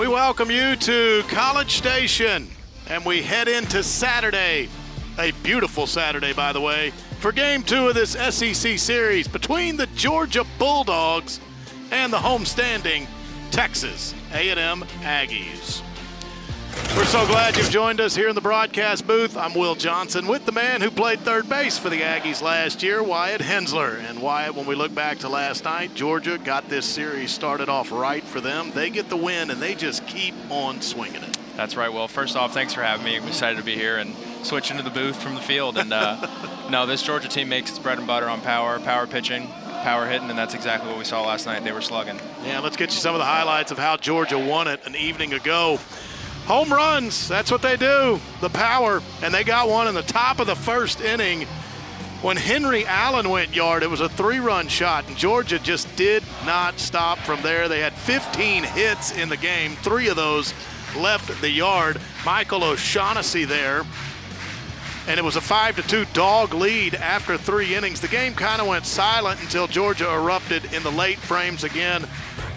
We welcome you to College Station, and we head into Saturday, a beautiful Saturday, by the way, for Game 2 of this SEC series between the Georgia Bulldogs and the homestanding Texas A&M Aggies. We're so glad you've joined us here in the broadcast booth. I'm Will Johnson with the man who played third base for the Aggies last year, Wyatt Hensler. And Wyatt, when we look back to last night, Georgia got this series started off right for them. They get the win, and they just keep on swinging it. That's right, Will. First off, thanks for having me. I'm excited to be here and switch into the booth from the field. And no, this Georgia team makes its bread and butter on power pitching, power hitting, and that's exactly what we saw last night. They were slugging. Yeah, let's get you some of the highlights of how Georgia won it an evening ago. Home runs, that's what they do, the power, and they got one in the top of the first inning. When Henry Allen went yard, it was a 3-run shot, and Georgia just did not stop from there. They had 15 hits in the game. 3 of those left the yard. Michael O'Shaughnessy there, and it was a 5-2 dog lead after 3 innings. The game kind of went silent until Georgia erupted in the late frames again.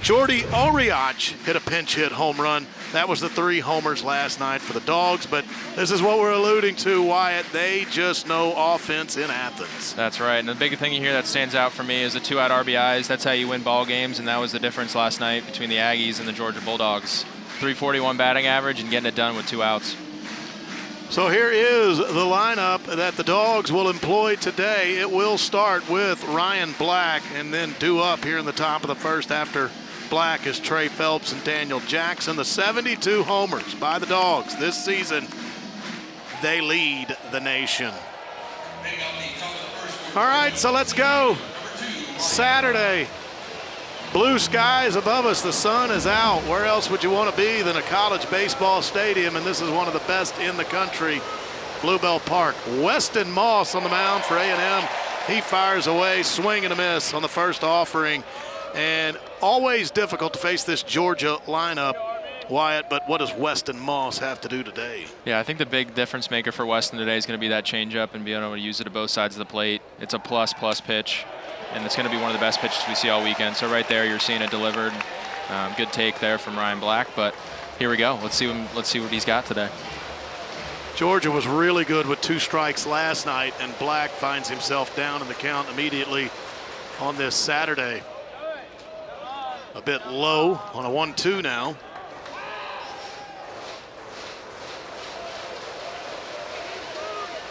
Jordy Oriach hit a pinch hit home run. That was the 3 homers last night for the Dogs, but this is what we're alluding to, Wyatt. They just know offense in Athens. That's right, and the big thing here that stands out for me is the 2-out RBIs. That's how you win ball games, and that was the difference last night between the Aggies and the Georgia Bulldogs. 341 batting average and getting it done with 2 outs. So here is the lineup that the Dogs will employ today. It will start with Ryan Black and then due up here in the top of the first after Black is Trey Phelps and Daniel Jackson. The 72 homers by the Dogs this season, they lead the nation. All right, so let's go. Saturday, blue skies above us, the sun is out. Where else would you want to be than a college baseball stadium? And this is one of the best in the country, Bluebell Park. Weston Moss on the mound for A&M. He fires away, swing and a miss on the first offering. And always difficult to face this Georgia lineup, Wyatt, but what does Weston Moss have to do today? Yeah, I think the big difference maker for Weston today is going to be that changeup and being able to use it at both sides of the plate. It's a plus pitch, and it's going to be one of the best pitches we see all weekend. So right there, you're seeing it delivered. Good take there from Ryan Black, but here we go. Let's see what he's got today. Georgia was really good with 2 strikes last night, and Black finds himself down in the count immediately on this Saturday. A bit low on a 1-2 now.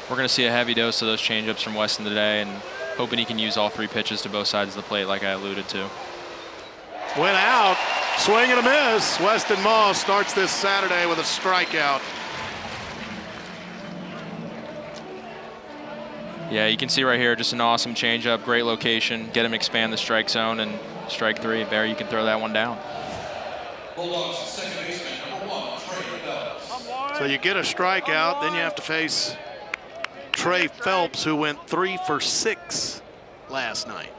We're going to see a heavy dose of those changeups from Weston today, and hoping he can use all 3 pitches to both sides of the plate like I alluded to. Went out, swing and a miss. Weston Moss starts this Saturday with a strikeout. Yeah, you can see right here just an awesome changeup, great location, get him to expand the strike zone, and strike 3. There, you can throw that one down. So you get a strikeout, then you have to face Trey Phelps, who went 3 for 6 last night.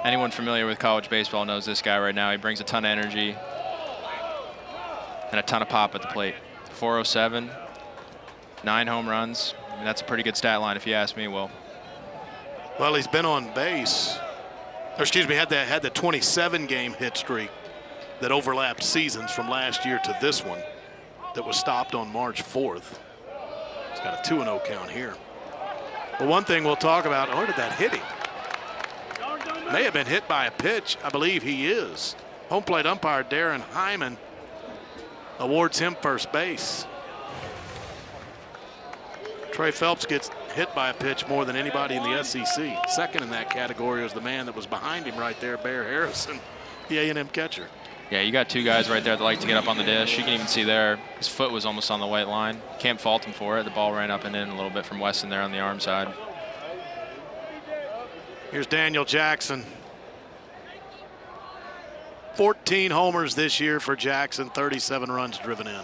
Anyone familiar with college baseball knows this guy right now. He brings a ton of energy and a ton of pop at the plate. 407, 9 home runs. I mean, that's a pretty good stat line if you ask me, Will. Well, he's been on base. Or excuse me, had the 27-game hit streak that overlapped seasons from last year to this one that was stopped on March 4th. He's got a 2-0 count here. But one thing we'll talk about, where did that hit him? May have been hit by a pitch. I believe he is. Home plate umpire Darren Hyman awards him first base. Trey Phelps gets hit by a pitch more than anybody in the SEC. Second in that category was the man that was behind him right there, Bear Harrison, the A&M catcher. Yeah, you got 2 guys right there that like to get up on the dish. You can even see there, his foot was almost on the white line. Can't fault him for it. The ball ran up and in a little bit from Weston there on the arm side. Here's Daniel Jackson. 14 homers this year for Jackson, 37 runs driven in.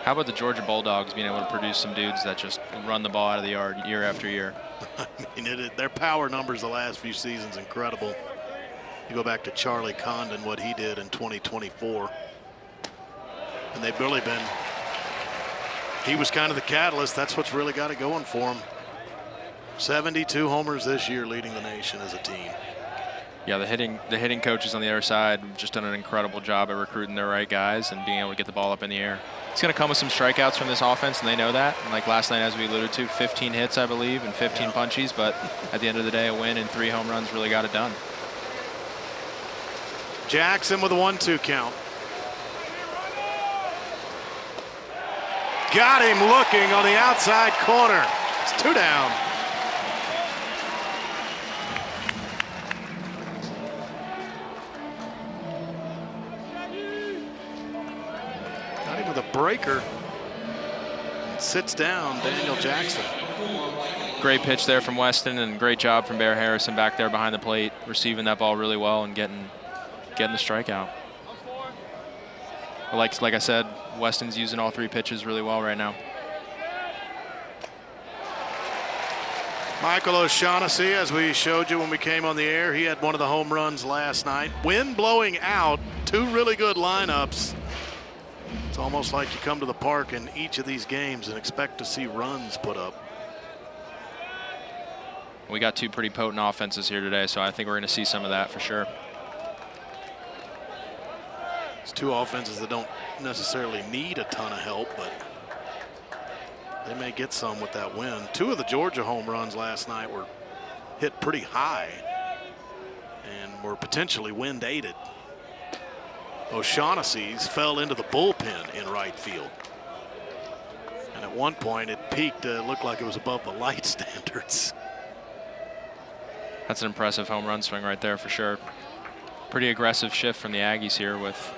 How about the Georgia Bulldogs being able to produce some dudes that just run the ball out of the yard year after year? I mean, their power numbers the last few seasons incredible. You go back to Charlie Condon, what he did in 2024. And they've really been, he was kind of the catalyst. That's what's really got it going for him. 72 homers this year, leading the nation as a team. Yeah, the hitting coaches on the other side have just done an incredible job at recruiting their right guys and being able to get the ball up in the air. It's going to come with some strikeouts from this offense, and they know that. And like last night, as we alluded to, 15 hits, I believe, and 15 punchies. But at the end of the day, a win and 3 home runs really got it done. Jackson with a 1-2 count. Got him looking on the outside corner. It's 2 down. Got him with a breaker. Sits down Daniel Jackson. Great pitch there from Weston, and great job from Bear Harrison back there behind the plate, receiving that ball really well and getting the strikeout. Like I said, Weston's using all 3 pitches really well right now. Michael O'Shaughnessy, as we showed you when we came on the air, he had one of the home runs last night. Wind blowing out, 2 really good lineups. It's almost like you come to the park in each of these games and expect to see runs put up. We got 2 pretty potent offenses here today, so I think we're going to see some of that for sure. It's 2 offenses that don't necessarily need a ton of help, but they may get some with that win. 2 of the Georgia home runs last night were hit pretty high and were potentially wind aided. O'Shaughnessy's fell into the bullpen in right field. And at one point it peaked, looked like it was above the light standards. That's an impressive home run swing right there for sure. Pretty aggressive shift from the Aggies here with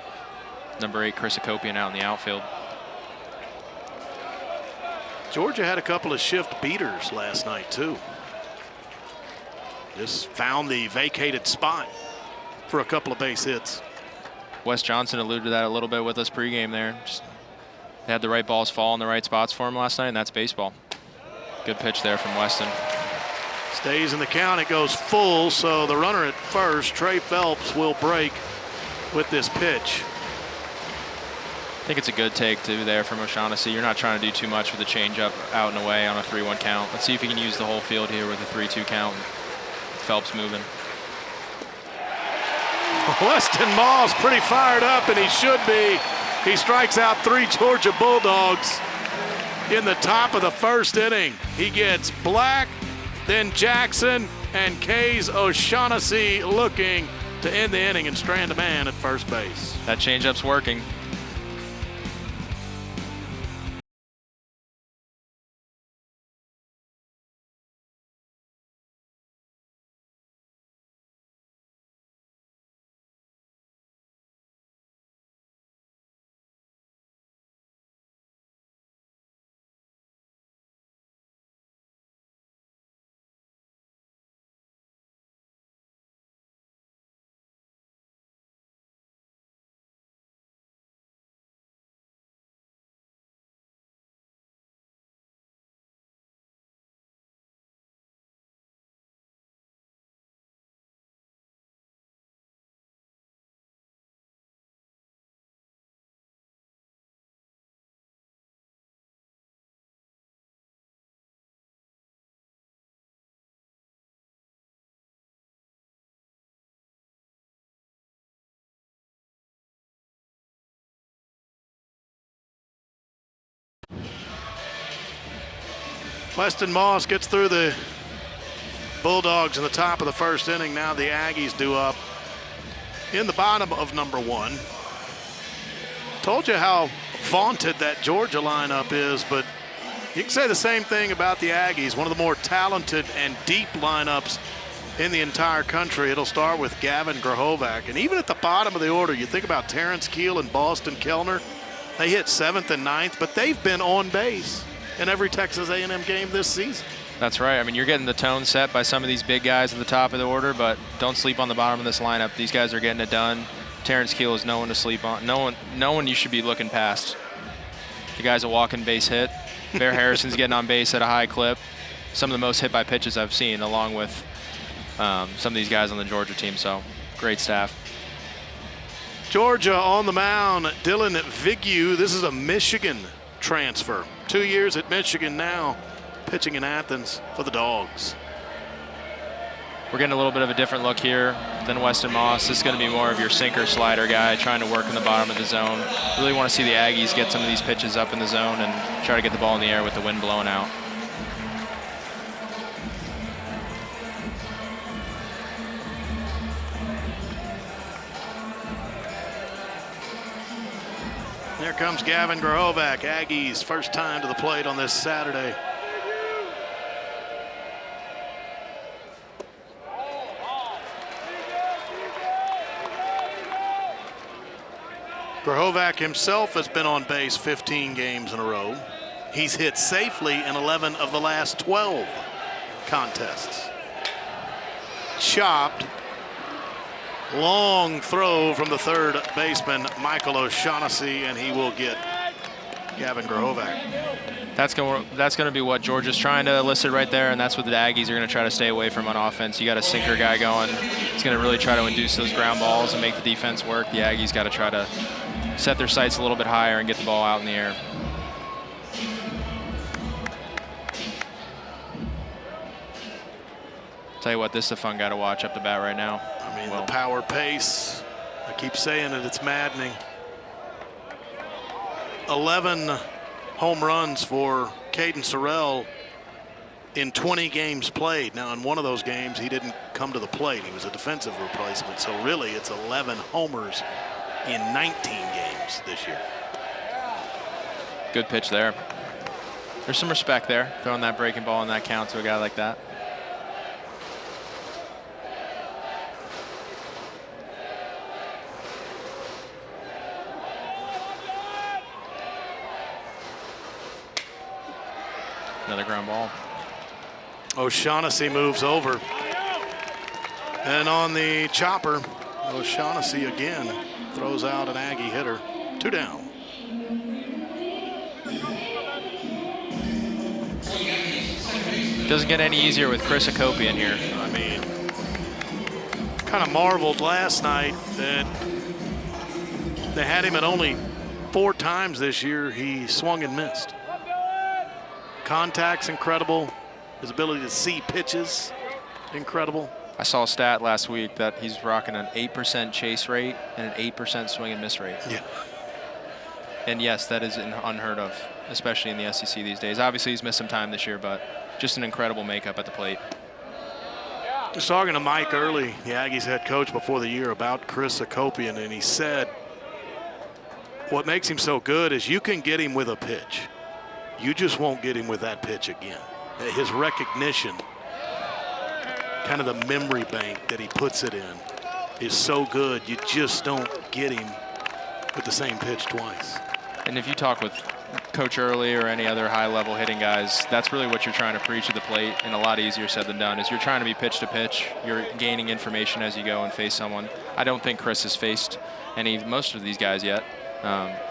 number 8 Chris Akopian out in the outfield. Georgia had a couple of shift beaters last night too. Just found the vacated spot for a couple of base hits. Wes Johnson alluded to that a little bit with us pregame there. Just had the right balls fall in the right spots for him last night, and that's baseball. Good pitch there from Weston. Stays in the count, it goes full, so the runner at first, Trey Phelps, will break with this pitch. I think it's a good take too there from O'Shaughnessy. You're not trying to do too much with the changeup out and away on a 3-1 count. Let's see if he can use the whole field here with a 3-2 count. Phelps moving. Weston Moss pretty fired up, and he should be. He strikes out 3 Georgia Bulldogs in the top of the first inning. He gets Black, then Jackson, and Kays O'Shaughnessy looking to end the inning and strand a man at first base. That changeup's working. Weston Moss gets through the Bulldogs in the top of the first inning. Now the Aggies due up in the bottom of number 1. Told you how vaunted that Georgia lineup is, but you can say the same thing about the Aggies. One of the more talented and deep lineups in the entire country. It'll start with Gavin Grahovac. And even at the bottom of the order, you think about Terrence Keel and Boston Kellner. They hit 7th and 9th, but they've been on base in every Texas A&M game this season. That's right. I mean, you're getting the tone set by some of these big guys at the top of the order, but don't sleep on the bottom of this lineup. These guys are getting it done. Terrence Keel is no one to sleep on. No one you should be looking past. The guy's a walking base hit. Bear Harrison's getting on base at a high clip. Some of the most hit by pitches I've seen, along with some of these guys on the Georgia team. So great staff. Georgia on the mound, Dylan Vigue. This is a Michigan transfer. 2 years at Michigan now, pitching in Athens for the Dogs. We're we're getting a little bit of a different look here than Weston Moss. This is going to be more of your sinker slider guy trying to work in the bottom of the zone. Really want to see the Aggies get some of these pitches up in the zone and try to get the ball in the air with the wind blowing out. Here comes Gavin Grahovac, Aggies' first time to the plate on this Saturday. Grahovac himself has been on base 15 games in a row. He's hit safely in 11 of the last 12 contests. Chopped. Long throw from the third baseman, Michael O'Shaughnessy, and he will get Gavin Grahovac. That's going to be what Georgia's trying to elicit right there, and that's what the Aggies are going to try to stay away from on offense. You got a sinker guy going. He's going to really try to induce those ground balls and make the defense work. The Aggies got to try to set their sights a little bit higher and get the ball out in the air. Tell you what, this is a fun guy to watch up the bat right now. I mean, the power pace, I keep saying it, it's maddening. 11 home runs for Caden Sorrell in 20 games played. Now, in one of those games, he didn't come to the plate. He was a defensive replacement. So really, it's 11 homers in 19 games this year. Good pitch there. There's some respect there, throwing that breaking ball in that count to a guy like that. Another ground ball. O'Shaughnessy moves over. And on the chopper, O'Shaughnessy again throws out an Aggie hitter. 2 down. Doesn't get any easier with Chris Akopian here. I mean, kind of marveled last night that they had him at only 4 times this year he swung and missed. Contact's incredible. His ability to see pitches, incredible. I saw a stat last week that he's rocking an 8% chase rate and an 8% swing and miss rate. Yeah. And yes, that is unheard of, especially in the SEC these days. Obviously, he's missed some time this year, but just an incredible makeup at the plate. I was talking to Mike Early, the Aggies head coach, before the year about Chris Akopian, and he said what makes him so good is you can get him with a pitch. You just won't get him with that pitch again. His recognition, kind of the memory bank that he puts it in, is so good. You just don't get him with the same pitch twice. And if you talk with Coach Early or any other high-level hitting guys, that's really what you're trying to preach at the plate, and a lot easier said than done, is you're trying to be pitch to pitch. You're gaining information as you go and face someone. I don't think Chris has faced most of these guys yet.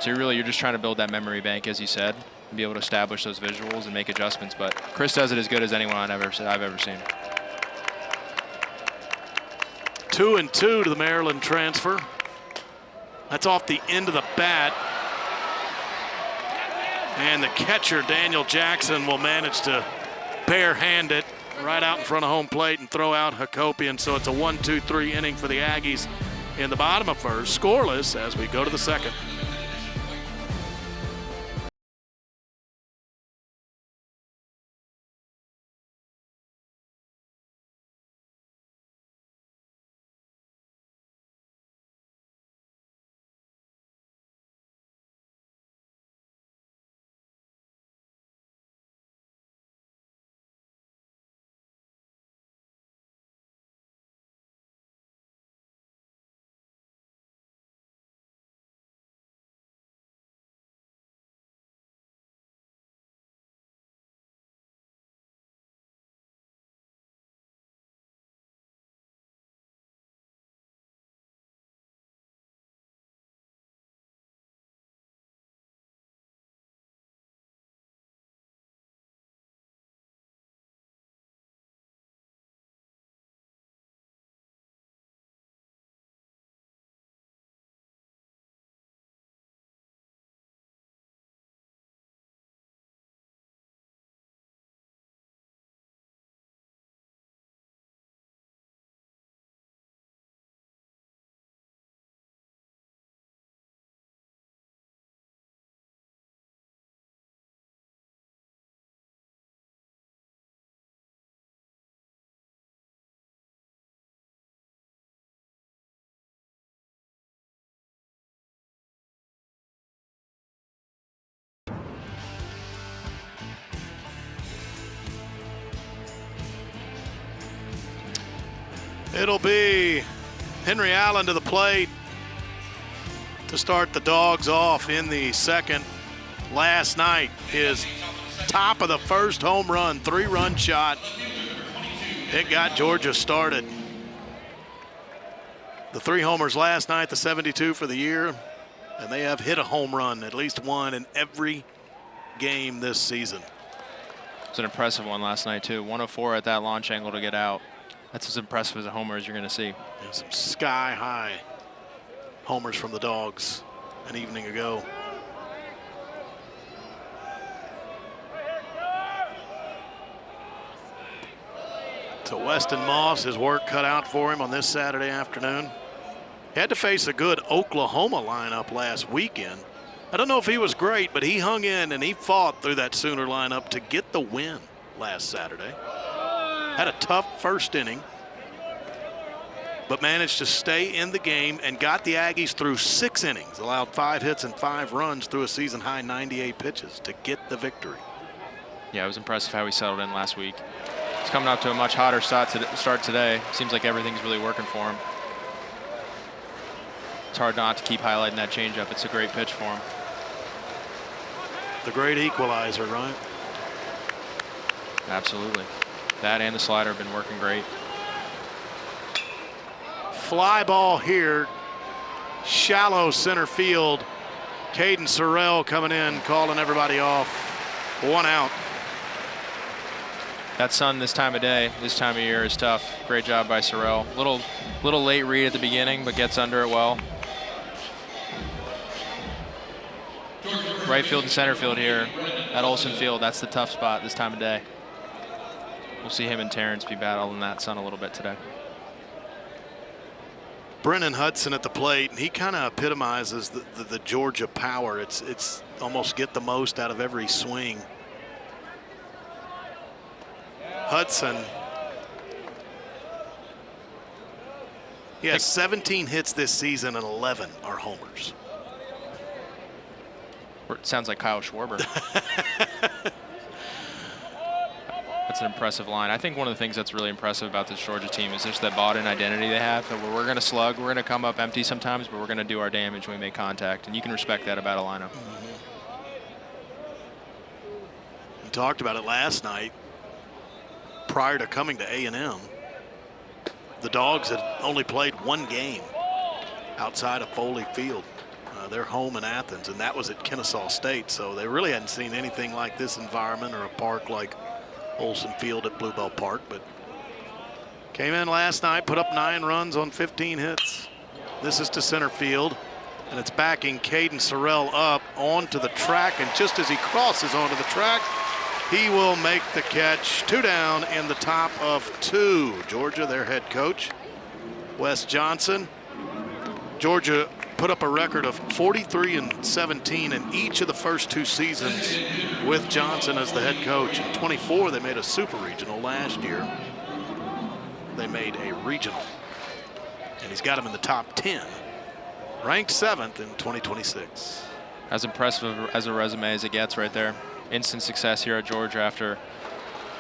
So you're just trying to build that memory bank, as you said, and be able to establish those visuals and make adjustments. But Chris does it as good as anyone I've ever seen. 2-2 to the Maryland transfer. That's off the end of the bat. And the catcher, Daniel Jackson, will manage to barehand it right out in front of home plate and throw out Hakopian. So it's a 1-2-3 inning for the Aggies in the bottom of first, scoreless as we go to the second. It'll be Henry Allen to the plate to start the Dogs off in the second. Last night, his top of the first home run, 3-run shot. It got Georgia started. The 3 homers last night, the 72 for the year, and they have hit a home run, at least one in every game this season. It was an impressive one last night, too. 104 at that launch angle to get out. That's as impressive as a homer as you're going to see. And some sky-high homers from the Dogs an evening ago. So Weston Moss, his work cut out for him on this Saturday afternoon. He had to face a good Oklahoma lineup last weekend. I don't know if he was great, but he hung in and he fought through that Sooner lineup to get the win last Saturday. Had a tough first inning, but managed to stay in the game and got the Aggies through 6 innings, allowed 5 hits and 5 runs through a season-high 98 pitches to get the victory. Yeah, it was impressive how he settled in last week. He's coming up to a much hotter start today. Seems like everything's really working for him. It's hard not to keep highlighting that changeup. It's a great pitch for him. The great equalizer, right? Absolutely. That and the slider have been working great. Fly ball here. Shallow center field. Caden Sorrell coming in, calling everybody off. 1 out. That sun this time of day, this time of year is tough. Great job by Sorrell. Little late read at the beginning, but gets under it well. Right field and center field here at Olsen Field. That's the tough spot this time of day. We'll see him and Terrence be battling that sun a little bit today. Brennan Hudson at the plate, and he kind of epitomizes the Georgia power. It's almost get the most out of every swing. Hudson, he has 17 hits this season and 11 are homers. It sounds like Kyle Schwarber. That's an impressive line. I think one of the things that's really impressive about this Georgia team is just that bought-in identity they have. That we're going to slug, we're going to come up empty sometimes, but we're going to do our damage when we make contact, and you can respect that about a lineup. We talked about it last night. Prior to coming to A&M, the Dogs had only played 1 game outside of Foley Field. They're home in Athens, and that was at Kennesaw State, so they really hadn't seen anything like this environment or a park like Olsen Field at Bluebell Park. But came in last night, put up 9 runs on 15 hits. This is to center field, and it's backing Caden Sorrell up onto the track, and just as he crosses onto the track, he will make the catch. 2 down in the top of 2. Georgia, their head coach, Wes Johnson. Georgia put up a record of 43-17 in each of the first 2 seasons with Johnson as the head coach. In 24, they made a super regional. Last year, they made a regional. And he's got him in the top 10, ranked 7th in 2026. As impressive as a resume as it gets right there. Instant success here at Georgia after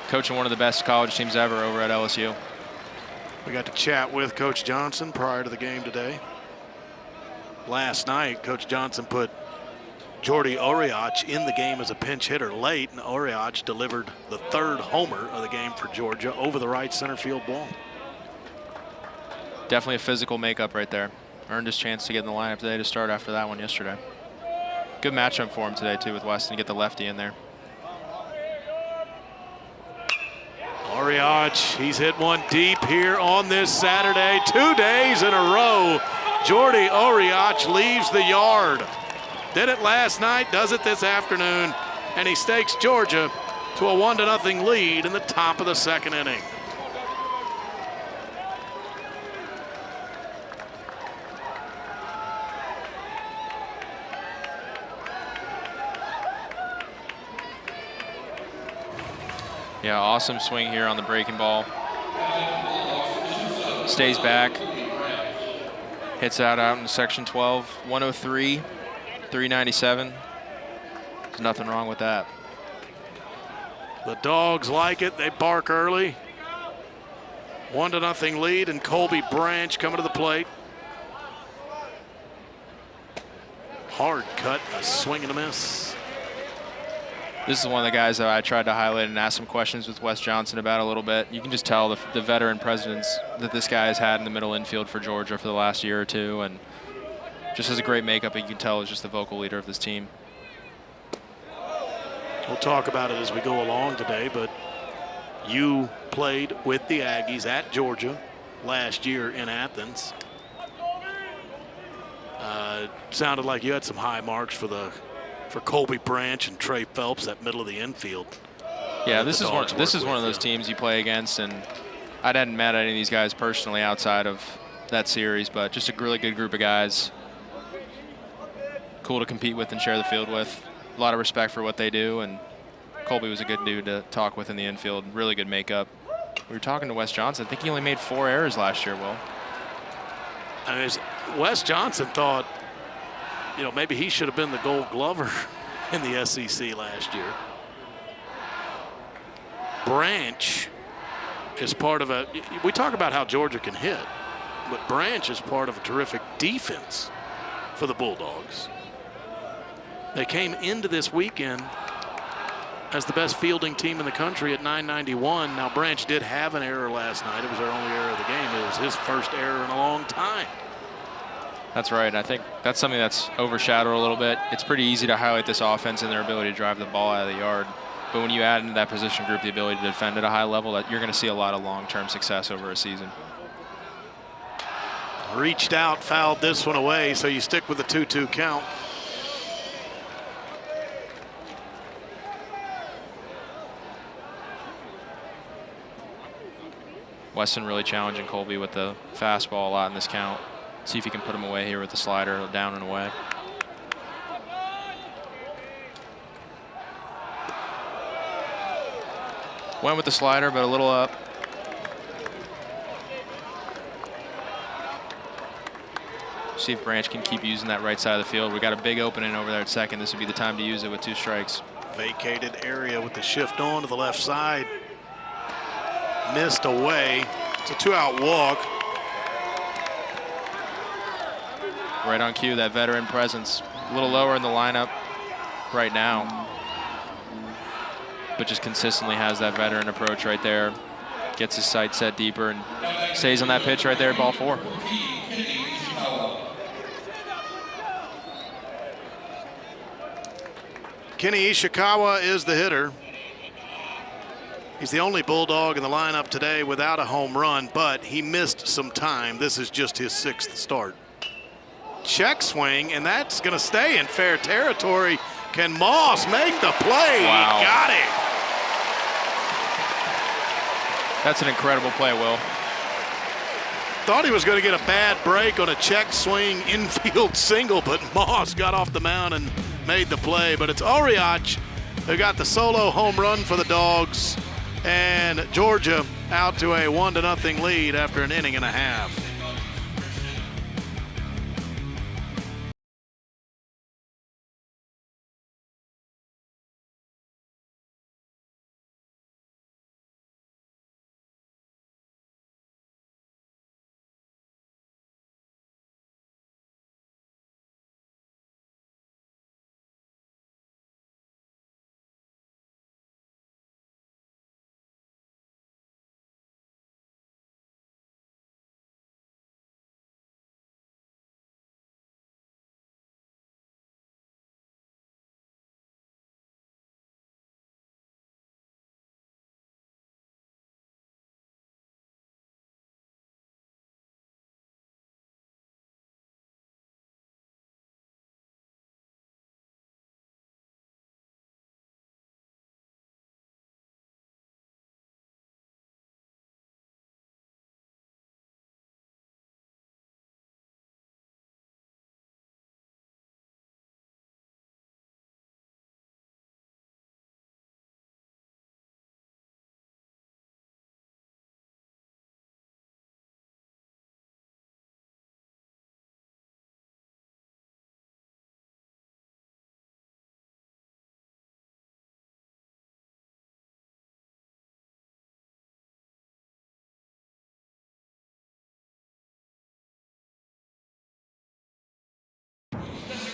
coaching one of the best college teams ever over at LSU. We got to chat with Coach Johnson prior to the game today. Last night, Coach Johnson put Jordy Oriach in the game as a pinch hitter late, and Oriach delivered the 3rd homer of the game for Georgia over the right center field wall. Definitely a physical makeup right there. Earned his chance to get in the lineup today to start after that one yesterday. Good matchup for him today, too, with Weston to get the lefty in there. Oriach, he's hit one deep here on this Saturday. 2 days in a row, Jordy Oriach leaves the yard. Did it last night, does it this afternoon, and he stakes Georgia to a 1-0 lead in the top of the 2nd inning. Yeah, awesome swing here on the breaking ball. Stays back. Hits out in section 12. 103, 397. There's nothing wrong with that. The Dogs like it. They bark early. 1-0 lead, and Colby Branch coming to the plate. Hard cut, a swing and a miss. This is one of the guys that I tried to highlight and ask some questions with Wes Johnson about a little bit. You can just tell the veteran presence that this guy has had in the middle infield for Georgia for the last year or two, and just has a great makeup. You can tell is just the vocal leader of this team. We'll talk about it as we go along today, but you played with the Aggies at Georgia last year in Athens. Sounded like you had some high marks for Colby Branch and Trey Phelps, that middle of the infield. Yeah, this is one of those teams you play against, and I hadn't met any of these guys personally outside of that series, but just a really good group of guys. Cool to compete with and share the field with. A lot of respect for what they do, and Colby was a good dude to talk with in the infield. Really good makeup. We were talking to Wes Johnson. I think he only made 4 errors last year, Will. I mean, Wes Johnson thought, maybe he should have been the Gold Glover in the SEC last year. Branch is part of we talk about how Georgia can hit, but Branch is part of a terrific defense for the Bulldogs. They came into this weekend as the best fielding team in the country at 991. Now, Branch did have an error last night. It was their only error of the game. It was his first error in a long time. That's right. I think that's something that's overshadowed a little bit. It's pretty easy to highlight this offense and their ability to drive the ball out of the yard. But when you add into that position group the ability to defend at a high level, you're going to see a lot of long-term success over a season. Reached out, fouled this one away, so you stick with the 2-2 count. Weston really challenging Colby with the fastball a lot in this count. See if he can put him away here with the slider, down and away. Went with the slider, but a little up. See if Branch can keep using that right side of the field. We got a big opening over there at second. This would be the time to use it with 2 strikes. Vacated area with the shift on to the left side. Missed away. It's a 2-out walk. Right on cue, that veteran presence. A little lower in the lineup right now, but just consistently has that veteran approach right there. Gets his sight set deeper and stays on that pitch right there at ball 4. Kenny Ishikawa is the hitter. He's the only Bulldog in the lineup today without a home run, but he missed some time. This is just his 6th start. Check swing, and that's going to stay in fair territory. Can Moss make the play? Wow. He got it. That's an incredible play, Will. Thought he was going to get a bad break on a check swing infield single, but Moss got off the mound and made the play. But it's Oriach who got the solo home run for the Dogs, and Georgia out to a 1-0 lead after an inning and a half.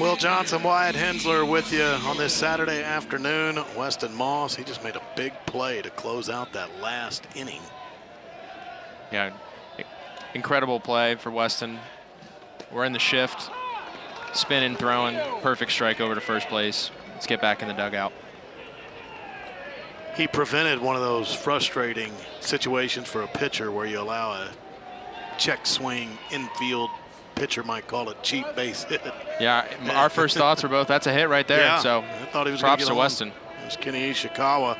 Will Johnson, Wyatt Hensler with you on this Saturday afternoon. Weston Moss, he just made a big play to close out that last inning. Yeah, incredible play for Weston. We're in the shift, spinning, throwing, perfect strike over to first place. Let's get back in the dugout. He prevented one of those frustrating situations for a pitcher where you allow a check swing infield, pitcher might call it cheap base hit. Yeah, our first thoughts were both, that's a hit right there. Yeah, so I thought he was props to on. Weston. It was Kenny Ishikawa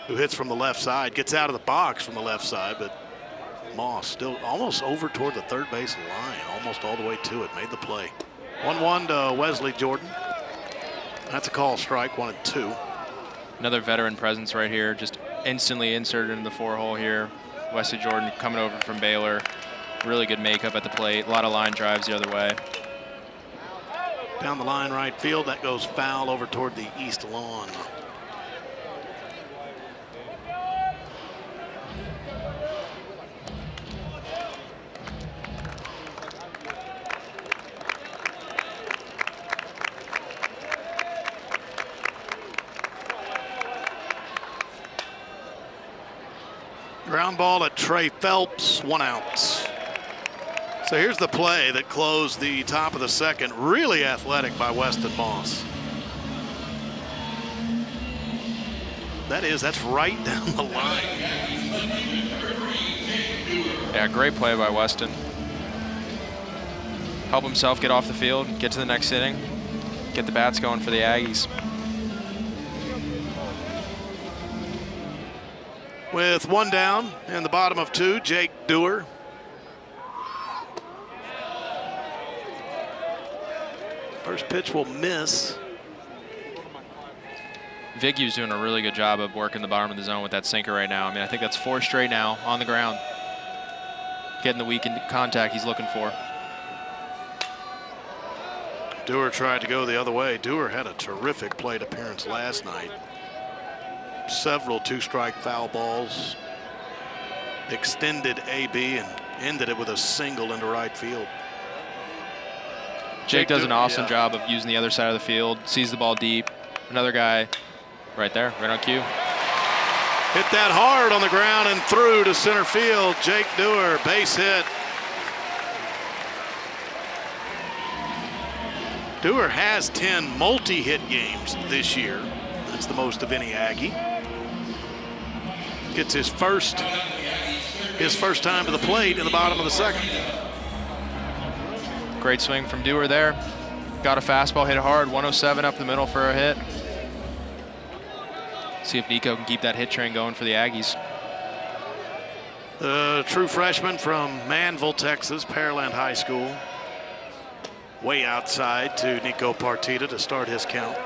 who hits from the left side, gets out of the box from the left side, but Moss still almost over toward the third base line, almost all the way to it, made the play. 1-1 to Wesley Jordan. That's a call strike, 1-2. Another veteran presence right here, just instantly inserted in the 4-hole here. Wesley Jordan coming over from Baylor. Really good makeup at the plate. A lot of line drives the other way. Down the line right field, that goes foul over toward the east lawn. Ground ball at Trey Phelps, 1 out. So here's the play that closed the top of the second. Really athletic by Weston Moss. That's right down the line. Yeah, great play by Weston. Help himself get off the field, get to the next inning, get the bats going for the Aggies. With 1 down in the bottom of 2, Jake Dewar. First pitch will miss. Viggy's doing a really good job of working the bottom of the zone with that sinker right now. I mean, I think that's 4 straight now on the ground. Getting the weak contact he's looking for. Dewar tried to go the other way. Dewar had a terrific plate appearance last night. Several 2-strike foul balls. Extended AB and ended it with a single into right field. Jake does an awesome job of using the other side of the field, sees the ball deep. Another guy right there, right on cue. Hit that hard on the ground and through to center field. Jake Dewar, base hit. Dewar has 10 multi-hit games this year. That's the most of any Aggie. Gets his first time to the plate in the bottom of the second. Great swing from Dewar there. Got a fastball, hit it hard, 107 up the middle for a hit. See if Nico can keep that hit train going for the Aggies. The true freshman from Manville, Texas, Pearland High School. Way outside to Nico Partita to start his count.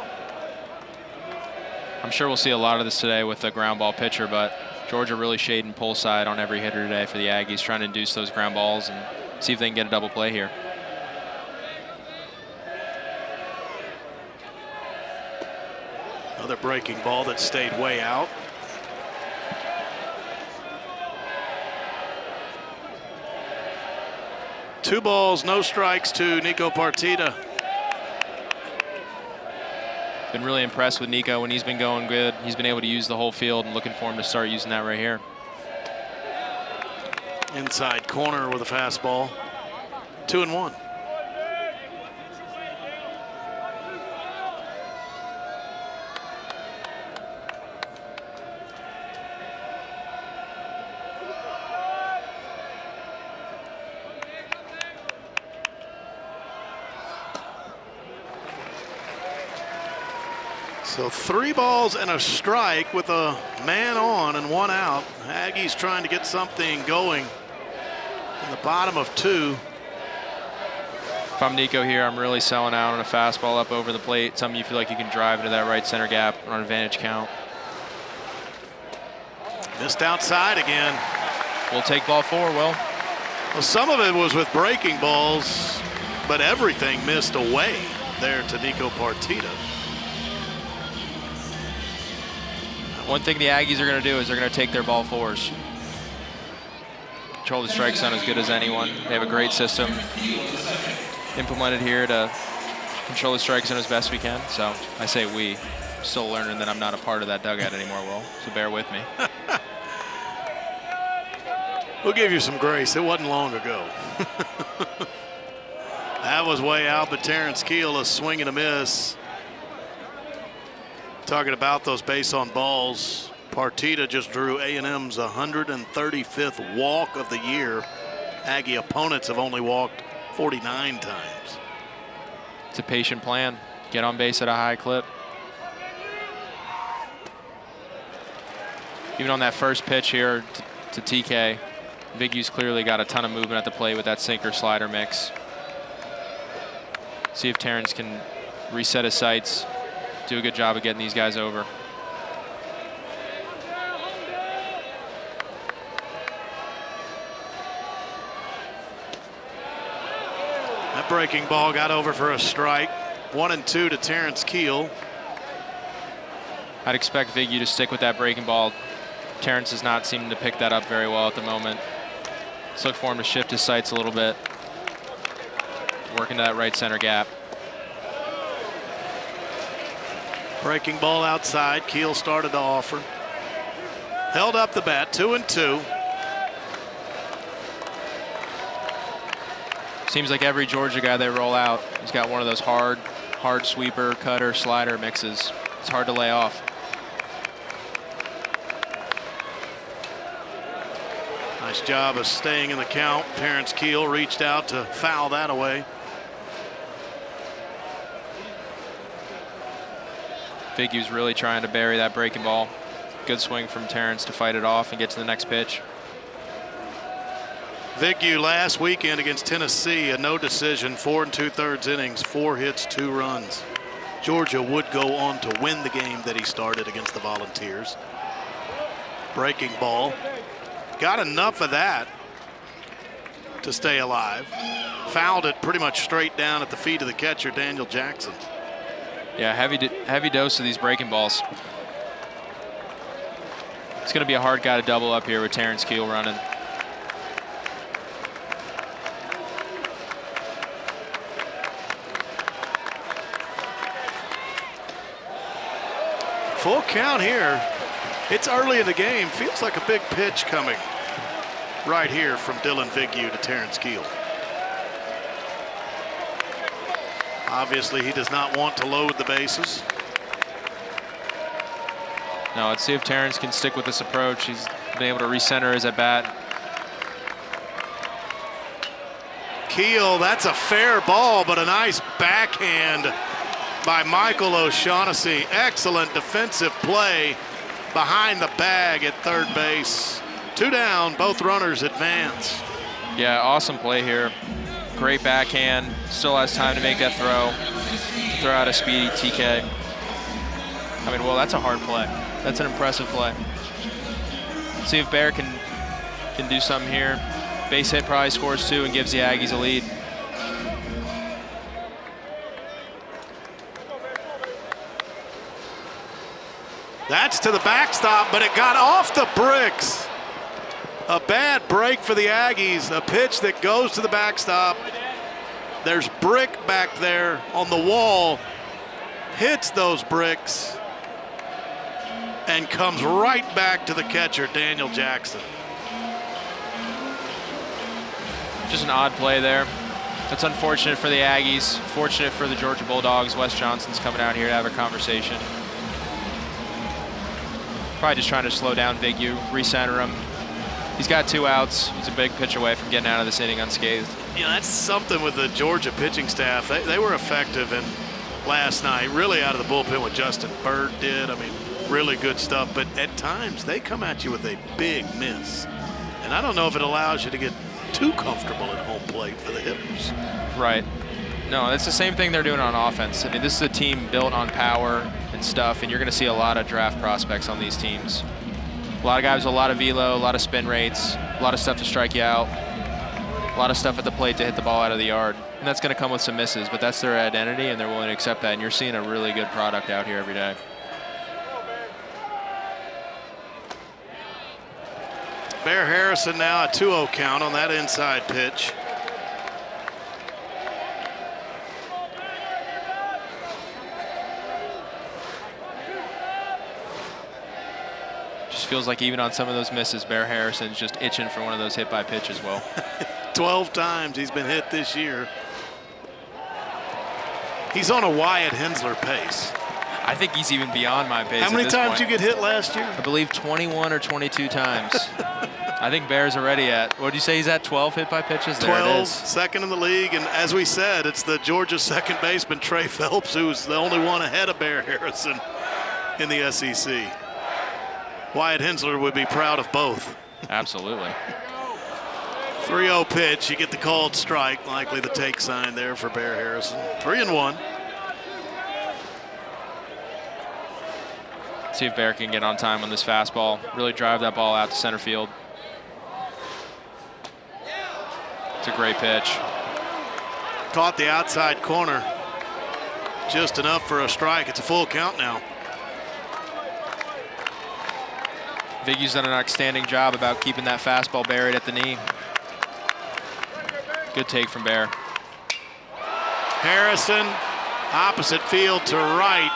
I'm sure we'll see a lot of this today with the ground ball pitcher, but Georgia really shading pull side on every hitter today for the Aggies, trying to induce those ground balls and see if they can get a double play here. Another breaking ball that stayed way out. Two balls, no strikes to Nico Partita. Been really impressed with Nico when he's been going good. He's been able to use the whole field, and looking for him to start using that right here. Inside corner with a fastball. 2-1. So 3 balls and a strike with a man on and 1 out. Aggies trying to get something going in the bottom of 2. If I'm Nico here, I'm really selling out on a fastball up over the plate. Something you feel like you can drive into that right center gap on an advantage count. Missed outside again. We'll take ball 4, Will. Well, some of it was with breaking balls, but everything missed away there to Nico Partita. One thing the Aggies are going to do is they're going to take their ball 4s. Control the strike zone as good as anyone. They have a great system implemented here to control the strike zone as best we can. So I say we. I'm still learning that I'm not a part of that dugout anymore, Will. So bear with me. We'll give you some grace. It wasn't long ago. That was way out, but Terrence Keel, a swing and a miss. Talking about those base on balls, Partita just drew A&M's 135th walk of the year. Aggie opponents have only walked 49 times. It's a patient plan. Get on base at a high clip. Even on that first pitch here to TK, Viggy's clearly got a ton of movement at the plate with that sinker slider mix. See if Terrence can reset his sights, do a good job of getting these guys over. That breaking ball got over for a strike. 1-2 to Terrence Keel. I'd expect Viggy to stick with that breaking ball. Terrence is not seeming to pick that up very well at the moment. Let's look for him to shift his sights a little bit. Working to that right center gap. Breaking ball outside. Keel started to offer. Held up the bat, 2-2. Seems like every Georgia guy they roll out, he's got one of those hard sweeper, cutter, slider mixes. It's hard to lay off. Nice job of staying in the count. Terrence Keel reached out to foul that away. Viggy's really trying to bury that breaking ball. Good swing from Terrence to fight it off and get to the next pitch. Viggy last weekend against Tennessee, a no decision, 4 2/3 innings, 4 hits, 2 runs. Georgia would go on to win the game that he started against the Volunteers. Breaking ball. Got enough of that to stay alive. Fouled it pretty much straight down at the feet of the catcher, Daniel Jackson. Yeah, heavy dose of these breaking balls. It's going to be a hard guy to double up here with Terrence Keel running. Full count here. It's early in the game. Feels like a big pitch coming right here from Dylan Viggy to Terrence Keel. Obviously, he does not want to load the bases. Now let's see if Terrence can stick with this approach. He's been able to recenter his at bat. Keel, that's a fair ball, but a nice backhand by Michael O'Shaughnessy. Excellent defensive play behind the bag at third base. 2 down, both runners advance. Yeah, awesome play here. Great backhand. Still has time to make that throw. Throw out a speedy TK. I mean, well, that's a hard play. That's an impressive play. Let's see if Bear can do something here. Base hit probably scores 2 and gives the Aggies a lead. That's to the backstop, but it got off the bricks. A bad break for the Aggies. A pitch that goes to the backstop. There's brick back there on the wall. Hits those bricks and comes right back to the catcher, Daniel Jackson. Just an odd play there. That's unfortunate for the Aggies. Fortunate for the Georgia Bulldogs. Wes Johnson's coming out here to have a conversation. Probably just trying to slow down Viggy, recenter him. He's got 2 outs. He's a big pitch away from getting out of this inning unscathed. You know, that's something with the Georgia pitching staff. They were effective in last night, really out of the bullpen what Justin Bird did. I mean, really good stuff. But at times, they come at you with a big miss. And I don't know if it allows you to get too comfortable at home plate for the hitters. Right. No, it's the same thing they're doing on offense. I mean, this is a team built on power and stuff, and you're going to see a lot of draft prospects on these teams. A lot of guys with a lot of velo, a lot of spin rates, a lot of stuff to strike you out, a lot of stuff at the plate to hit the ball out of the yard. And that's going to come with some misses, but that's their identity, and they're willing to accept that. And you're seeing a really good product out here every day. Bear Harrison now a 2-0 count on that inside pitch. feels like even on some of those misses, Bear Harrison's just itching for one of those hit by pitch as well. 12 times he's been hit this year. He's on a Wyatt Hensler pace. I think he's even beyond my pace. How many times point. you get hit last year? I believe 21 or 22 times. I think Bear's already at, what did you say he's at, 12 hit by pitches? 12, second in the league. And as we said, it's the Georgia second baseman, Trey Phelps, who's the only one ahead of Bear Harrison in the SEC. Wyatt Hensler would be proud of both. Absolutely. 3-0 pitch. You get the called strike. Likely the take sign there for Bear Harrison. 3-1. See if Bear can get on time on this fastball. Really drive that ball out to center field. It's a great pitch. Caught the outside corner. Just enough for a strike. It's a full count now. Viggy's done an outstanding job about keeping that fastball buried at the knee. Good take from Bear. Harrison, opposite field to right,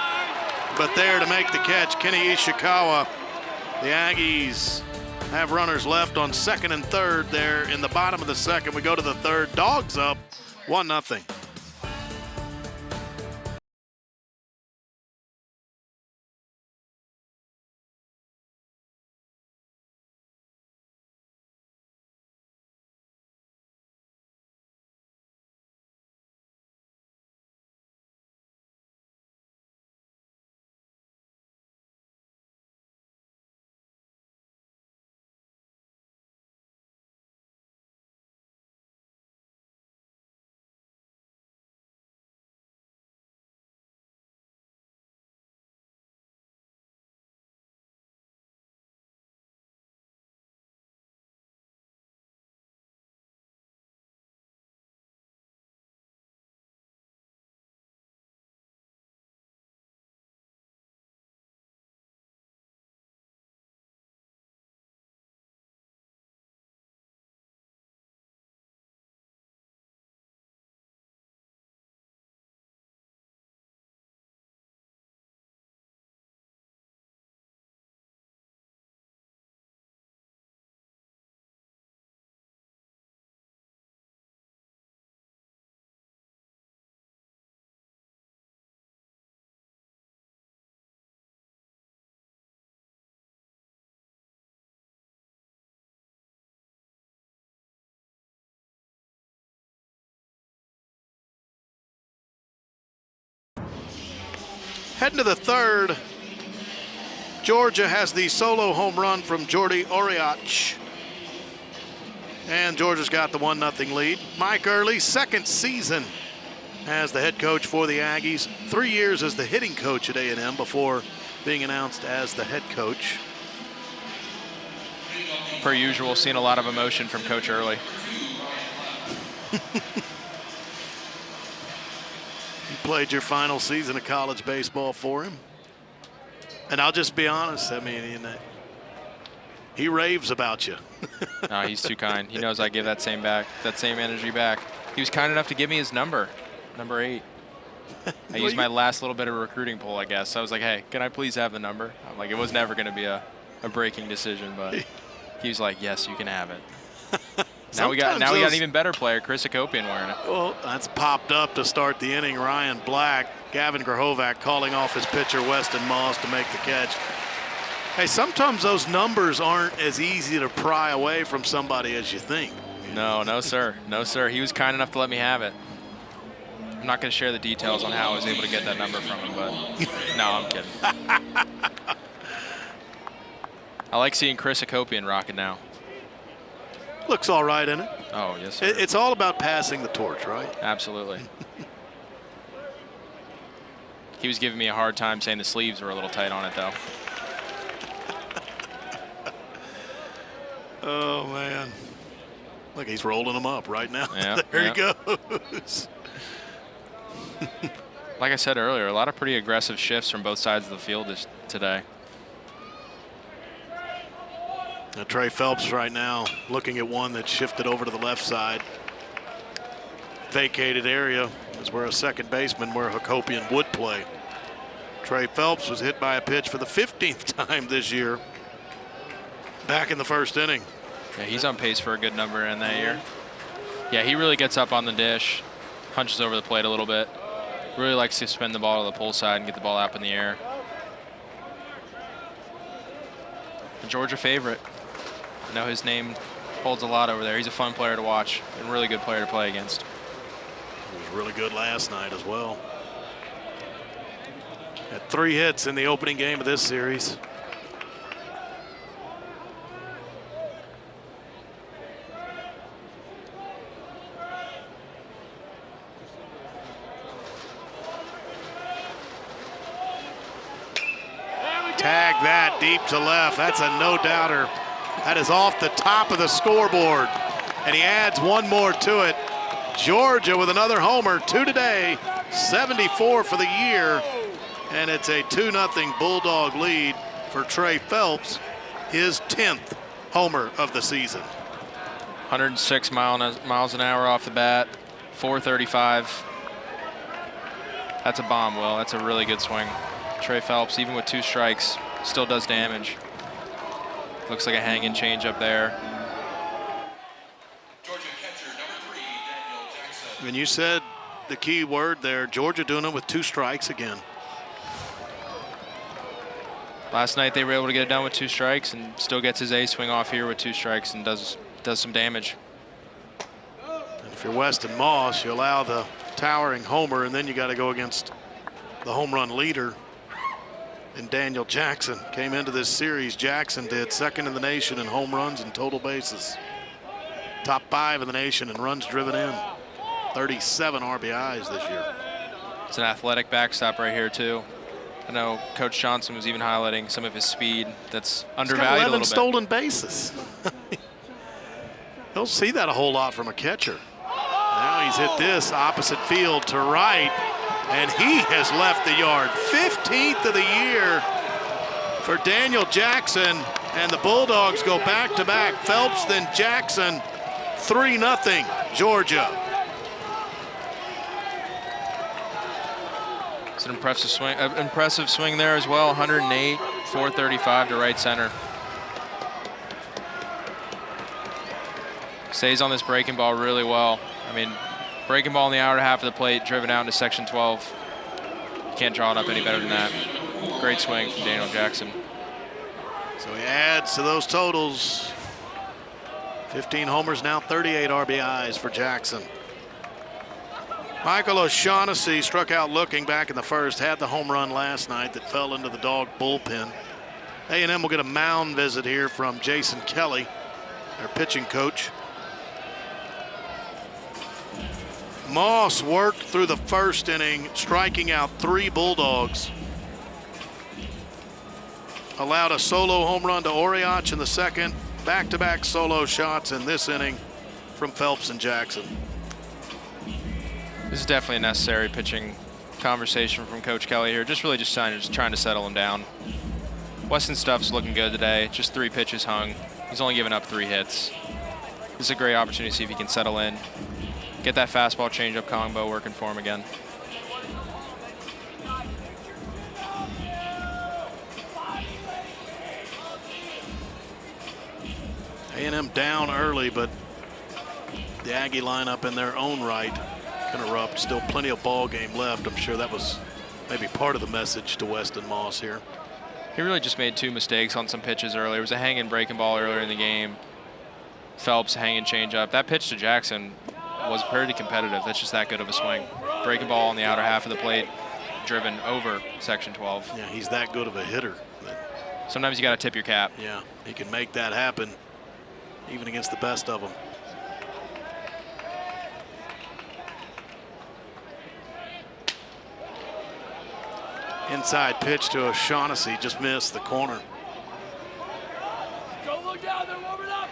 but there to make the catch, Kenny Ishikawa. The Aggies have runners left on second and third there in the bottom of the second. We go to the third. Dogs up 1-0. Heading to the third, Georgia has the solo home run from Jordy Oriach. And Georgia's got the 1-0 lead. Mike Early, second season as the head coach for the Aggies. 3 years as the hitting coach at A&M before being announced as the head coach. Per usual, seeing a lot of emotion from Coach Early. You played your final season of college baseball for him. And I'll just be honest, I mean, he raves about you. No, he's too kind. He knows I give that same energy back. He was kind enough to give me his number 8. I used my last little bit of recruiting pull, I guess. So I was like, hey, can I please have the number? I'm like, it was never going to be a breaking decision, but he was like, yes, you can have it. Now we got an even better player, Chris Akopian, wearing it. Well, that's popped up to start the inning. Ryan Black, Gavin Grahovac calling off his pitcher, Weston Moss, to make the catch. Hey, sometimes those numbers aren't as easy to pry away from somebody as you think. No, sir. No, sir. He was kind enough to let me have it. I'm not going to share the details on how I was able to get that number from him, but no, I'm kidding. I like seeing Chris Akopian rock it now. Looks all right in it. Oh, yes, sir. It's all about passing the torch, right? Absolutely. He was giving me a hard time saying the sleeves were a little tight on it, though. Oh, man. Look, he's rolling them up right now. Yeah, there he goes. Like I said earlier, a lot of pretty aggressive shifts from both sides of the field today. Now, Trey Phelps right now looking at one that shifted over to the left side. Vacated area is where a second baseman, where Hakopian would play. Trey Phelps was hit by a pitch for the 15th time this year. back in the first inning. Yeah, he's on pace for a good number in that year. Yeah, he really gets up on the dish, punches over the plate a little bit. Really likes to spin the ball to the pull side and get the ball up in the air. A Georgia favorite. I know his name holds a lot over there. He's a fun player to watch and a really good player to play against. He was really good last night as well. Had 3 hits in the opening game of this series. Tag that deep to left. That's a no-doubter. That is off the top of the scoreboard. And he adds one more to it. Georgia with another homer, 2 today, 74 for the year. And it's a 2-0 Bulldog lead for Trey Phelps, his 10th homer of the season. 106 miles an hour off the bat, 435. That's a bomb, Will. That's a really good swing. Trey Phelps, even with 2 strikes, still does damage. Looks like a hanging change up there. Georgia catcher number 3, Daniel Jackson. And you said the key word there, Georgia doing it with 2 strikes again. Last night they were able to get it done with 2 strikes and still gets his A swing off here with 2 strikes and does some damage. And if you're Weston Moss, you allow the towering homer, and then you got to go against the home run leader. And Daniel Jackson came into this series. Jackson did 2nd in the nation in home runs and total bases. Top 5 in the nation in runs driven in. 37 RBIs this year. It's an athletic backstop right here too. I know Coach Johnson was even highlighting some of his speed that's undervalued a little bit. He's got 11 stolen bases. Don't see that a whole lot from a catcher. Now he's hit this opposite field to right. And he has left the yard. 15th of the year for Daniel Jackson. And the Bulldogs go back-to-back. Phelps, then Jackson. 3-0 Georgia. It's an impressive swing there as well. 108, 435 to right center. Stays on this breaking ball really well. I mean, breaking ball in the outer half of the plate, driven out into section 12. You can't draw it up any better than that. Great swing from Daniel Jackson. So he adds to those totals. 15 homers, now 38 RBIs for Jackson. Michael O'Shaughnessy struck out looking back in the first, had the home run last night that fell into the Dog bullpen. A&M will get a mound visit here from Jason Kelly, their pitching coach. Moss worked through the first inning, striking out 3 Bulldogs. Allowed a solo home run to Oriach in the second. Back-to-back solo shots in this inning from Phelps and Jackson. This is definitely a necessary pitching conversation from Coach Kelly here. Just trying to settle him down. Weston Stuff's looking good today. Just 3 pitches hung. He's only given up 3 hits. This is a great opportunity to see if he can settle in. Get that fastball changeup combo working for him again. A&M down early, but the Aggie lineup in their own right can erupt. Still plenty of ball game left. I'm sure that was maybe part of the message to Weston Moss here. He really just made 2 mistakes on some pitches earlier. It was a hanging breaking ball earlier in the game. Phelps hanging changeup. That pitch to Jackson was pretty competitive. That's just that good of a swing. Breaking ball on the outer half of the plate, driven over section 12. Yeah, he's that good of a hitter. Sometimes you got to tip your cap. Yeah, he can make that happen even against the best of them. Inside pitch to O'Shaughnessy, just missed the corner. Don't look down, they're warming up.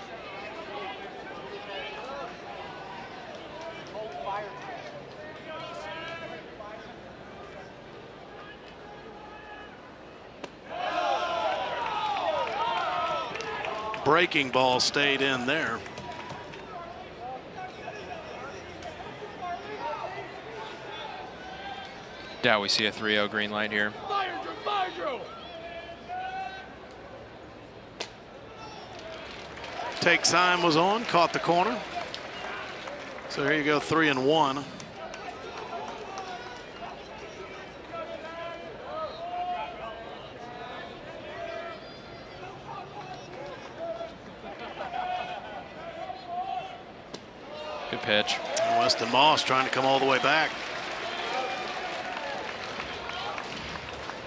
Breaking ball stayed in there. Doubt we see a 3-0 green light here. Fire Drew, fire Drew. Take sign was on, caught the corner. So here you go, 3-1. Good pitch. And Weston Moss trying to come all the way back.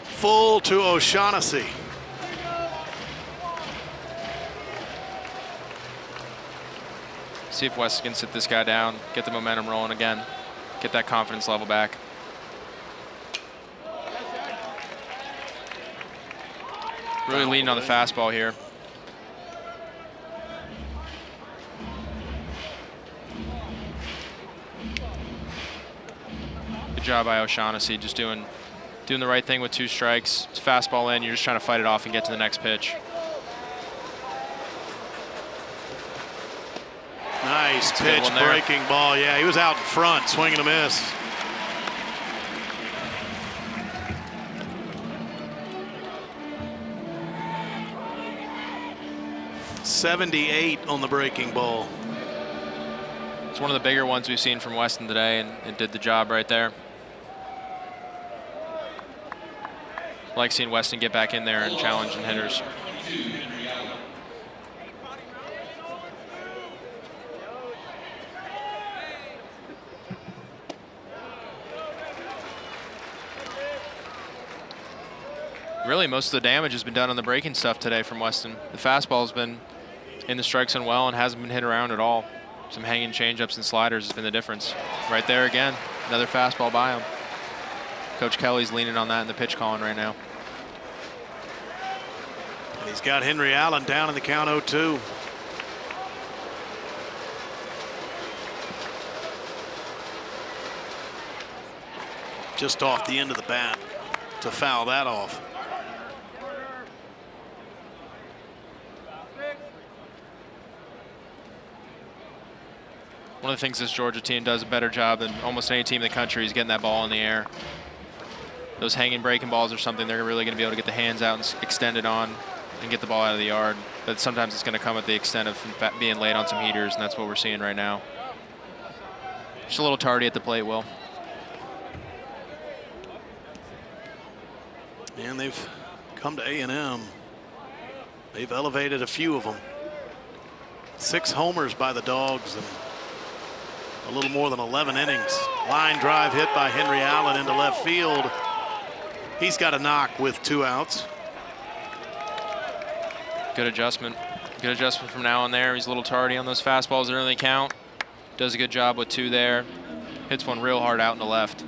Full to O'Shaughnessy. See if West can sit this guy down, get the momentum rolling again, get that confidence level back. Really leaning on the fastball here. Good job by O'Shaughnessy, just doing the right thing with 2 strikes. It's fastball in, you're just trying to fight it off and get to the next pitch. Nice pitch, breaking ball. Yeah, he was out in front, swing and a miss. .78 on the breaking ball. It's one of the bigger ones we've seen from Weston today, and it did the job right there. I like seeing Weston get back in there and challenging hitters. Really, most of the damage has been done on the breaking stuff today from Weston. The fastball's been in the strike zone well and hasn't been hit around at all. Some hanging changeups and sliders has been the difference. Right there again, another fastball by him. Coach Kelly's leaning on that in the pitch calling right now. And he's got Henry Allen down in the count 0-2. Just off the end of the bat to foul that off. One of the things this Georgia team does a better job than almost any team in the country is getting that ball in the air. Those hanging breaking balls are something they're really going to be able to get the hands out and extend it on and get the ball out of the yard. But sometimes it's going to come at the extent of being late on some heaters, and that's what we're seeing right now. Just a little tardy at the plate, Will. And they've come to A&M. They've elevated a few of them. 6 homers by the Dogs and a little more than 11 innings. Line drive hit by Henry Allen into left field. He's got a knock with 2 outs. Good adjustment. Good adjustment from now on there. He's a little tardy on those fastballs that early count. Does a good job with 2 there. Hits one real hard out in the left.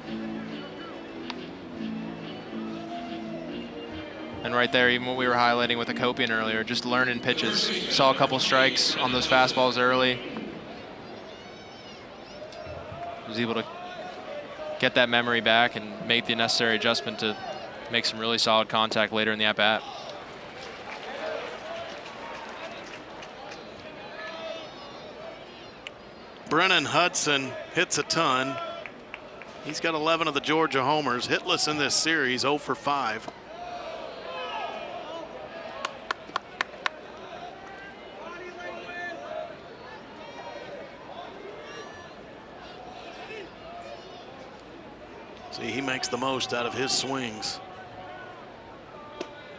And right there, even what we were highlighting with Akopian earlier, just learning pitches. Saw a couple strikes on those fastballs early. Was able to get that memory back and make the necessary adjustment to make some really solid contact later in the at-bat. Brennan Hudson hits a ton. He's got 11 of the Georgia homers. Hitless in this series, 0 for 5. See, he makes the most out of his swings.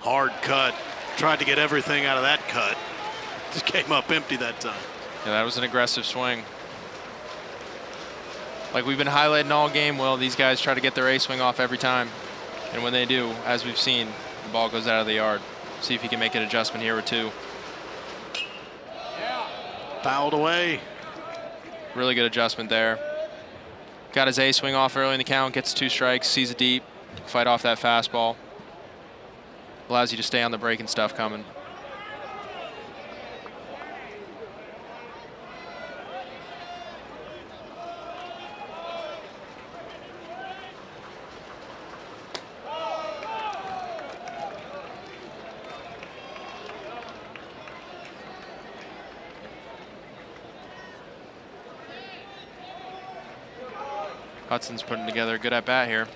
Hard cut. Tried to get everything out of that cut. Just came up empty that time. Yeah, that was an aggressive swing. Like we've been highlighting all game, well, these guys try to get their A swing off every time. And when they do, as we've seen, the ball goes out of the yard. See if he can make an adjustment here or 2. Fouled away. Really good adjustment there. Got his A swing off early in the count, gets 2 strikes, sees it deep, fight off that fastball. Allows you to stay on the break and stuff coming. Hudson's putting together a good at-bat here.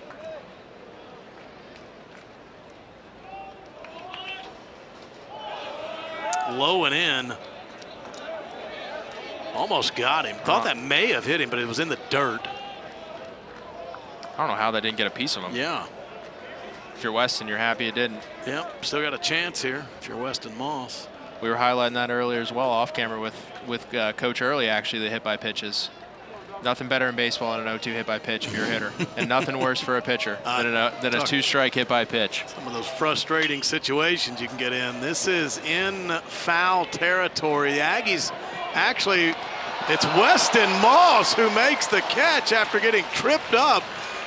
Low and in. Almost got him. Thought that may have hit him, but it was in the dirt. I don't know how they didn't get a piece of him. Yeah. If you're Weston, you're happy it didn't. Yep, still got a chance here if you're Weston Moss. We were highlighting that earlier as well off camera with Coach Early, actually, the hit by pitches. Nothing better in baseball than an 0-2 hit by pitch if you're a hitter. And nothing worse for a pitcher than a two-strike hit by pitch. Some of those frustrating situations you can get in. This is in foul territory. The Aggies, actually, it's Weston Moss who makes the catch after getting tripped up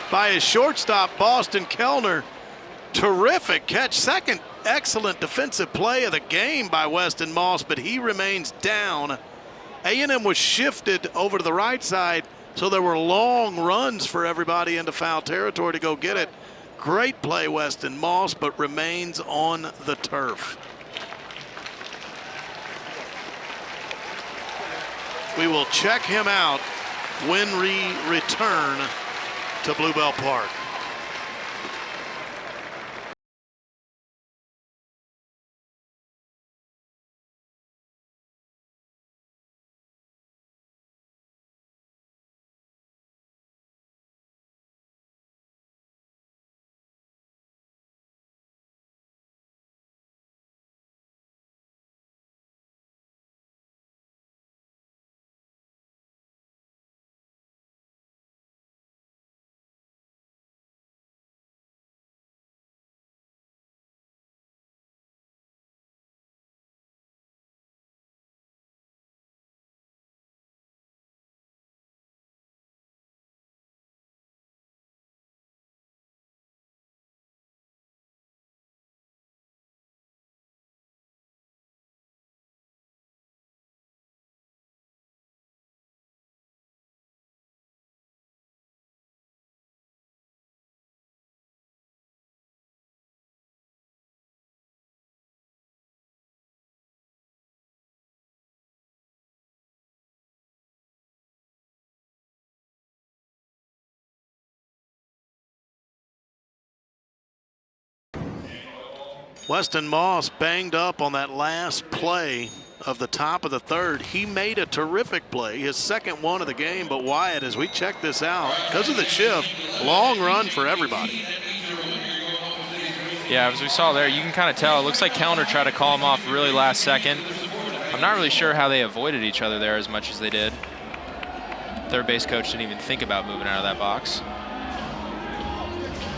by his shortstop, Boston Kellner. Terrific catch. Second excellent defensive play of the game by Weston Moss, but he remains down. A&M was shifted over to the right side, so there were long runs for everybody into foul territory to go get it. Great play, Weston Moss, but remains on the turf. We will check him out when we return to Bluebell Park. Weston Moss banged up on that last play of the top of the third. He made a terrific play, his second one of the game, but Wyatt, as we check this out, because of the shift, long run for everybody. Yeah, as we saw there, you can kind of tell. It looks like Kellner tried to call him off really last second. I'm not really sure how they avoided each other there as much as they did. Third base coach didn't even think about moving out of that box.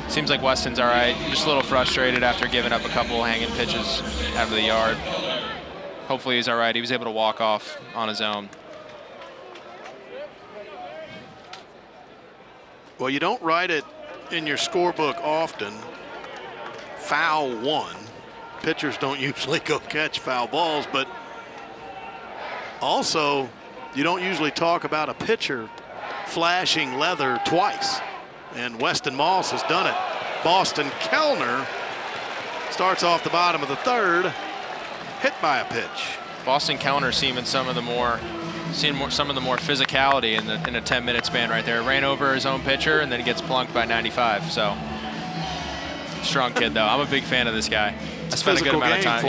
Seems like Weston's all right. Just a little frustrated after giving up a couple hanging pitches out of the yard. Hopefully he's all right. He was able to walk off on his own. Well, you don't write it in your scorebook often. Foul one. Pitchers don't usually go catch foul balls, but also you don't usually talk about a pitcher flashing leather twice. And Weston Moss has done it. Boston Kellner starts off the bottom of the third, hit by a pitch. Boston Kellner seeing some of the more physicality in a 10-minute span right there. Ran over his own pitcher and then he gets plunked by 95. So strong kid though. I'm a big fan of this guy. I spent a good amount of time.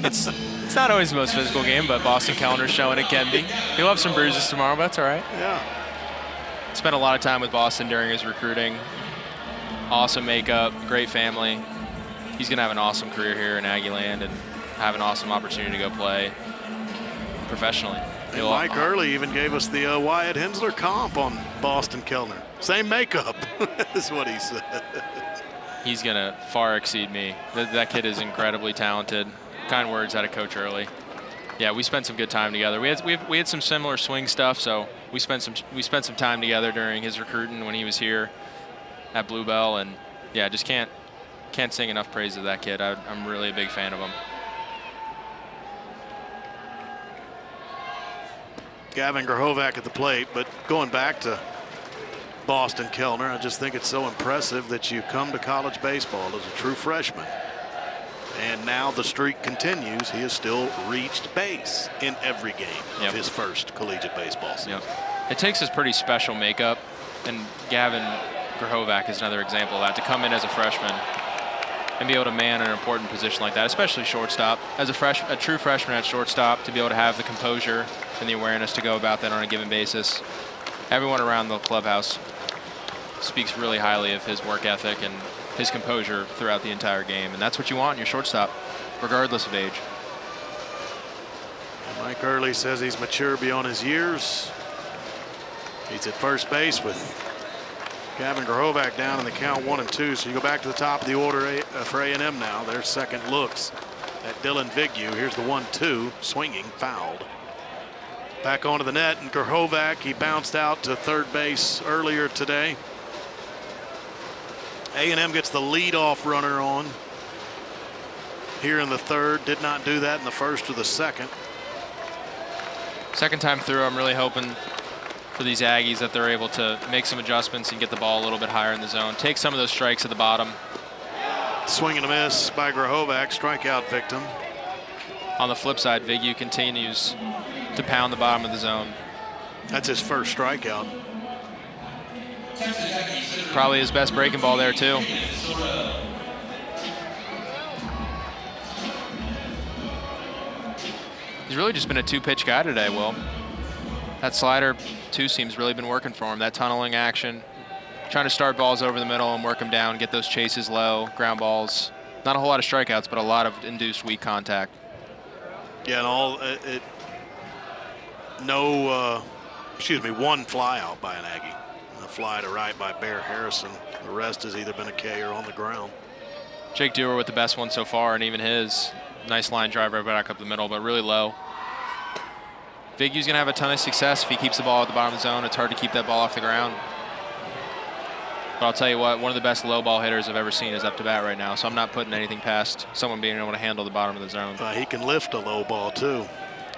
It's not always the most physical game, but Boston Kellner's showing it can be. He'll have some bruises tomorrow, but that's all right. Yeah. Spent a lot of time with Boston during his recruiting. Awesome makeup, great family. He's going to have an awesome career here in Aggieland and have an awesome opportunity to go play professionally. And Mike Early even gave us the Wyatt Hensler comp on Boston Kellner. Same makeup is what he said. He's going to far exceed me. That kid is incredibly talented. Kind words out of Coach Early. Yeah, we spent some good time together. We had some similar swing stuff, so we spent some time together during his recruiting when he was here at Bluebell, and yeah, just can't sing enough praise of that kid. I'm really a big fan of him. Gavin Grahovac at the plate, but going back to Boston Kellner, I just think it's so impressive that you come to college baseball as a true freshman. And now the streak continues. He has still reached base in every game of his first collegiate baseball season. It takes his pretty special makeup, and Gavin Grahovac is another example of that, to come in as a freshman and be able to man an important position like that, especially shortstop. As a true freshman at shortstop, to be able to have the composure and the awareness to go about that on a given basis. Everyone around the clubhouse speaks really highly of his work ethic and his composure throughout the entire game, and that's what you want in your shortstop, regardless of age. Mike Early says he's mature beyond his years. He's at first base with Gavin Grahovac down in the count 1-2. So you go back to the top of the order for A&M now. Their second looks at Dylan Vignew. Here's the 1-2, swinging, fouled. Back onto the net, and Grahovac, he bounced out to third base earlier today. A&M gets the leadoff runner on here in the third. Did not do that in the first or the second. Second time through, I'm really hoping for these Aggies that they're able to make some adjustments and get the ball a little bit higher in the zone. Take some of those strikes at the bottom. Swing and a miss by Grahovac, strikeout victim. On the flip side, Vignew continues to pound the bottom of the zone. That's his first strikeout. Probably his best breaking ball there, too. He's really just been a two-pitch guy today, Will. That slider, two-seam's really been working for him. That tunneling action, trying to start balls over the middle and work them down, get those chases low, ground balls. Not a whole lot of strikeouts, but a lot of induced weak contact. Yeah, and one fly out by an Aggie. A fly to right by Bear Harrison. The rest has either been a K or on the ground. Jake Dewar with the best one so far, and even his nice line drive right back up the middle, but really low. Vignew's gonna have a ton of success if he keeps the ball at the bottom of the zone. It's hard to keep that ball off the ground. But I'll tell you what, one of the best low ball hitters I've ever seen is up to bat right now, so I'm not putting anything past someone being able to handle the bottom of the zone. He can lift a low ball, too.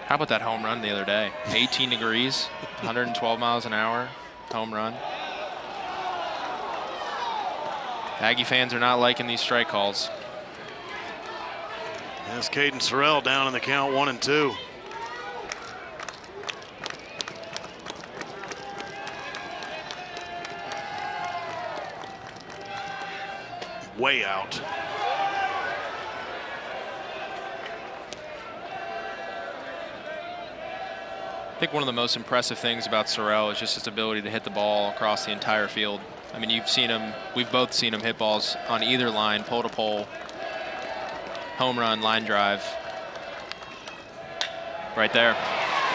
How about that home run the other day? 18 degrees, 112 miles an hour, home run. Aggie fans are not liking these strike calls. That's Caden Sorrell down in the count 1-2. Way out. I think one of the most impressive things about Sorrell is just his ability to hit the ball across the entire field. I mean, you've seen him, we've both seen him hit balls on either line, pole to pole, home run, line drive. Right there.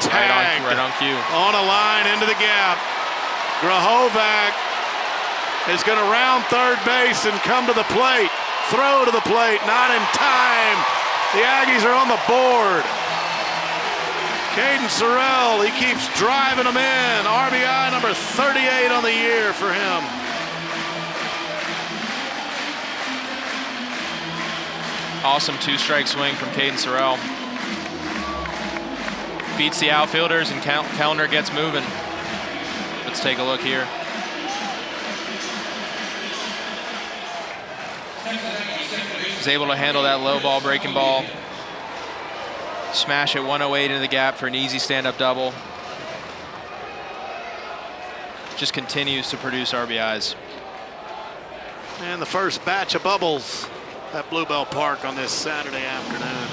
Tagged. Right on cue. On a line into the gap. Grahovac is going to round third base and come to the plate. Throw to the plate, not in time. The Aggies are on the board. Caden Sorrell, he keeps driving them in. RBI number 38 on the year for him. Awesome two-strike swing from Caden Sorrell. Beats the outfielders and Kellner gets moving. Let's take a look here. He's able to handle that low ball, breaking ball. Smash it 108 into the gap for an easy stand-up double. Just continues to produce RBIs. And the first batch of bubbles at Bluebell Park on this Saturday afternoon.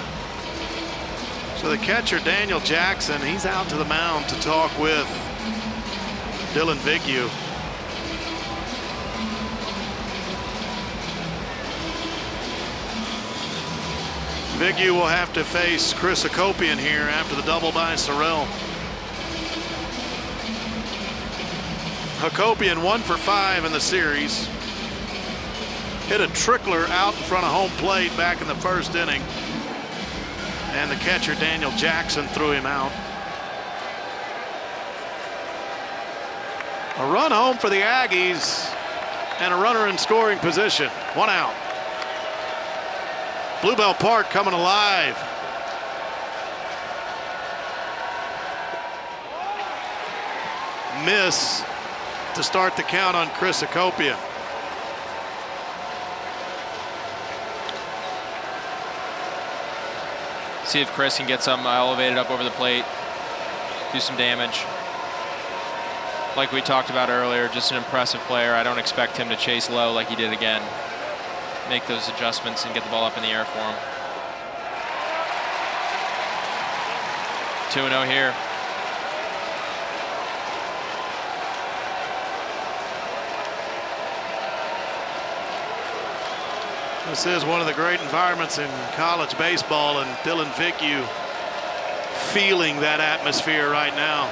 So the catcher, Daniel Jackson, he's out to the mound to talk with Dylan Vignew. Vignew will have to face Chris Hakopian here after the double by Sorrell. Hakopian 1 for 5 in the series. Hit a trickler out in front of home plate back in the first inning. And the catcher, Daniel Jackson, threw him out. A run home for the Aggies and a runner in scoring position. 1 out. Bluebell Park coming alive. Miss to start the count on Chris Hakopian. See if Chris can get some elevated up over the plate, do some damage. Like we talked about earlier, just an impressive player. I don't expect him to chase low like he did again. Make those adjustments and get the ball up in the air for him. 2-0 here. This is one of the great environments in college baseball, and Dylan Vignew feeling that atmosphere right now.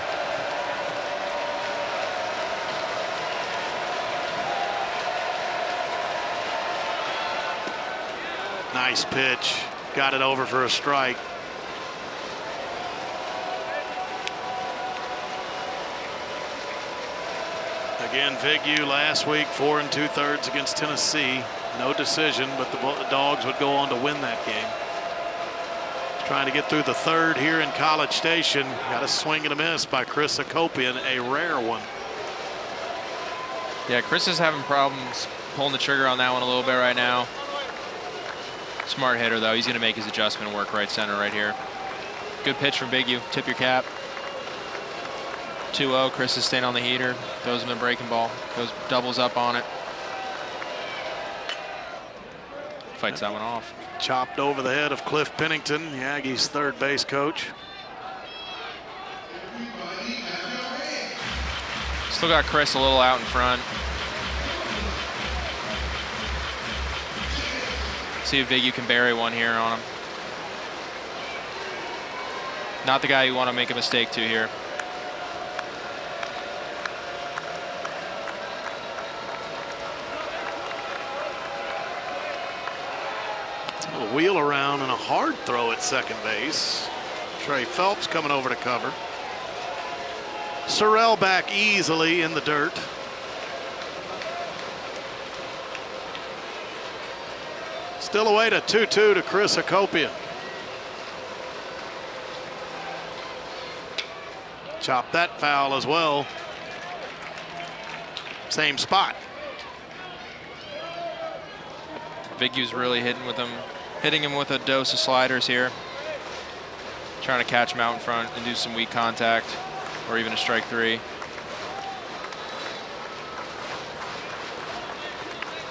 Nice pitch. Got it over for a strike. Again, Vignew last week 4 2/3 against Tennessee. No decision, but the Dogs would go on to win that game. Trying to get through the third here in College Station. Got a swing and a miss by Chris Akopian, a rare one. Yeah, Chris is having problems pulling the trigger on that one a little bit right now. Smart hitter, though. He's going to make his adjustment work right center right here. Good pitch from Vignew. Tip your cap. 2-0. Chris is staying on the heater. Throws him the breaking ball. Goes doubles up on it. Fights that one off. Chopped over the head of Cliff Pennington, the Aggies' third base coach. Still got Chris a little out in front. See if Vignew can bury one here on him. Not the guy you want to make a mistake to here. A wheel around and a hard throw at second base. Trey Phelps coming over to cover. Sorrell back easily in the dirt. Still away to 2-2 to Chris Akopian. Chop that foul as well. Same spot. Vignew's really hitting him with a dose of sliders here. Trying to catch him out in front and do some weak contact or even a strike three.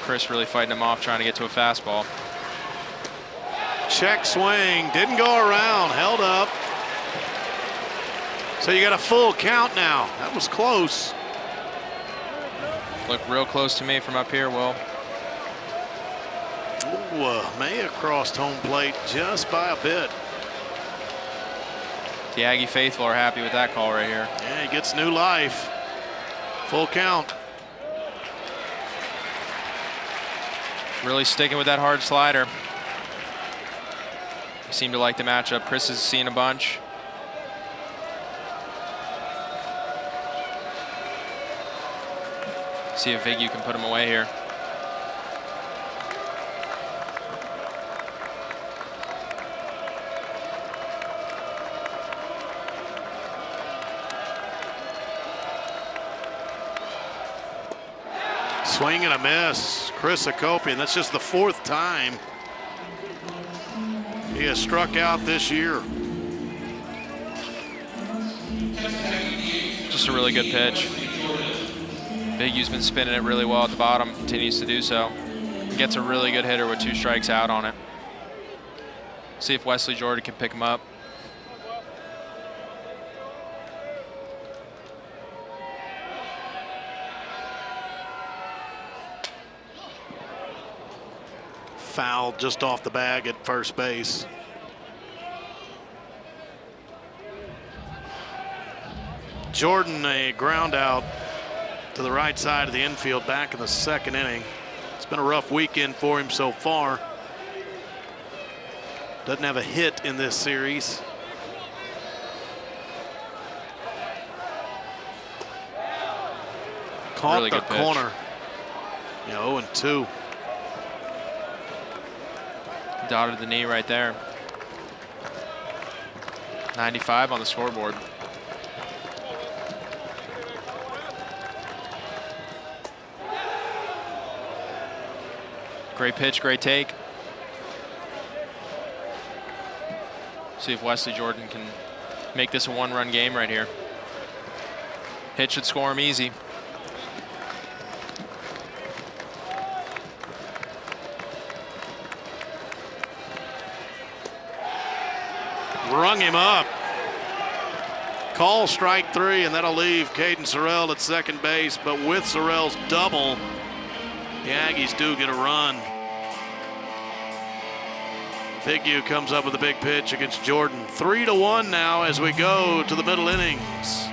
Chris really fighting him off, trying to get to a fastball. Check swing, didn't go around, held up. So you got a full count now. That was close. Looked real close to me from up here, Will. Ooh, may have crossed home plate just by a bit. The Aggie faithful are happy with that call right here. Yeah, he gets new life. Full count. Really sticking with that hard slider. Seem to like the matchup. Chris is seeing a bunch. See if Vignew can put him away here. Swing and a miss. Chris Akopian, that's just the fourth time he has struck out this year. Just a really good pitch. Vignew's been spinning it really well at the bottom, continues to do so. Gets a really good hitter with 2 strikes out on it. See if Wesley Jordan can pick him up. Foul just off the bag at first base. Jordan, a ground out to the right side of the infield back in the second inning. It's been a rough weekend for him so far. Doesn't have a hit in this series. Caught Really the good pitch. corner. Yeah, 0-2. Dotted the knee right there. 95 on the scoreboard. Great pitch, great take. See if Wesley Jordan can make this a 1-run game right here. Hit should score him easy. Rung him up. Call strike 3, and that'll leave Caden Sorrell at second base. But with Sorrell's double, the Aggies do get a run. Figure comes up with a big pitch against Jordan. 3-1 now as we go to the middle innings.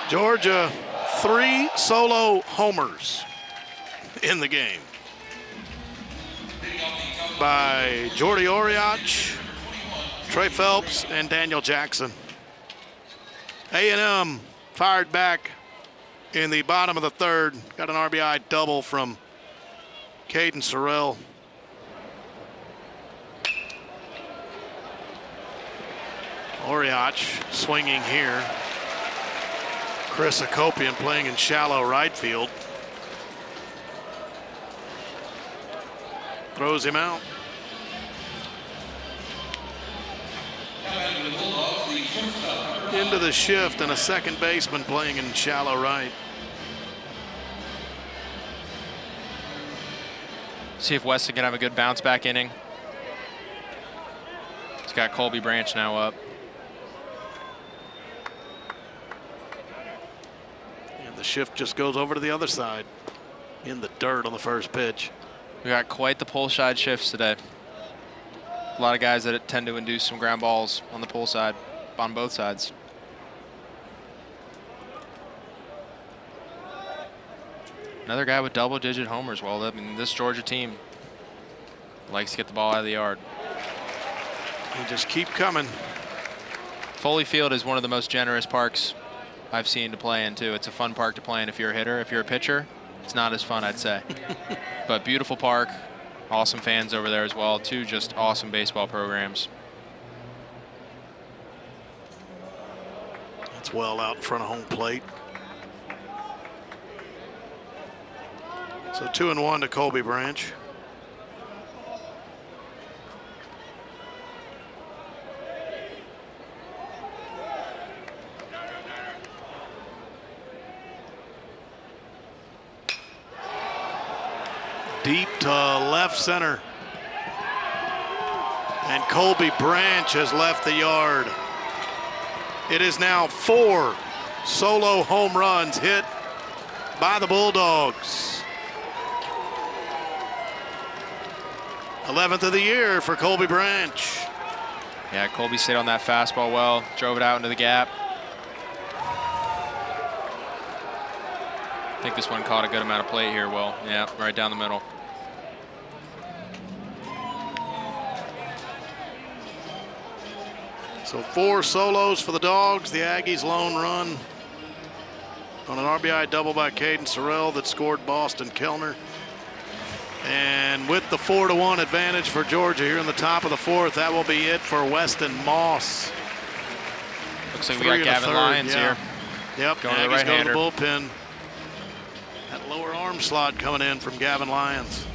Georgia, 3 solo homers in the game by Jordy Oriach, Trey Phelps, and Daniel Jackson. A&M fired back in the bottom of the third. Got an RBI double from Caden Sorrell. Oriach swinging here. Chris Akopian playing in shallow right field. Throws him out. Into the shift and a second baseman playing in shallow right. See if Weston can have a good bounce back inning. He's got Colby Branch now up. The shift just goes over to the other side in the dirt on the first pitch. We got quite the pull side shifts today. A lot of guys that tend to induce some ground balls on the pull side, on both sides. Another guy with double-digit homers. Well, I mean, this Georgia team likes to get the ball out of the yard. They just keep coming. Foley Field is one of the most generous parks I've seen to play in, too. It's a fun park to play in if you're a hitter. If you're a pitcher, it's not as fun, I'd say. But beautiful park, awesome fans over there as well. 2 just awesome baseball programs. That's well out in front of home plate. So 2-1 to Colby Branch. Deep to left center. And Colby Branch has left the yard. It is now 4 solo home runs hit by the Bulldogs. 11th of the year for Colby Branch. Yeah, Colby stayed on that fastball well, drove it out into the gap. I think this one caught a good amount of plate here, Will. Yeah, right down the middle. So 4 solos for the Dogs. The Aggies' lone run on an RBI double by Caden Sorrell that scored Boston Kellner. And with the 4-1 advantage for Georgia here in the top of the 4th, that will be it for Weston Moss. Looks like we got Gavin Lyons here. Yep, going to the Aggies go to the right-hander. bullpen. That lower arm slot coming in from Gavin Lyons.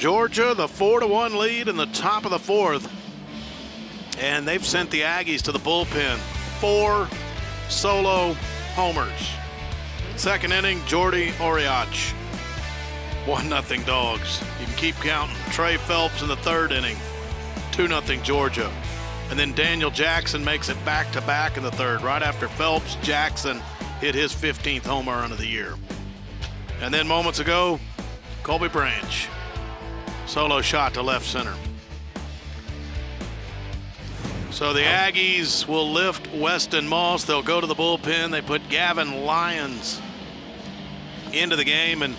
Georgia, the 4-1 lead in the top of the fourth. And they've sent the Aggies to the bullpen. 4 solo homers. Second inning, Jordy Oriach. 1-0 Dogs. You can keep counting. Trey Phelps in the third inning. 2-0 Georgia. And then Daniel Jackson makes it back-to-back in the third. Right after Phelps, Jackson hit his 15th home run of the year. And then moments ago, Colby Branch. Solo shot to left center. So the Aggies will lift Weston Moss. They'll go to the bullpen. They put Gavin Lyons into the game and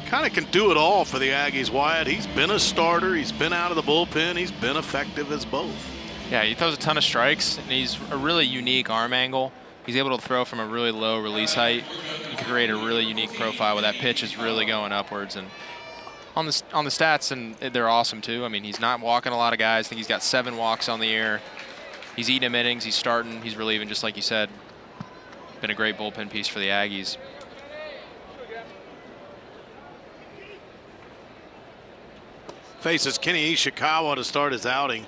kind of can do it all for the Aggies, Wyatt. He's been a starter. He's been out of the bullpen. He's been effective as both. Yeah, he throws a ton of strikes, and he's a really unique arm angle. He's able to throw from a really low release height. He can create a really unique profile where that pitch is really going upwards. And on the stats, and they're awesome too. I mean, he's not walking a lot of guys. I think he's got 7 walks on the year. He's eating him innings. He's starting. He's relieving, just like you said. Been a great bullpen piece for the Aggies. Faces Kenny Ishikawa to start his outing.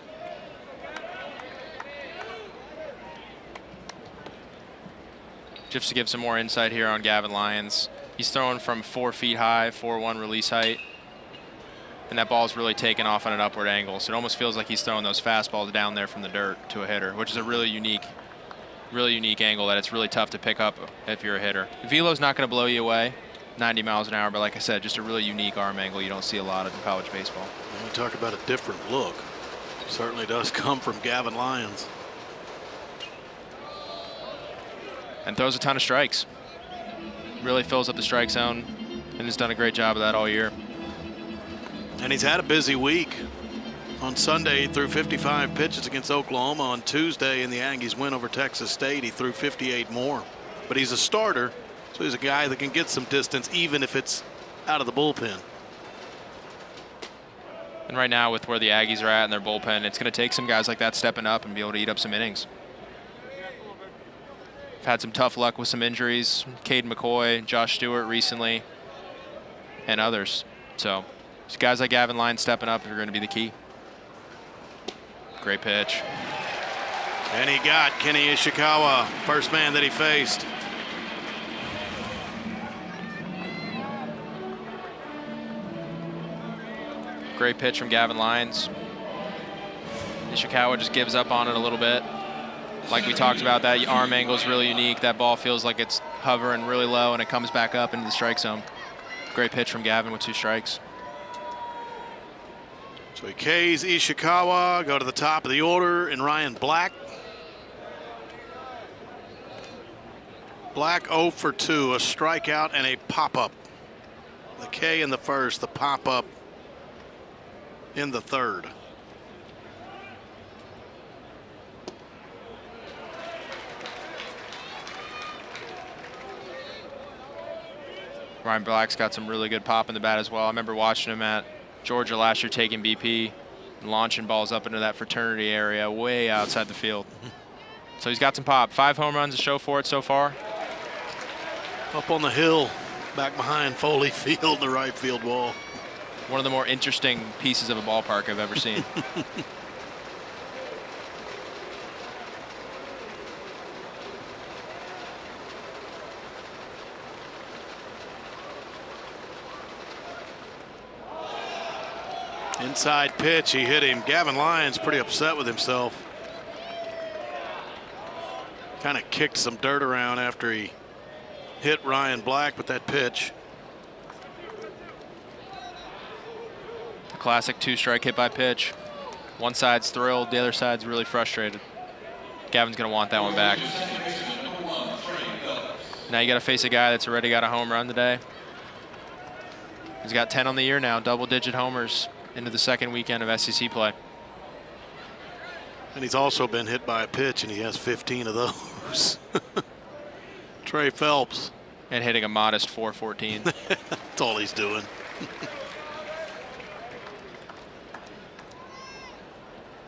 Just to give some more insight here on Gavin Lyons. He's throwing from 4 feet high, 4.1 release height. And that ball's really taken off on an upward angle. So it almost feels like he's throwing those fastballs down there from the dirt to a hitter, which is a really unique angle that it's really tough to pick up if you're a hitter. Velo's not going to blow you away, 90 miles an hour, but like I said, just a really unique arm angle you don't see a lot of in college baseball. We talk about a different look. Certainly does come from Gavin Lyons. And throws a ton of strikes. Really fills up the strike zone and has done a great job of that all year. And he's had a busy week. On Sunday, he threw 55 pitches against Oklahoma. On Tuesday, in the Aggies win over Texas State, he threw 58 more. But he's a starter, so he's a guy that can get some distance even if it's out of the bullpen. And right now, with where the Aggies are at in their bullpen, it's going to take some guys like that stepping up and be able to eat up some innings. Had some tough luck with some injuries. Cade McCoy, Josh Stewart recently, and others. So guys like Gavin Lyons stepping up are going to be the key. Great pitch. And he got Kenny Ishikawa, first man that he faced. Great pitch from Gavin Lyons. Ishikawa just gives up on it a little bit. Like we talked about, that arm angle is really unique. That ball feels like it's hovering really low and it comes back up into the strike zone. Great pitch from Gavin with 2 strikes. So he K's Ishikawa, go to the top of the order, and Ryan Black. Black 0 for 2, a strikeout and a pop-up. The K in the first, the pop-up in the third. Ryan Black's got some really good pop in the bat as well. I remember watching him at Georgia last year taking BP and launching balls up into that fraternity area way outside the field. So he's got some pop. 5 home runs to show for it so far. Up on the hill, back behind Foley Field, the right field wall. One of the more interesting pieces of a ballpark I've ever seen. Inside pitch, he hit him. Gavin Lyons pretty upset with himself. Kind of kicked some dirt around after he hit Ryan Black with that pitch. The classic 2-strike hit by pitch. One side's thrilled, the other side's really frustrated. Gavin's going to want that one back. Now you got to face a guy that's already got a home run today. He's got 10 on the year now, double-digit homers into the second weekend of SEC play. And he's also been hit by a pitch, and he has 15 of those. Trey Phelps. And hitting a modest 414. That's all he's doing.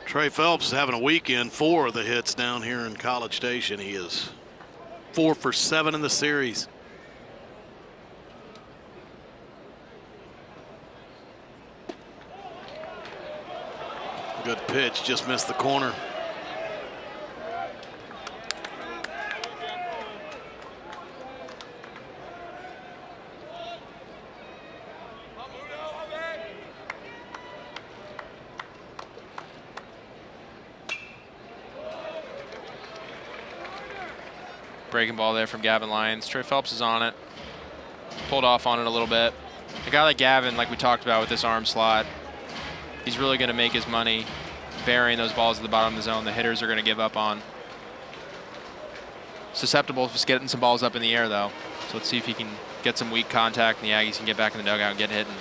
Trey Phelps is having a weekend. 4 of the hits down here in College Station. He is 4 for 7 in the series. Good pitch, just missed the corner. Breaking ball there from Gavin Lyons. Trey Phelps is on it. Pulled off on it a little bit. A guy like Gavin, like we talked about with this arm slot, he's really going to make his money burying those balls at the bottom of the zone the hitters are going to give up on. Susceptible to just getting some balls up in the air, though. So let's see if he can get some weak contact and the Aggies can get back in the dugout and get hitting.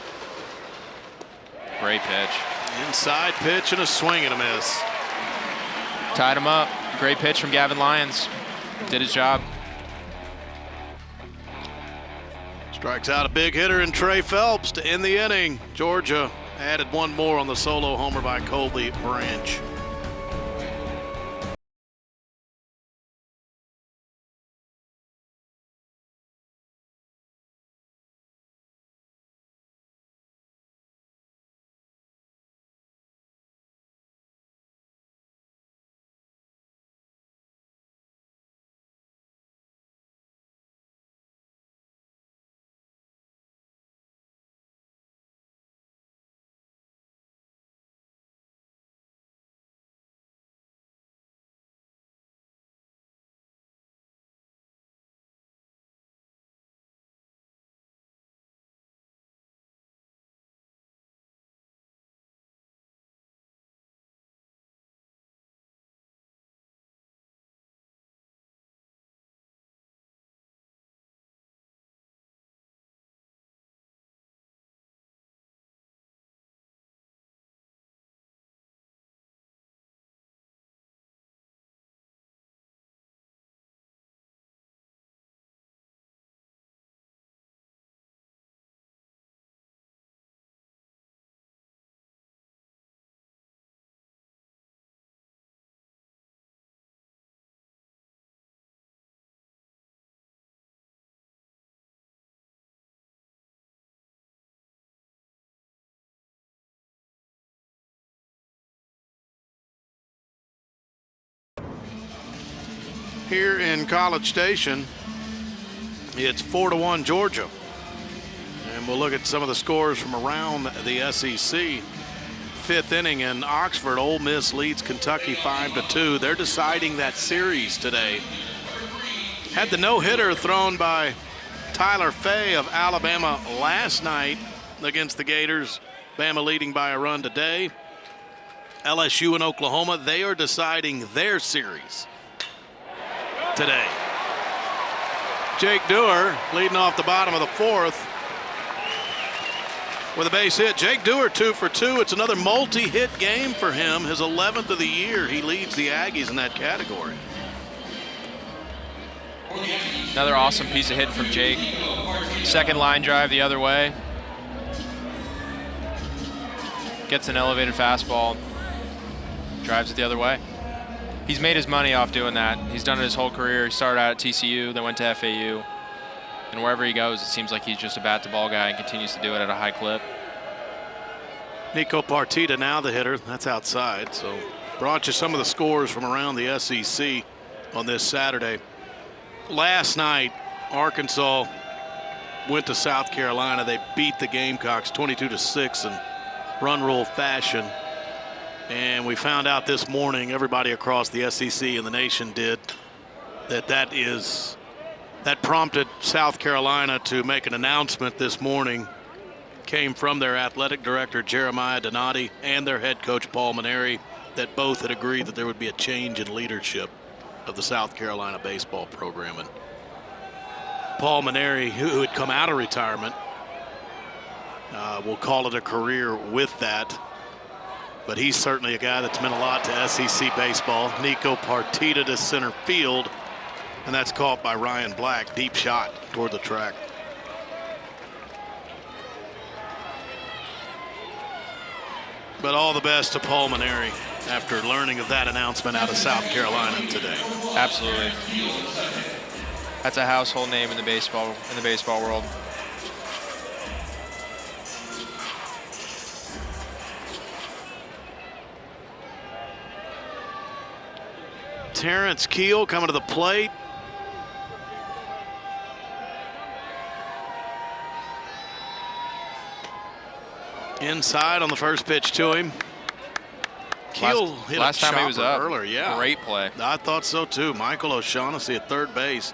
Great pitch. Inside pitch and a swing and a miss. Tied him up. Great pitch from Gavin Lyons. Did his job. Strikes out a big hitter in Trey Phelps to end the inning. Georgia added one more on the solo homer by Colby Branch. Here in College Station, it's 4-1 Georgia. And we'll look at some of the scores from around the SEC. Fifth inning in Oxford, Ole Miss leads Kentucky 5-2. They're deciding that series today. Had the no-hitter thrown by Tyler Fay of Alabama last night against the Gators. Bama leading by a run today. LSU and Oklahoma, they are deciding their series today. Jake Dewar leading off the bottom of the fourth with a base hit. Jake Dewar 2 for 2. It's another multi-hit game for him, his 11th of the year. He leads the Aggies in that category. Another awesome piece of hitting from Jake. Second line drive the other way. Gets an elevated fastball. Drives it the other way. He's made his money off doing that. He's done it his whole career. He started out at TCU, then went to FAU. And wherever he goes, it seems like he's just a bat-to-ball guy and continues to do it at a high clip. Nico Partita now the hitter. That's outside. So brought you some of the scores from around the SEC on this Saturday. Last night, Arkansas went to South Carolina. They beat the Gamecocks 22-6 in run rule fashion. And we found out this morning, everybody across the SEC and the nation did, that prompted South Carolina to make an announcement this morning. Came from their athletic director, Jeremiah Donati, and their head coach, Paul Maneri, that both had agreed that there would be a change in leadership of the South Carolina baseball program. And Paul Maneri, who had come out of retirement, we'll call it a career with that. But he's certainly a guy that's meant a lot to SEC baseball. Nico Partita to center field, and that's caught by Ryan Black. Deep shot toward the track. But all the best to Paul Maneri after learning of that announcement out of South Carolina today. Absolutely. That's a household name in the baseball world. Terrence Keel coming to the plate. Inside on the first pitch to him. Keel hit last a time he was chopper up. earlier. Yeah, Great play. I thought so too. Michael O'Shaughnessy at third base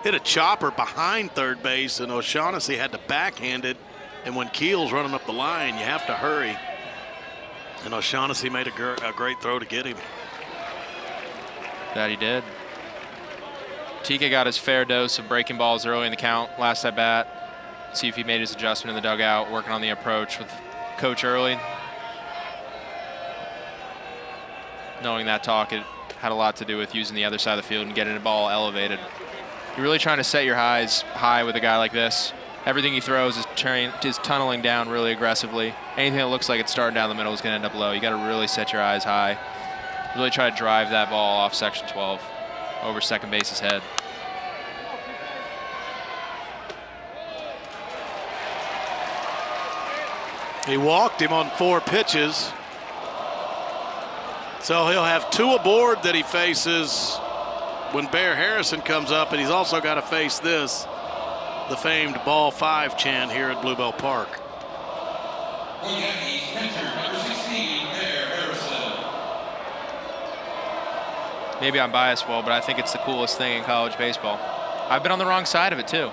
hit a chopper behind third base, and O'Shaughnessy had to backhand it. And when Keel's running up the line, you have to hurry. And O'Shaughnessy made a great throw to get him. That he did. Tika got his fair dose of breaking balls early in the count, last at bat. See if he made his adjustment in the dugout, working on the approach with Coach early. Knowing that talk, it had a lot to do with using the other side of the field and getting the ball elevated. You're really trying to set your highs high with a guy like this. Everything he throws is tunneling down really aggressively. Anything that looks like it's starting down the middle is going to end up low. You got to really set your eyes high. Really try to drive that ball off section 12 over second base's head. He walked him on 4 pitches. So he'll have 2 aboard that he faces when Bear Harrison comes up, and he's also got to face this, the famed ball 5 chant here at Bluebell Park. For the Yankees, pitcher number 16, Bear Harrison. Maybe I'm biased, Will, but I think it's the coolest thing in college baseball. I've been on the wrong side of it too.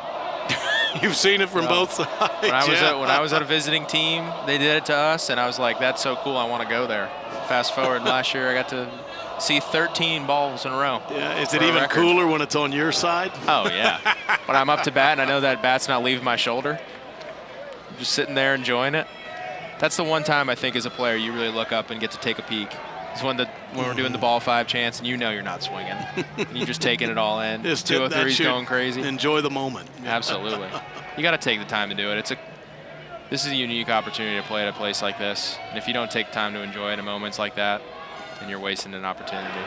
You've seen it from both sides. When I was at a visiting team, they did it to us, and I was like, that's so cool, I want to go there. Fast forward, last year I got to see 13 balls in a row. Yeah, is it even cooler when it's on your side? Oh, yeah. When I'm up to bat and I know that bat's not leaving my shoulder, I'm just sitting there enjoying it. That's the one time I think as a player you really look up and get to take a peek. It's when we're doing the ball 5 chance and you know you're not swinging. You're just taking it all in. 203's going crazy. Enjoy the moment. Absolutely. You got to take the time to do it. This is a unique opportunity to play at a place like this. And if you don't take time to enjoy it in moments like that, then you're wasting an opportunity.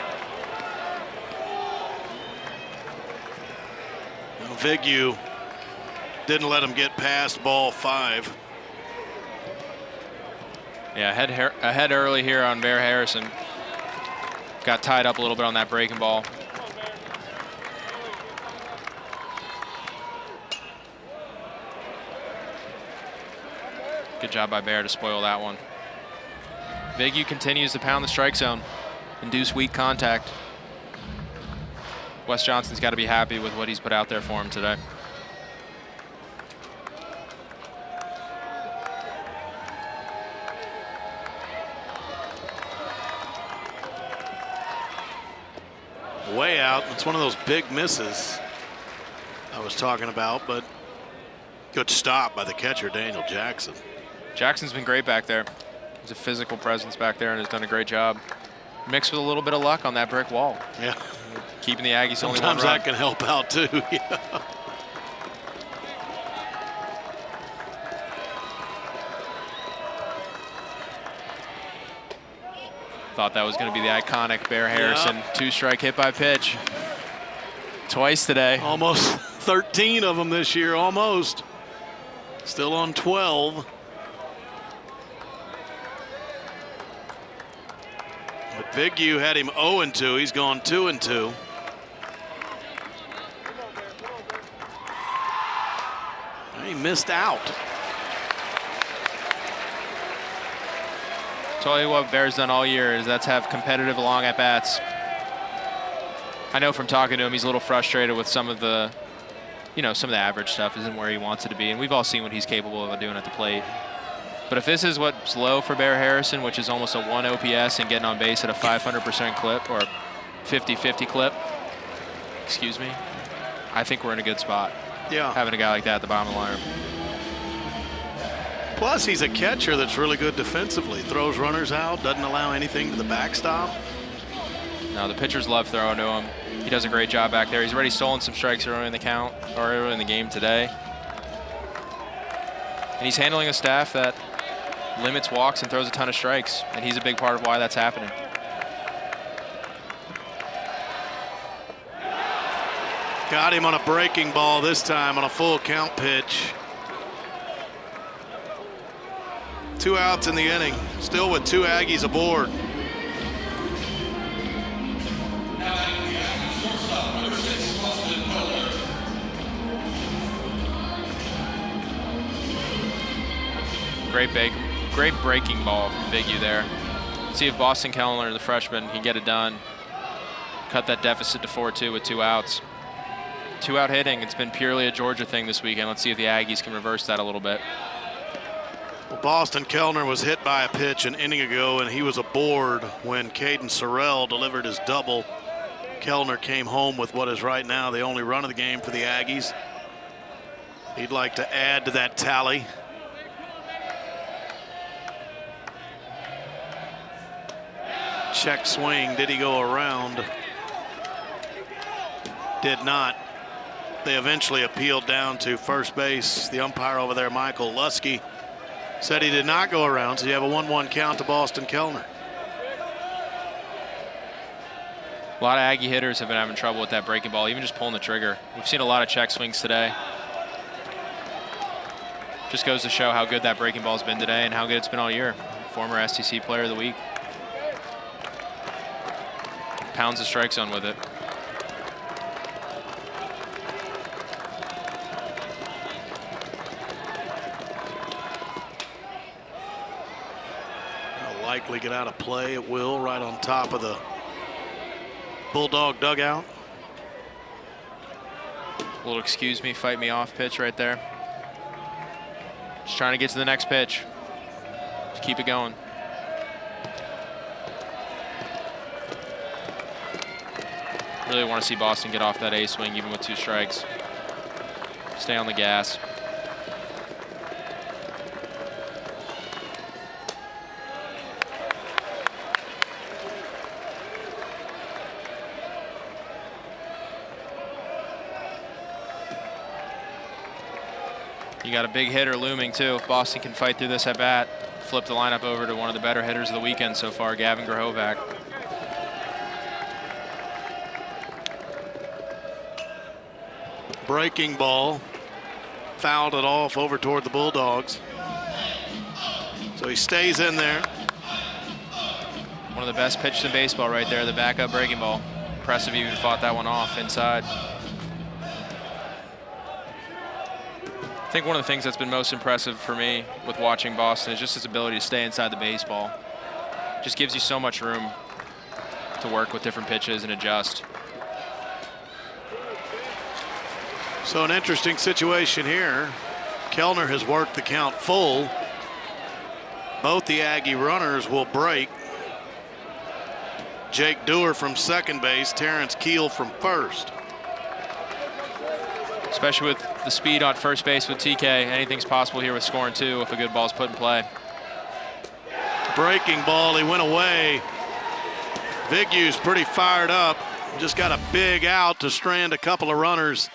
Vigu didn't let him get past ball 5. Yeah, ahead early here on Bear Harrison. Got tied up a little bit on that breaking ball. Good job by Bear to spoil that one. Vigu continues to pound the strike zone, induce weak contact. Wes Johnson's got to be happy with what he's put out there for him today. Way out. It's one of those big misses I was talking about, but good stop by the catcher, Daniel Jackson. Jackson's been great back there. He's a physical presence back there and has done a great job. Mixed with a little bit of luck on that brick wall. Yeah. Keeping the Aggies only 1 Sometimes run. that can help out too. Yeah. Thought that was going to be the iconic Bear Harrison 2-strike hit by pitch. Twice today. Almost 13 of them this year, almost. Still on 12. But Vigu had him 0-2. He's gone 2-2. He missed out. Tell you what Bear's done all year is that's have competitive long at-bats. I know from talking to him, he's a little frustrated with some of the, some of the average stuff isn't where he wants it to be, and we've all seen what he's capable of doing at the plate. But if this is what's low for Bear Harrison, which is almost a 1 OPS and getting on base at a 500% clip or 50-50 clip, excuse me, I think we're in a good spot. Yeah. Having a guy like that at the bottom of the lineup. Plus, he's a catcher that's really good defensively. Throws runners out, doesn't allow anything to the backstop. No, the pitchers love throwing to him. He does a great job back there. He's already stolen some strikes early in the count, or early in the game today. And he's handling a staff that limits walks and throws a ton of strikes, and he's a big part of why that's happening. Got him on a breaking ball this time on a full count pitch. 2 outs in the inning, still with 2 Aggies aboard. Now Great breaking ball from Bigu there. See if Boston Kellner, the freshman, can get it done. Cut that deficit to 4-2 with 2 outs. 2-out hitting. It's been purely a Georgia thing this weekend. Let's see if the Aggies can reverse that a little bit. Well, Boston Kellner was hit by a pitch an inning ago, and he was aboard when Caden Sorrell delivered his double. Kellner came home with what is right now the only run of the game for the Aggies. He'd like to add to that tally. Check swing. Did he go around? Did not. They eventually appealed down to first base. The umpire over there, Michael Lusky, said he did not go around, so you have a 1-1 count to Boston Kellner. A lot of Aggie hitters have been having trouble with that breaking ball, even just pulling the trigger. We've seen a lot of check swings today. Just goes to show how good that breaking ball's been today and how good it's been all year. Former STC Player of the Week. Pounds the strike zone with it. Likely get out of play. It will, right on top of the Bulldog dugout. A little excuse me, fight me off pitch right there. Just trying to get to the next pitch. Just keep it going. Really want to see Boston get off that A swing even with 2 strikes. Stay on the gas. You got a big hitter looming too. If Boston can fight through this at bat, flip the lineup over to one of the better hitters of the weekend so far, Gavin Grahovac. Breaking ball, fouled it off over toward the Bulldogs. So he stays in there. One of the best pitches in baseball right there, the backup breaking ball. Impressive, he even fought that one off inside. I think one of the things that's been most impressive for me with watching Boston is just his ability to stay inside the baseball. Just gives you so much room to work with different pitches and adjust. So an interesting situation here. Kellner has worked the count full. Both the Aggie runners will break. Jake Dewar from second base, Terrence Keel from first. Especially with the speed on first base with TK, anything's possible here with scoring 2 if a good ball's put in play. Breaking ball, he went away. Vigu's pretty fired up. Just got a big out to strand a couple of runners.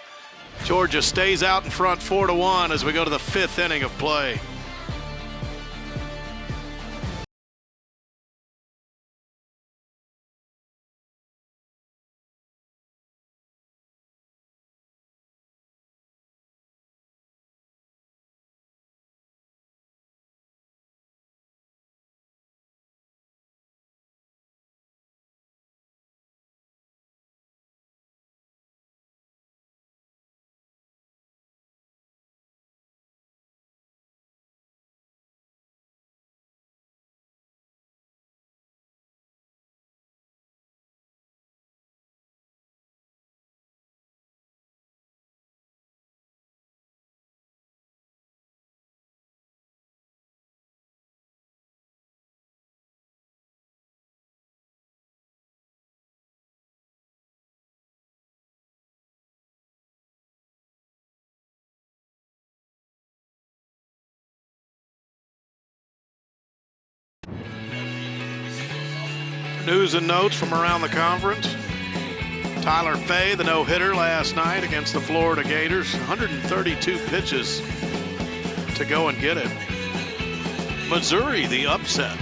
Georgia stays out in front 4-1 as we go to the 5th inning of play. News and notes from around the conference. Tyler Fay, the no-hitter last night against the Florida Gators. 132 pitches to go and get it. Missouri, the upset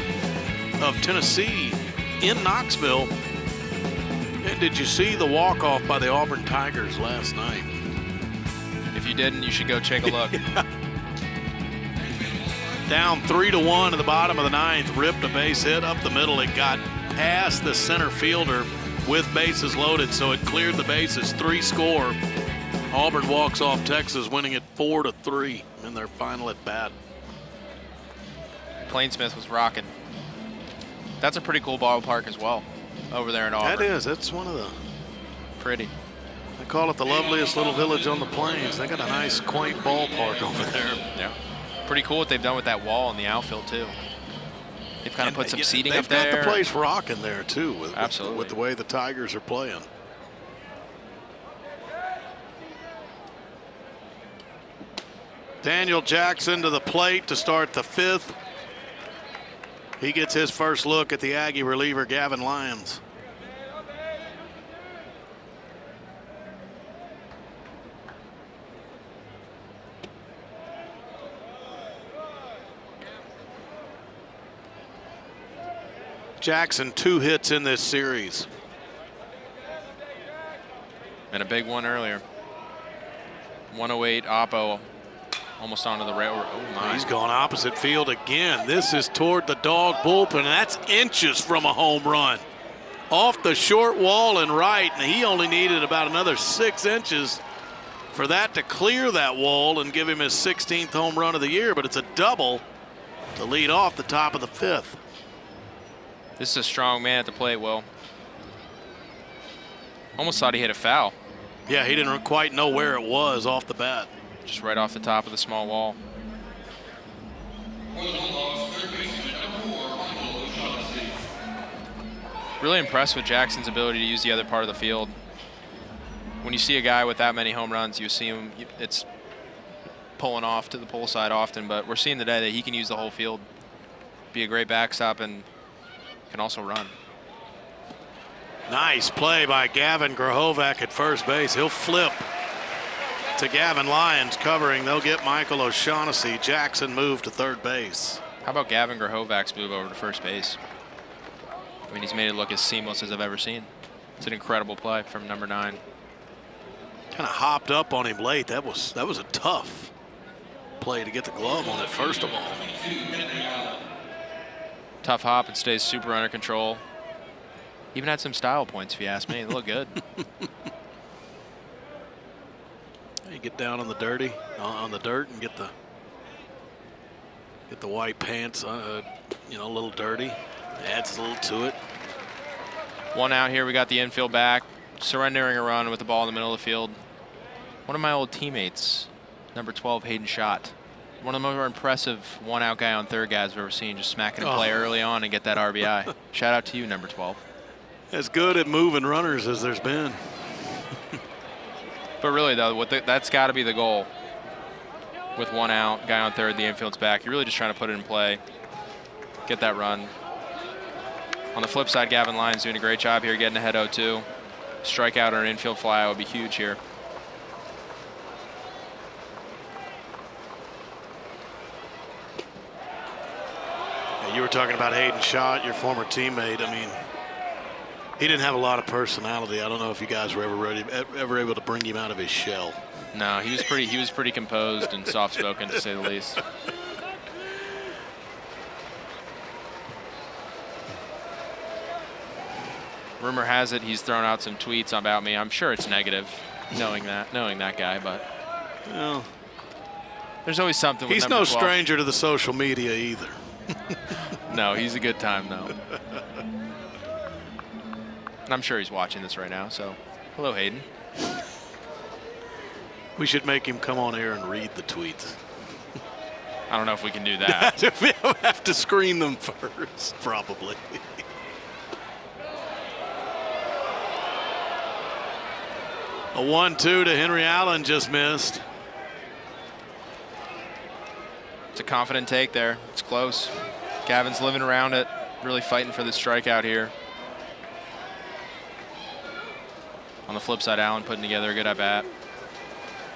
of Tennessee in Knoxville. And did you see the walk-off by the Auburn Tigers last night? If you didn't, you should go take a look. Down 3-1 at the bottom of the 9th, ripped a base hit up the middle. It got past the center fielder with bases loaded, so it cleared the bases. 3-score. Auburn walks off Texas, winning it 4-3 in their final at bat. Plainsmith was rocking. That's a pretty cool ballpark as well, over there in Auburn. That is. That's one of the. Pretty. They call it the loveliest little village on the plains. They got a nice, quaint ballpark over there. Yeah. Pretty cool what they've done with that wall in the outfield too. They've kind of put some seating up there. They've got the place rocking there too, Absolutely. with the way the Tigers are playing. Daniel Jackson to the plate to start the 5th. He gets his first look at the Aggie reliever, Gavin Lyons. Jackson 2 hits in this series. And a big one earlier. 108 Oppo almost onto the railroad. Oh my. He's gone opposite field again. This is toward the dog bullpen. That's inches from a home run. Off the short wall and right, and he only needed about another 6 inches for that to clear that wall and give him his 16th home run of the year, but it's a double to lead off the top of the 5th. This is a strong man at the plate, Will. Almost thought he hit a foul. Yeah, he didn't quite know where it was off the bat. Just right off the top of the small wall. Really impressed with Jackson's ability to use the other part of the field. When you see a guy with that many home runs, you see him, it's pulling off to the pull side often, but we're seeing today that he can use the whole field, be a great backstop, and can also run. Nice play by Gavin Grahovac at first base. He'll flip to Gavin Lyons covering. They'll get Michael O'Shaughnessy. Jackson moved to third base. How about Gavin Grahovac's move over to first base? I mean, he's made it look as seamless as I've ever seen. It's an incredible play from number 9. Kind of hopped up on him late. That was a tough play to get the glove on it, first of all. Tough hop and stays super under control. Even had some style points, if you ask me. They look good. You get down on the dirty, on the dirt, and get the white pants, a little dirty. Adds a little to it. 1 out here. We got the infield back, surrendering a run with the ball in the middle of the field. One of my old teammates, number 12, Hayden Schott. One of the more impressive 1-out guy on third guys I've ever seen, just smacking a play early on and get that RBI. Shout out to you, number 12. As good at moving runners as there's been. But really, though, that's got to be the goal. With 1 out, guy on third, the infield's back. You're really just trying to put it in play, get that run. On the flip side, Gavin Lyons doing a great job here, getting ahead 0-2. Strikeout or an infield fly would be huge here. You were talking about Hayden Schott, your former teammate. I mean, he didn't have a lot of personality. I don't know if you guys were ever able to bring him out of his shell. No, he was pretty composed and soft-spoken, to say the least. Rumor has it he's thrown out some tweets about me. I'm sure it's negative, knowing that guy, but well, there's always something with he's number no 12. stranger to the social media either. No, he's a good time, though. And I'm sure he's watching this right now, so hello, Hayden. We should make him come on air and read the tweets. I don't know if we can do that. We'll have to screen them first, probably. A 1-2 to Henry Allen just missed. It's a confident take there. It's close. Gavin's living around it, really fighting for the strikeout here. On the flip side, Allen putting together a good at-bat.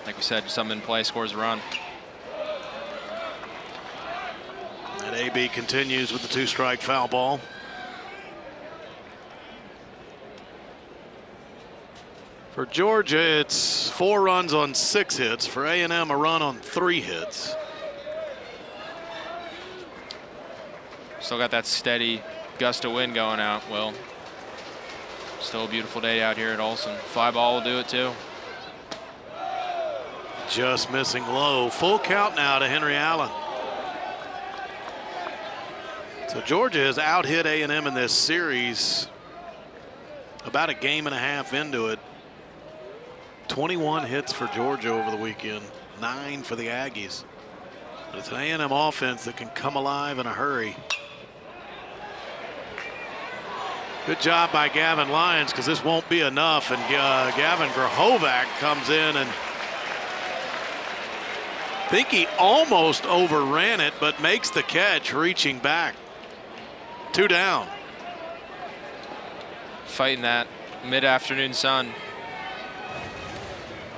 Like we said, something in play, scores a run. And AB continues with the 2-strike foul ball. For Georgia, it's 4 runs on 6 hits. For A&M, a run on 3 hits. Still got that steady gust of wind going out, Will. Still a beautiful day out here at Olson. Fly ball will do it too. Just missing low. Full count now to Henry Allen. So Georgia has out-hit A&M in this series about a game and a half into it. 21 hits for Georgia over the weekend, 9 for the Aggies. But it's an A&M offense that can come alive in a hurry. Good job by Gavin Lyons, because this won't be enough. And Gavin Grahovac comes in, and I think he almost overran it, but makes the catch reaching back. 2 down. Fighting that mid-afternoon sun.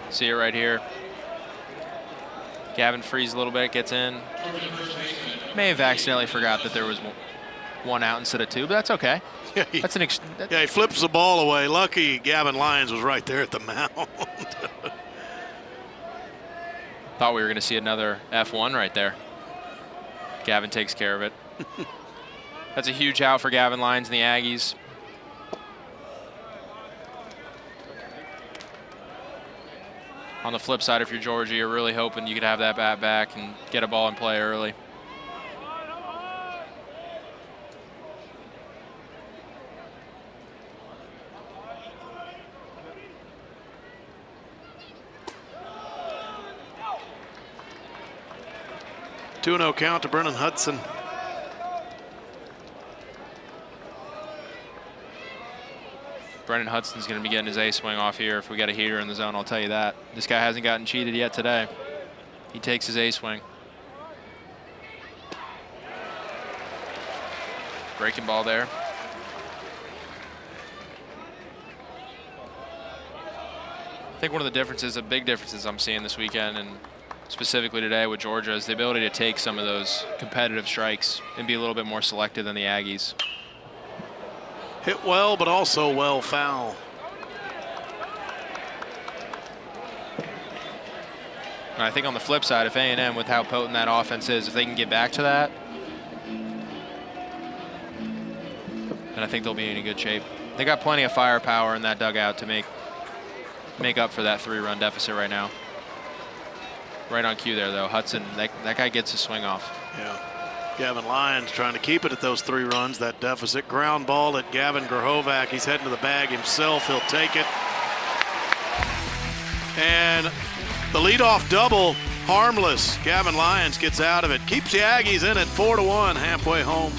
See it right here. Gavin frees a little bit, gets in. May have accidentally forgot that there was 1 out instead of 2, but that's okay. Yeah, That's an he flips the ball away. Lucky Gavin Lyons was right there at the mound. Thought we were going to see another F1 right there. Gavin takes care of it. That's a huge out for Gavin Lyons and the Aggies. On the flip side, if you're Georgia, you're really hoping you could have that bat back and get a ball in play early. Two 2-0 count to Brennan Hudson. Brennan Hudson's going to be getting his A swing off here if we got a heater in the zone, I'll tell you that. This guy hasn't gotten cheated yet today. He takes his A swing. Breaking ball there. I think one of the differences, the big differences I'm seeing this weekend and specifically today with Georgia is the ability to take some of those competitive strikes and be a little bit more selective than the Aggies. Hit well, but also well foul. And I think on the flip side, if A&M, with how potent that offense is, if they can get back to that, then I think they'll be in a good shape. They got plenty of firepower in that dugout to make up for that 3-run deficit right now. Right on cue there, though. Hudson, that guy gets his swing off. Yeah. Gavin Lyons trying to keep it at those 3 runs, that deficit. Ground ball at Gavin Grahovac. He's heading to the bag himself. He'll take it. And the leadoff double, harmless. Gavin Lyons gets out of it. Keeps the Aggies in at 4-1, halfway home.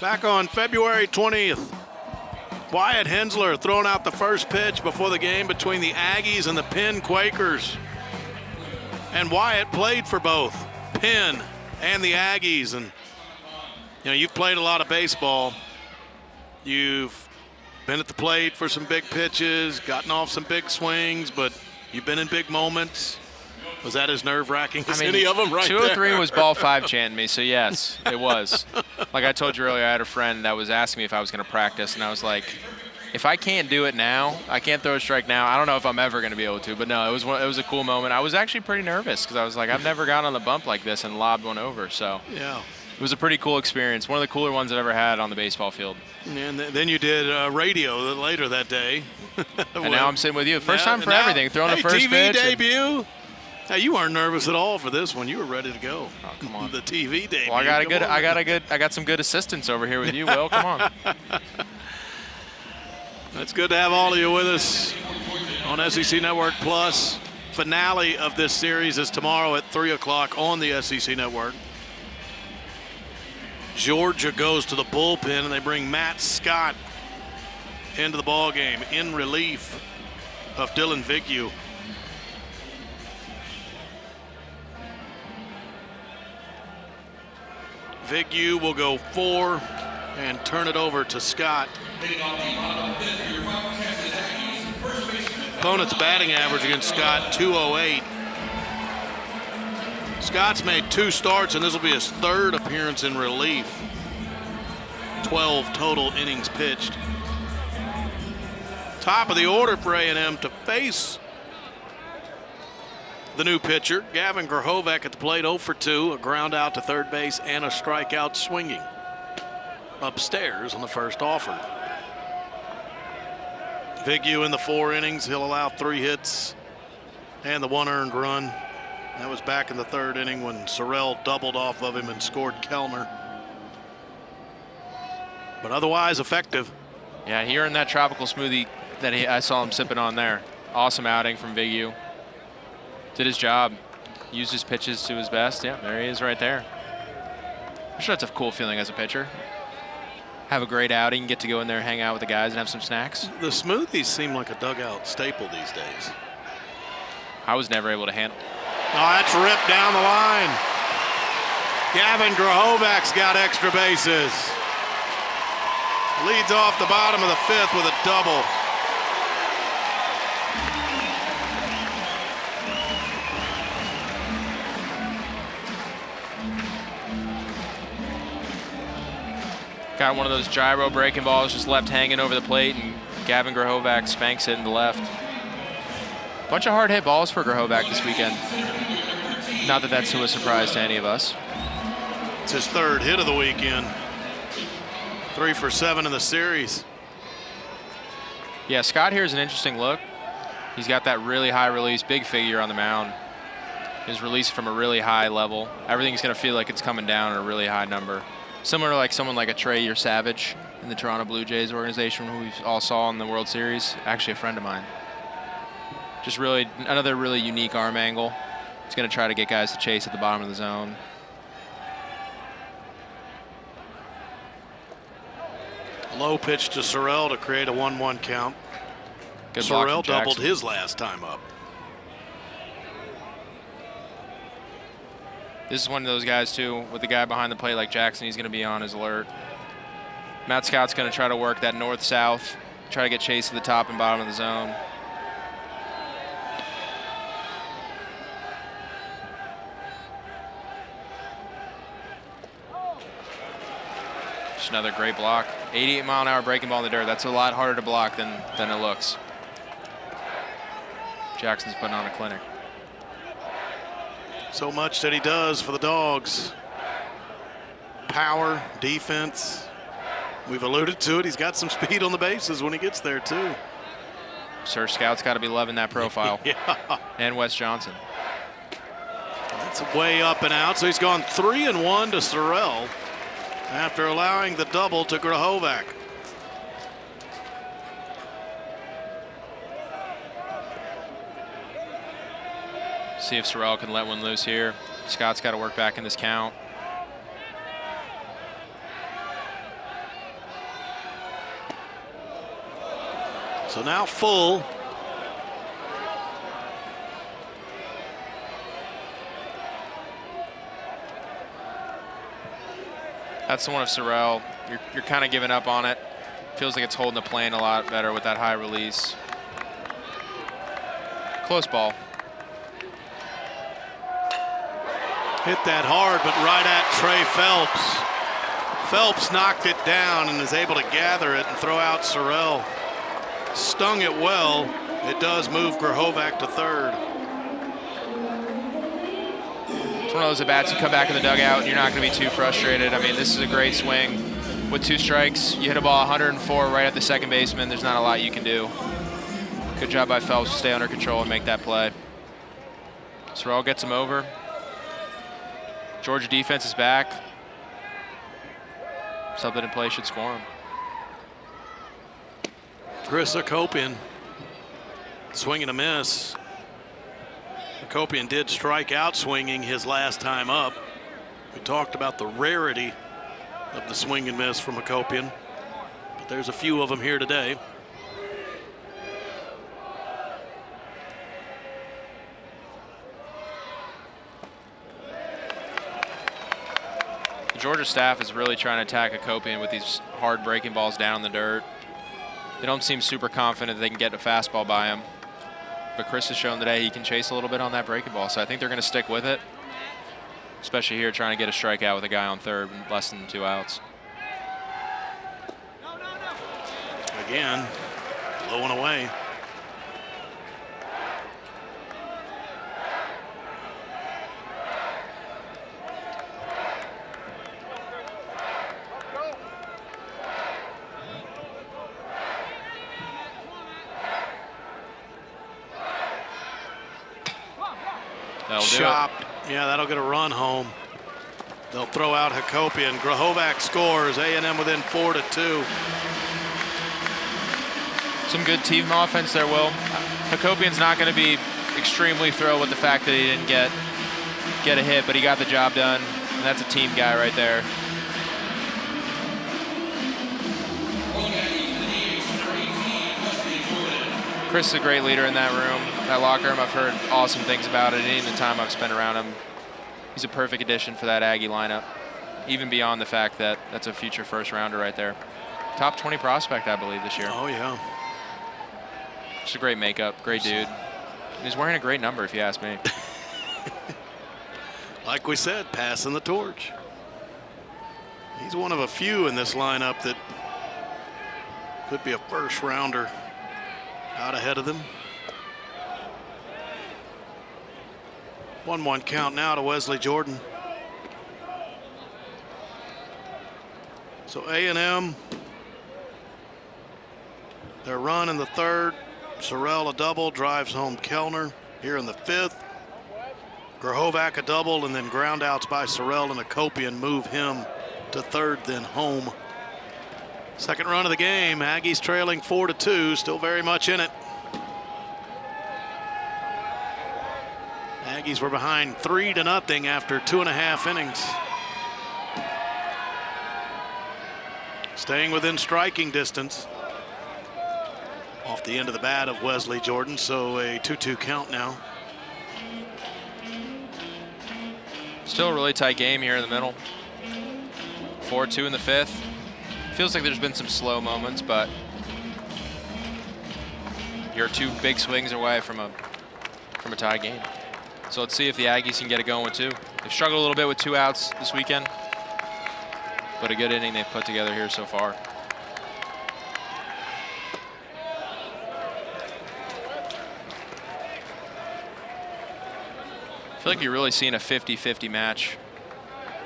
Back on February 20th, Wyatt Hensler throwing out the first pitch before the game between the Aggies and the Penn Quakers. And Wyatt played for both Penn and the Aggies. And, you know, you've played a lot of baseball. You've been at the plate for some big pitches, gotten off some big swings, but you've been in big moments. Was that as nerve-wracking as any of them right 203 there? was ball 5 chanting me, so yes, it was. Like I told you earlier, I had a friend that was asking me if I was going to practice, and I was like, if I can't do it now, I can't throw a strike now, I don't know if I'm ever going to be able to. But no, it was a cool moment. I was actually pretty nervous because I was like, I've never gotten on the bump like this and lobbed one over. So yeah, it was a pretty cool experience. One of the cooler ones I've ever had on the baseball field. And then you did radio later that day. And now I'm sitting with you. First time for everything, throwing the first TV pitch. debut. Now, you weren't nervous at all for this one. You were ready to go. Oh, come on. The TV debut. Well, I got some good assistants over here with you, Will. Come on. It's good to have all of you with us on SEC Network Plus. finale of this series is tomorrow at 3 o'clock on the SEC Network. Georgia goes to the bullpen, and they bring Matt Scott into the ball game in relief of Dylan Vignew. Vignew will go 4 and turn it over to Scott. Opponent's batting average against Scott, 208. Scott's made 2 starts, and this will be his 3rd appearance in relief. 12 total innings pitched. Top of the order for A&M to face the new pitcher, Gavin Grahovac at the plate, 0 for 2, a ground out to third base and a strikeout swinging upstairs on the first offer. Vignew in the 4 innings, he'll allow 3 hits and the 1 earned run. That was back in the 3rd inning when Sorrell doubled off of him and scored Kellner. But otherwise effective. Yeah, he earned that tropical smoothie that I saw him sipping on there. Awesome outing from Vignew. Did his job, used his pitches to his best. Yeah, there he is right there. I'm sure that's a cool feeling as a pitcher. Have a great outing, get to go in there, hang out with the guys, and have some snacks. The smoothies seem like a dugout staple these days. I was never able to handle. Oh, that's ripped down the line. Gavin Grahovac's got extra bases. Leads off the bottom of the 5th with a double. Got one of those gyro breaking balls just left hanging over the plate, and Gavin Grahovac spanks it in the left. Bunch of hard hit balls for Grahovac this weekend. Not that that's a surprise to any of us. It's his 3rd hit of the weekend. 3 for 7 in the series. Yeah, Scott here is an interesting look. He's got that really high release, big figure on the mound. His release from a really high level. Everything's going to feel like it's coming down at a really high number. Similar to like someone like a Trey or Savage in the Toronto Blue Jays organization, who we all saw in the World Series. Actually, a friend of mine. Just really another really unique arm angle. He's going to try to get guys to chase at the bottom of the zone. Low pitch to Sorrell to create a 1-1 count. Good block Sorrell from Jackson. doubled his last time up. This is one of those guys, too, with the guy behind the plate like Jackson. He's going to be on his alert. Matt Scott's going to try to work that north-south, try to get chase to the top and bottom of the zone. Just another great block. 88-mile-an-hour breaking ball in the dirt. That's a lot harder to block than it looks. Jackson's putting on a clinic. So much that he does for the Dogs. Power, defense. We've alluded to it. He's got some speed on the bases when he gets there, too. Sir Scout's got to be loving that profile. Yeah. And Wes Johnson. That's way up and out. So he's gone 3-1 to Sorrell after allowing the double to Grahovac. See if Sorrell can let one loose here. Scott's got to work back in this count. So now full. That's the one of Sorrell. You're kind of giving up on it. Feels like it's holding the plane a lot better with that high release. Close ball. Hit that hard, but right at Trey Phelps. Phelps knocked it down and is able to gather it and throw out Sorrell. Stung it well. It does move Grahovac to 3rd. It's one of those at-bats you come back in the dugout and you're not going to be too frustrated. I mean, this is a great swing. With 2 strikes, you hit a ball 104 right at the second baseman. There's not a lot you can do. Good job by Phelps to stay under control and make that play. Sorrell gets him over. Georgia defense is back. Something in play should score him. Chris Akopian swing and a miss. Hakopian did strike out swinging his last time up. We talked about the rarity of the swing and miss from Hakopian, but there's a few of them here today. The Georgia staff is really trying to attack Hakopian with these hard breaking balls down in the dirt. They don't seem super confident they can get a fastball by him. But Chris has shown today he can chase a little bit on that breaking ball, so I think they're going to stick with it, especially here trying to get a strikeout with a guy on third and less than 2 outs. Again, low and away. Chopped. Yeah, that'll get a run home. They'll throw out Hakopian. Grahovac scores. A&M within 4-2. Some good team offense there, Will. Hakopian's not going to be extremely thrilled with the fact that he didn't get a hit, but he got the job done, and that's a team guy right there. Chris is a great leader in that room, that locker room. I've heard awesome things about it, and in the time I've spent around him, he's a perfect addition for that Aggie lineup, even beyond the fact that that's a future first rounder right there. Top 20 prospect, I believe, this year. Oh, yeah. Just a great makeup, great dude. And he's wearing a great number, if you ask me. Like we said, passing the torch. He's one of a few in this lineup that could be a first rounder. Out ahead of them. 1-1 count now to Wesley Jordan. So A&M, their run in the third. Sorrell a double, drives home Kellner here in the fifth. Grahovac a double, and then ground outs by Sorrell and Hakopian move him to third, then home. Second run of the game. Aggies trailing 4-2, still very much in it. Aggies were behind 3-0 after 2.5 innings. Staying within striking distance. Off the end of the bat of Wesley Jordan, so a 2-2 count now. Still a really tight game here in the middle. 4-2 in the fifth. Feels like there's been some slow moments, but you're 2 big swings away from a tie game. So let's see if the Aggies can get it going with 2. They've struggled a little bit with 2 outs this weekend, but a good inning they've put together here so far. I feel like you're really seeing a 50-50 match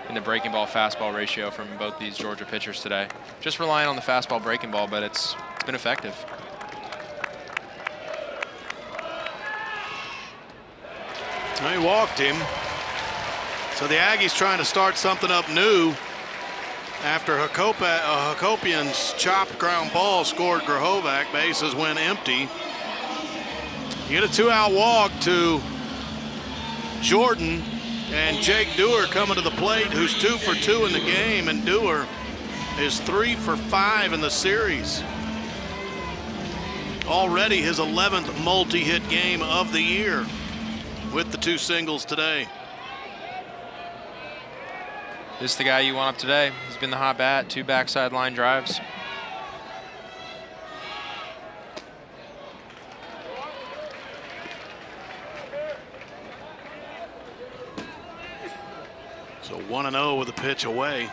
in the breaking ball fastball ratio from both these Georgia pitchers today. Just relying on the fastball breaking ball, but it's been effective. He walked him. So the Aggies trying to start something up new after Hakopian's chopped ground ball scored Grahovac. Bases went empty. You get a 2-out walk to Jordan, and Jake Dewar coming to the plate, who's 2 for 2 in the game, and Dewar is 3 for 5 in the series. Already his 11th multi-hit game of the year with the 2 singles today. This is the guy you want up today. He's been the hot bat, 2 backside line drives. So 1-0 with a pitch away.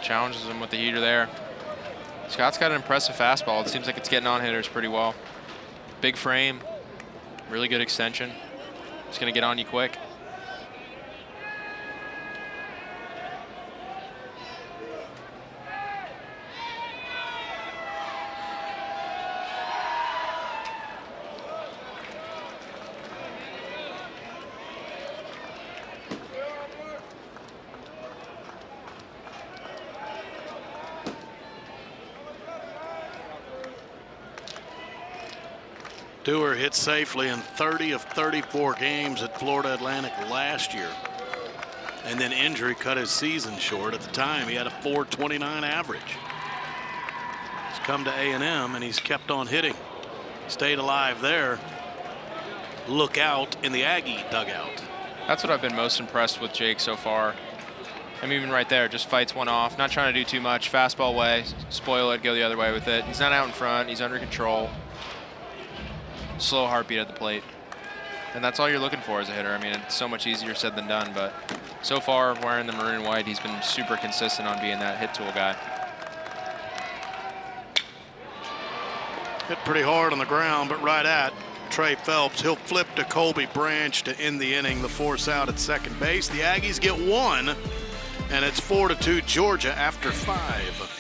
Challenges him with the heater there. Scott's got an impressive fastball. It seems like it's getting on hitters pretty well. Big frame, really good extension. It's going to get on you quick. Dewar hit safely in 30 of 34 games at Florida Atlantic last year. And then injury cut his season short. At the time, he had a .429 average. He's come to A&M, and he's kept on hitting. Stayed alive there. Look out in the Aggie dugout. That's what I've been most impressed with Jake so far. I mean, even right there, just fights one off, not trying to do too much. Fastball way, spoil it, go the other way with it. He's not out in front, he's under control. Slow heartbeat at the plate. And that's all you're looking for as a hitter. I mean, it's so much easier said than done, but so far, wearing the maroon and white, he's been super consistent on being that hit tool guy. Hit pretty hard on the ground, but right at Trey Phelps. He'll flip to Colby Branch to end the inning. The force out at second base. The Aggies get one. And it's 4-2 Georgia after 5.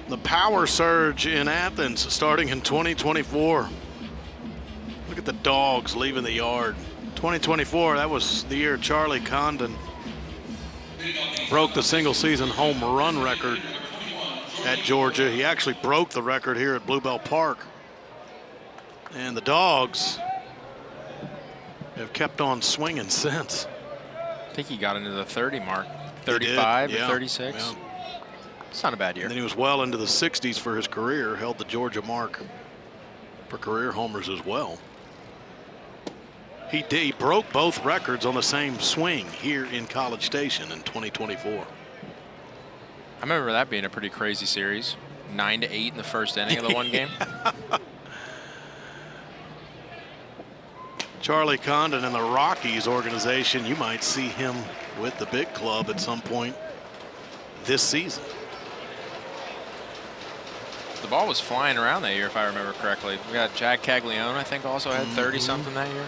The power surge in Athens starting in 2024. Look at the dogs leaving the yard. 2024, that was the year Charlie Condon broke the single-season home run record at Georgia. He actually broke the record here at Bluebell Park. And the dogs have kept on swinging since. I think he got into the 30 mark, 35 or yeah, 36. Yeah. It's not a bad year. And then he was well into the 60s for his career, held the Georgia mark for career homers as well. He broke both records on the same swing here in College Station in 2024. I remember that being a pretty crazy series. 9-8 in the first inning of the one game. Charlie Condon and the Rockies organization, you might see him with the big club at some point this season. The ball was flying around that year, if I remember correctly. We got Jack Caglione, I think, also had 30-something that year.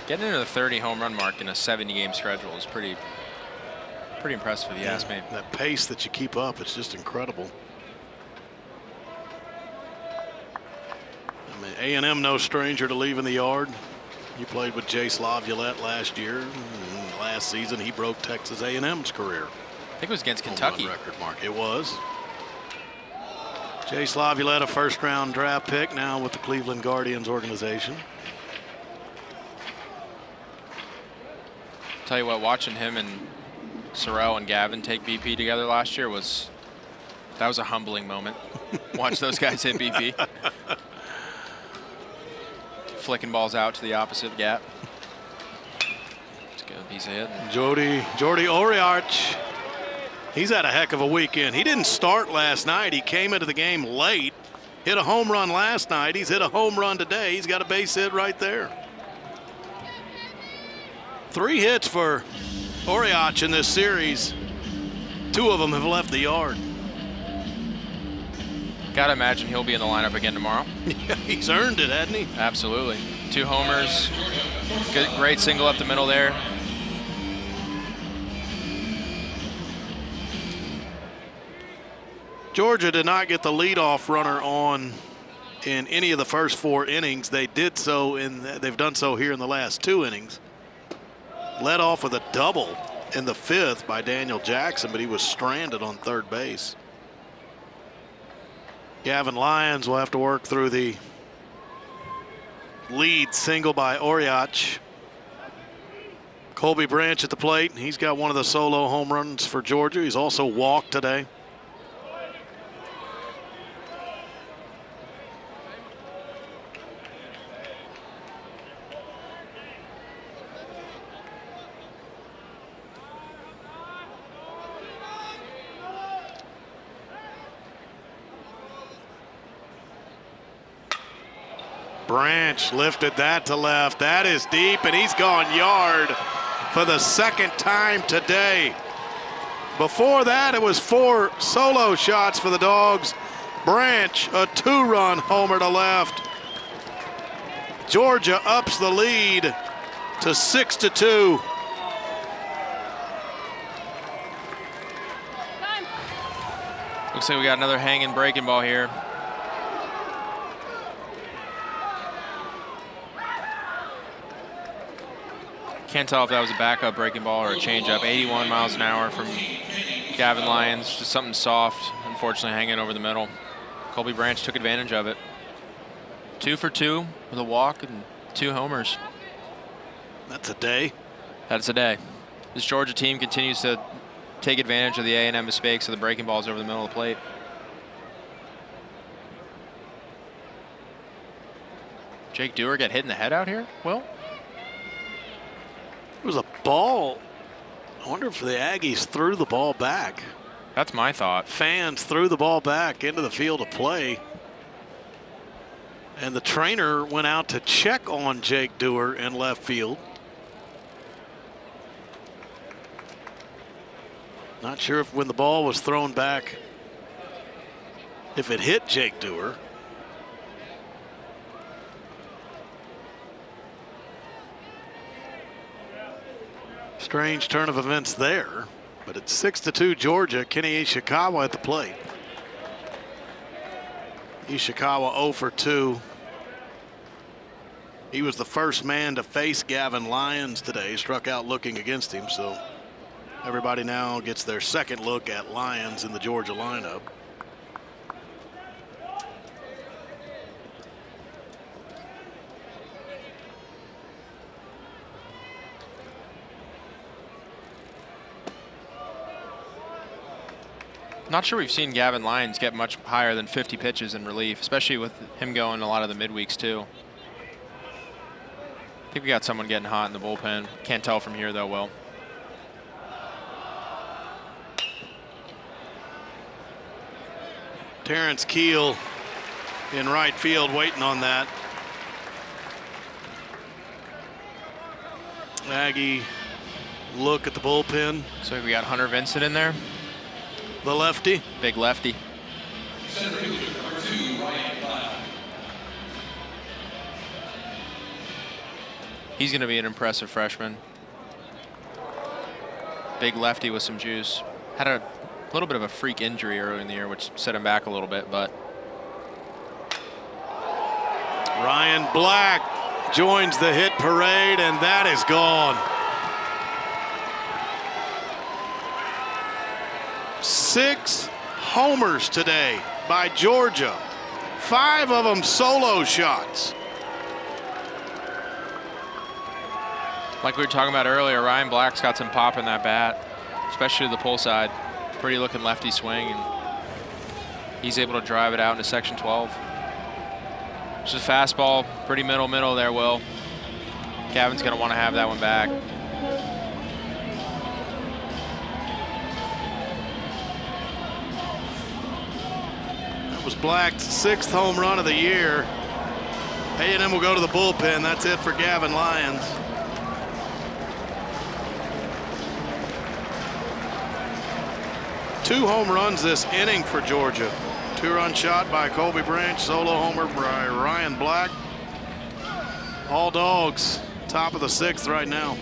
Getting into the 30 home run mark in a 70-game schedule is pretty impressive if you ask me. That pace that you keep up, it's just incredible. I mean, A&M no stranger to leaving the yard. You played with Jace Laviolette last year. And last season, he broke Texas A&M's career. I think it was against Kentucky. Record mark. It was. Jace Laviolette, a first-round draft pick, now with the Cleveland Guardians organization. Tell you what, watching him and Sorrell and Gavin take BP together last year was a humbling moment. Watch those guys hit BP. Flicking balls out to the opposite gap. It's a good piece of hit. Jody Oriarch. He's had a heck of a weekend. He didn't start last night. He came into the game late. Hit a home run last night. He's hit a home run today. He's got a base hit right there. 3 hits for Oriarch in this series. 2 of them have left the yard. Gotta imagine he'll be in the lineup again tomorrow. Yeah, he's earned it, hasn't he? Absolutely. 2 homers. Good, great single up the middle there. Georgia did not get the leadoff runner on in any of the first 4 innings. They did so they've done so here in the last 2 innings. Led off with a double in the 5th by Daniel Jackson, but he was stranded on third base. Gavin Lyons will have to work through the lead single by Oriach. Colby Branch at the plate. He's got one of the solo home runs for Georgia. He's also walked today. Branch lifted that to left. That is deep, and he's gone yard for the 2nd time today. Before that, it was 4 solo shots for the Dogs. Branch, a 2-run homer to left. Georgia ups the lead to 6-2. Looks like we got another hanging breaking ball here. Can't tell if that was a backup breaking ball or a changeup. 81 miles an hour from Gavin Lyons. Just something soft, unfortunately, hanging over the middle. Colby Branch took advantage of it. 2 for 2 with a walk and 2 homers. That's a day. That's a day. This Georgia team continues to take advantage of the A&M mistakes of the breaking balls over the middle of the plate. Jake Dewar get hit in the head out here, Will? It was a ball. I wonder if the Aggies threw the ball back. That's my thought. Fans threw the ball back into the field of play. And the trainer went out to check on Jake Dewar in left field. Not sure if when the ball was thrown back, if it hit Jake Dewar. Strange turn of events there, but it's 6-2 Georgia. Kenny Ishikawa at the plate. Ishikawa 0 for 2. He was the first man to face Gavin Lyons today. Struck out looking against him, so everybody now gets their second look at Lyons in the Georgia lineup. Not sure we've seen Gavin Lyons get much higher than 50 pitches in relief, especially with him going a lot of the midweeks too. I think we got someone getting hot in the bullpen. Can't tell from here though, Will. Terrence Keel in right field waiting on that. Aggie look at the bullpen. So we got Hunter Vincent in there. The lefty. Big lefty. He's going to be an impressive freshman. Big lefty with some juice. Had a little bit of a freak injury early in the year, which set him back a little bit, but. Ryan Black joins the hit parade, and that is gone. 6 homers today by Georgia. 5 of them solo shots. Like we were talking about earlier, Ryan Black's got some pop in that bat, especially the pull side. Pretty looking lefty swing, and he's able to drive it out into section 12. Just a fastball, pretty middle there, Will. Gavin's going to want to have that one back. That was Black's 6th home run of the year. A&M will go to the bullpen. That's it for Gavin Lyons. Two home runs this inning for Georgia. 2-run shot by Colby Branch, solo homer by Ryan Black. All Dogs, top of the 6th right now.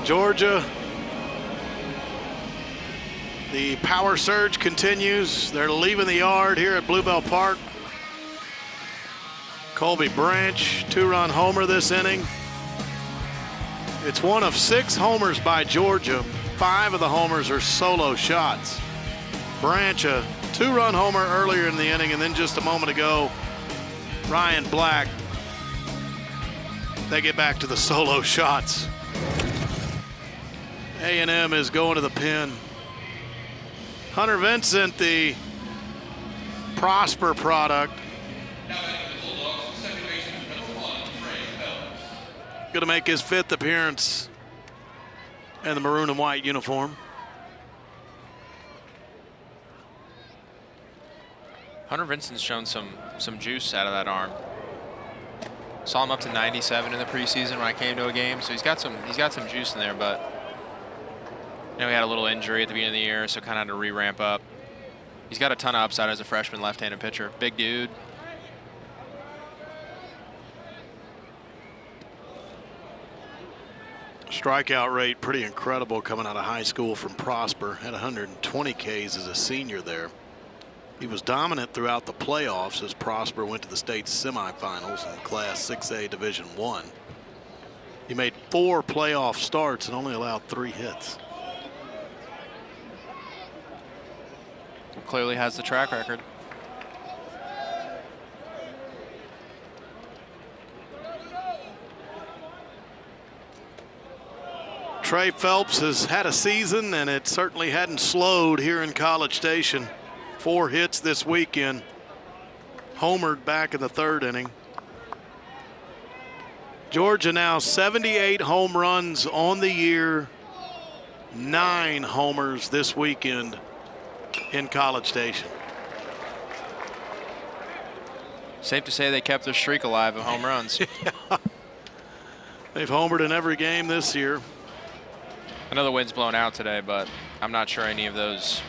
Georgia, the power surge continues. They're leaving the yard here at Bluebell Park. Colby Branch, 2-run homer this inning. It's one of 6 homers by Georgia. 5 of the homers are solo shots. Branch, a 2-run homer earlier in the inning, and then just a moment ago, Ryan Black. They get back to the solo shots. A&M is going to the pen. Hunter Vincent, the Prosper product. Going to make his 5th appearance in the maroon and white uniform. Hunter Vincent's shown some juice out of that arm. Saw him up to 97 in the preseason when I came to a game, so he's got some juice in there. But you know, he had a little injury at the beginning of the year, so kind of had to re-ramp up. He's got a ton of upside as a freshman left-handed pitcher. Big dude. Strikeout rate pretty incredible coming out of high school from Prosper. Had 120 Ks as a senior there. He was dominant throughout the playoffs as Prosper went to the state semifinals in Class 6A Division I. He made 4 playoff starts and only allowed 3 hits. Clearly has the track record. Trey Phelps has had a season, and it certainly hadn't slowed here in College Station. 4 hits this weekend. Homered back in the 3rd inning. Georgia now 78 home runs on the year. 9 homers this weekend in College Station. Safe to say they kept their streak alive of home runs. Yeah. They've homered in every game this year. I know the wind's blown out today, but I'm not sure any of those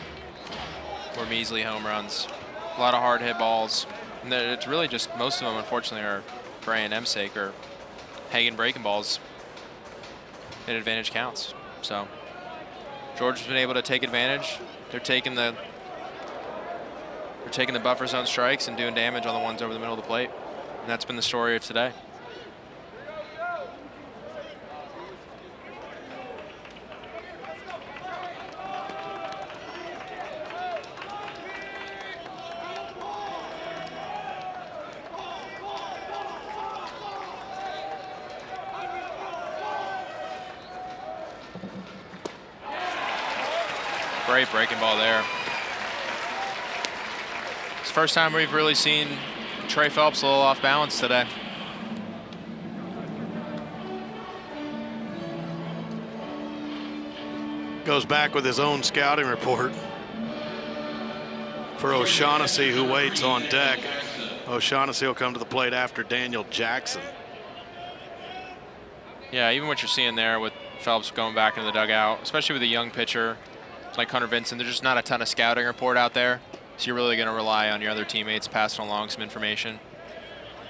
were measly home runs. A lot of hard hit balls. And it's really just, most of them, unfortunately, are for A&M's sake, or Hagen breaking balls. Hit advantage counts. So Georgia's been able to take advantage. They're taking the buffer zone strikes and doing damage on the ones over the middle of the plate. And that's been the story of today. Great breaking ball there. It's the first time we've really seen Trey Phelps a little off balance today. Goes back with his own scouting report for O'Shaughnessy, who waits on deck. O'Shaughnessy will come to the plate after Daniel Jackson. Yeah, even what you're seeing there with Phelps going back into the dugout, especially with a young pitcher like Hunter Vincent, there's just not a ton of scouting report out there. So you're really going to rely on your other teammates passing along some information,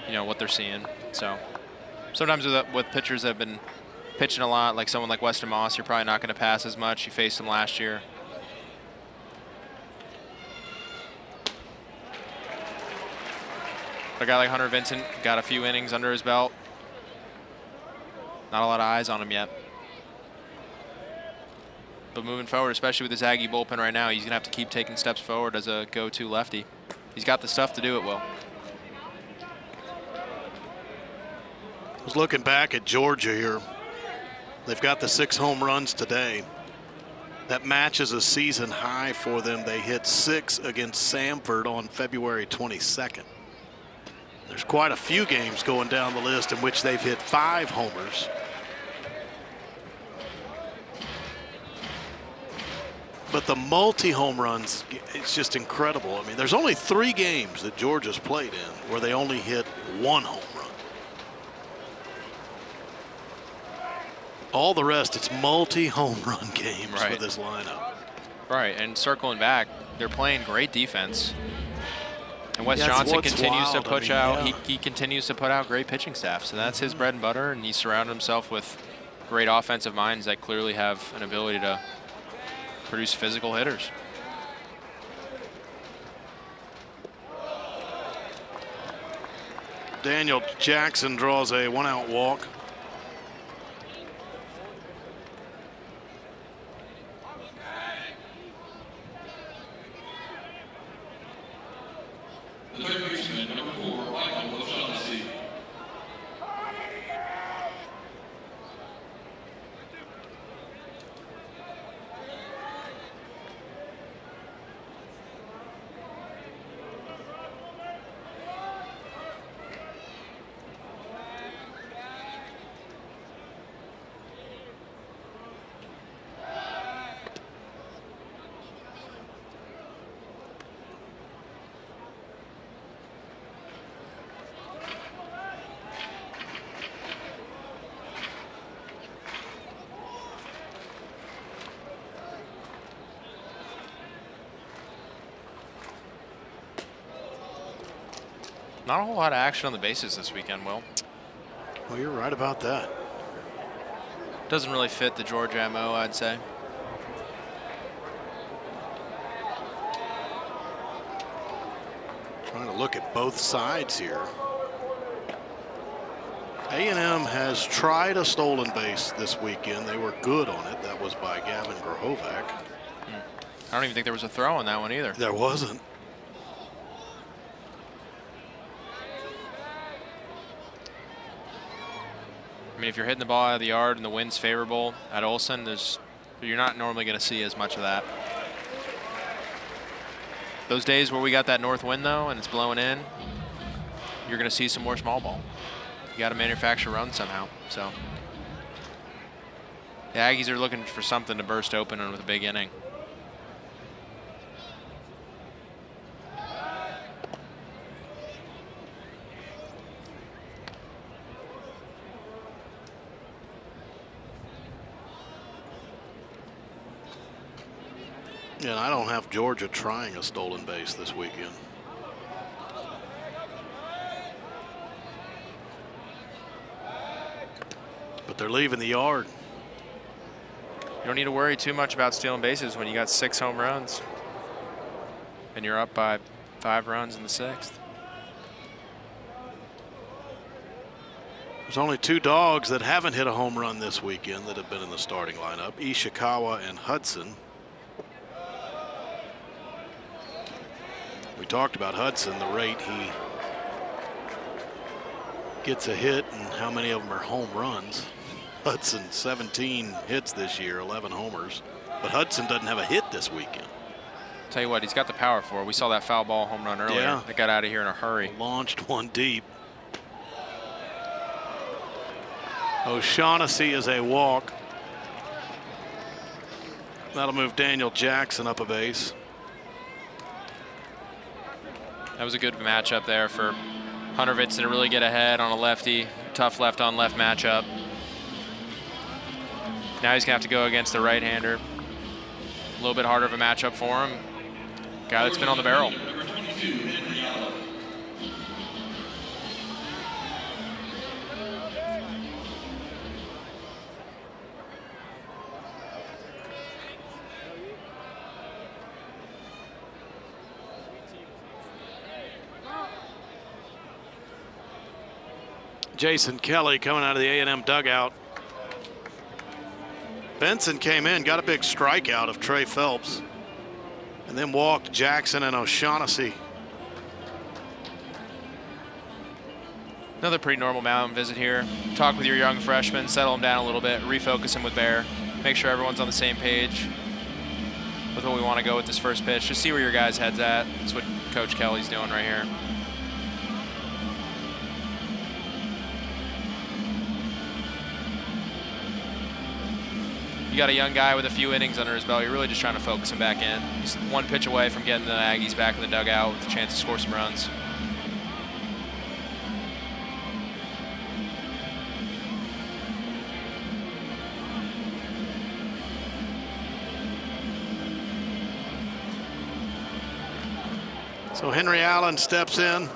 you know, what they're seeing. So sometimes with pitchers that have been pitching a lot, like someone like Weston Moss, you're probably not going to pass as much. You faced him last year. But a guy like Hunter Vincent got a few innings under his belt. Not a lot of eyes on him yet. But moving forward, especially with his Aggie bullpen right now, he's going to have to keep taking steps forward as a go-to lefty. He's got the stuff to do it well. I was looking back at Georgia here. They've got the 6 home runs today. That matches a season high for them. They hit 6 against Samford on February 22nd. There's quite a few games going down the list in which they've hit 5 homers. But the multi-home runs, it's just incredible. I mean, there's only 3 games that Georgia's played in where they only hit 1 home run. All the rest, it's multi-home run games with this lineup. Right, and circling back, they're playing great defense. And Wes Johnson continues to he continues to put out great pitching staff. So that's his bread and butter, and he's surrounded himself with great offensive minds that clearly have an ability to produce physical hitters. Daniel Jackson draws a 1-out walk. The third baseman, number 4, Michael O'Shaughnessy. Not a whole lot of action on the bases this weekend, Will. Well, you're right about that. Doesn't really fit the Georgia MO, I'd say. Trying to look at both sides here. A&M has tried a stolen base this weekend. They were good on it. That was by Gavin Grahovac. I don't even think there was a throw on that one either. There wasn't. I mean, if you're hitting the ball out of the yard and the wind's favorable at Olson, you're not normally going to see as much of that. Those days where we got that north wind, though, and it's blowing in, you're going to see some more small ball. You got to manufacture runs somehow. So the Aggies are looking for something to burst open with a big inning. Yeah, and I don't have Georgia trying a stolen base this weekend. But they're leaving the yard. You don't need to worry too much about stealing bases when you got 6 home runs and you're up by 5 runs in the 6th. There's only 2 dogs that haven't hit a home run this weekend that have been in the starting lineup, Ishikawa and Hudson. We talked about Hudson, the rate he gets a hit and how many of them are home runs. Hudson, 17 hits this year, 11 homers. But Hudson doesn't have a hit this weekend. Tell you what, he's got the power for it. We saw that foul ball home run earlier. Yeah. That got out of here in a hurry. Launched one deep. O'Shaughnessy is a walk. That'll move Daniel Jackson up a base. That was a good matchup there for Hunter Vincent to really get ahead on a lefty. Tough left-on-left matchup. Now he's going to have to go against the right-hander. A little bit harder of a matchup for him. Guy that's been on the barrel. Number 22, Henry Allen. Jason Kelly coming out of the A&M dugout. Benson came in, got a big strikeout of Trey Phelps, and then walked Jackson and O'Shaughnessy. Another pretty normal mound visit here. Talk with your young freshmen, settle them down a little bit, refocus them with Bear, make sure everyone's on the same page with what we want to go with this first pitch. Just see where your guys' head's at. That's what Coach Kelly's doing right here. You got a young guy with a few innings under his belt. You're really just trying to focus him back in. He's one pitch away from getting the Aggies back in the dugout with a chance to score some runs. So Henry Allen steps in.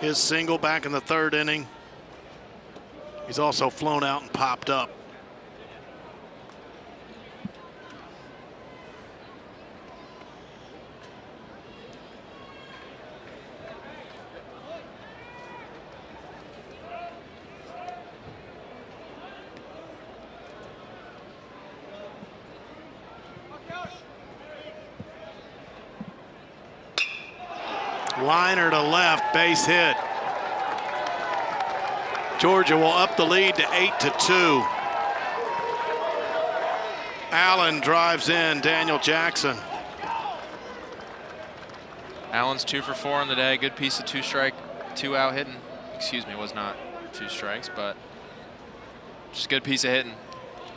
His single back in the 3rd inning. He's also flown out and popped up. Liner to left, base hit. Georgia will up the lead to 8-2. Allen drives in Daniel Jackson. Allen's 2 for 4 on the day. Good piece of 2 out hitting. Excuse me, was not 2 strikes, but just a good piece of hitting.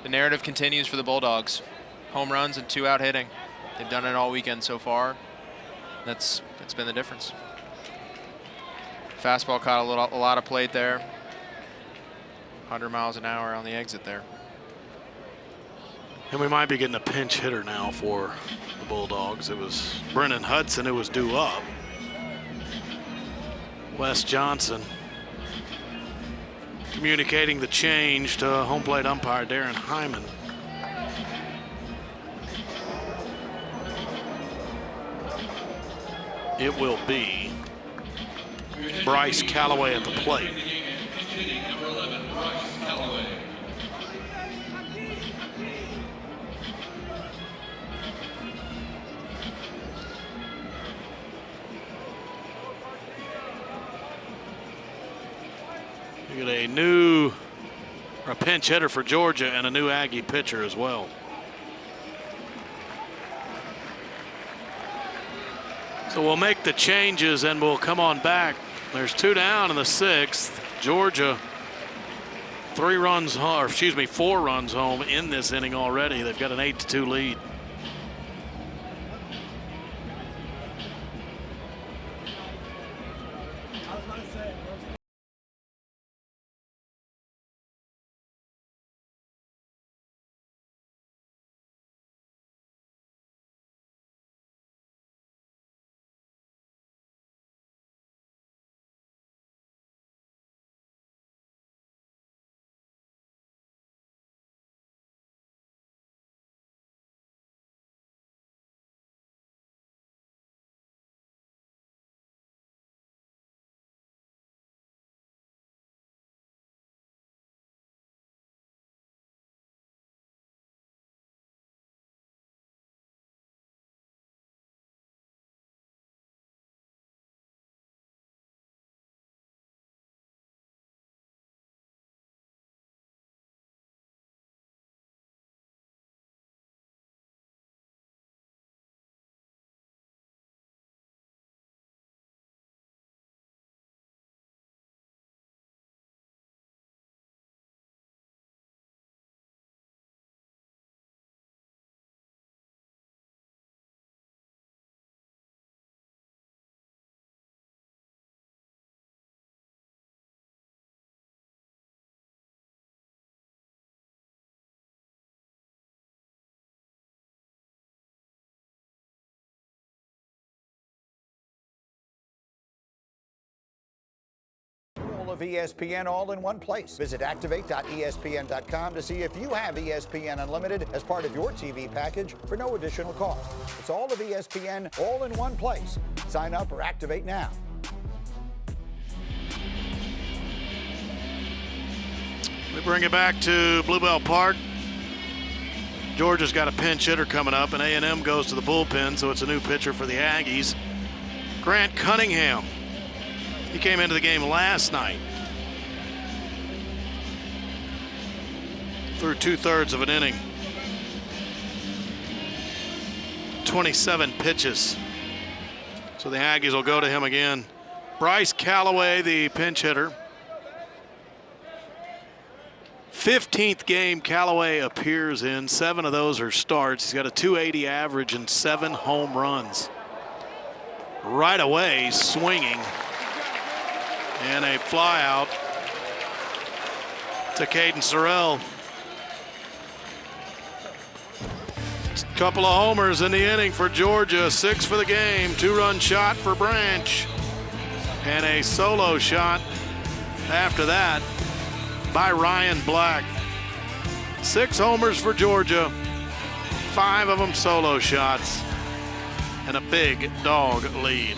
The narrative continues for the Bulldogs. Home runs and 2 out hitting. They've done it all weekend so far. That's been the difference. Fastball caught a lot of plate there. 100 miles an hour on the exit there. And we might be getting a pinch hitter now for the Bulldogs. It was Brennan Hudson who was due up. Wes Johnson communicating the change to home plate umpire Darren Hyman. It will be Bryce Callaway at the plate. Number 11, Bryce Callaway. You get a pinch hitter for Georgia and a new Aggie pitcher as well. So we'll make the changes and we'll come on back. There's 2 down in the 6th. Georgia 4 runs home in this inning already. They've got an 8-2 lead. Of ESPN all in one place. Visit activate.espn.com to see if you have ESPN Unlimited as part of your TV package for no additional cost. It's all of ESPN all in one place. Sign up or activate now. We bring it back to Bluebell Park. Georgia's got a pinch hitter coming up, and A&M goes to the bullpen, so it's a new pitcher for the Aggies. Grant Cunningham. He came into the game last night. Through 2/3 of an inning. 27 pitches. So the Aggies will go to him again. Bryce Callaway, the pinch hitter. 15th game Callaway appears in. 7 of those are starts. He's got a .280 average and 7 home runs. Right away, swinging. And a fly out to Caden Sorrell. A couple of homers in the inning for Georgia. 6 for the game. 2-run shot for Branch. And a solo shot after that by Ryan Black. 6 homers for Georgia, 5 of them solo shots, and a big dog lead.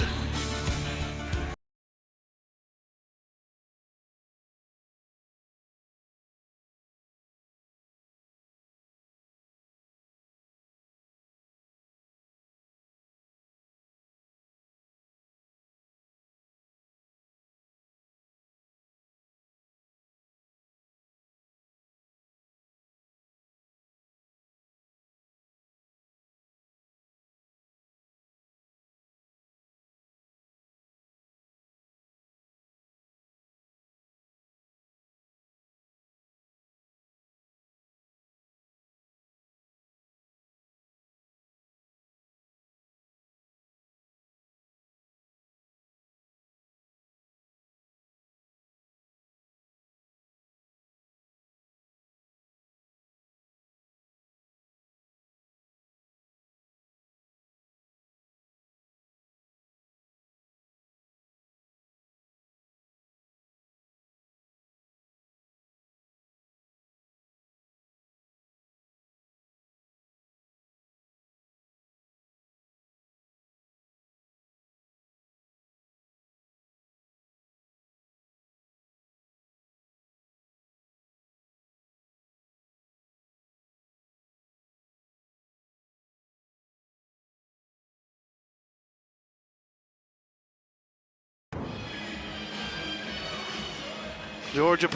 Georgia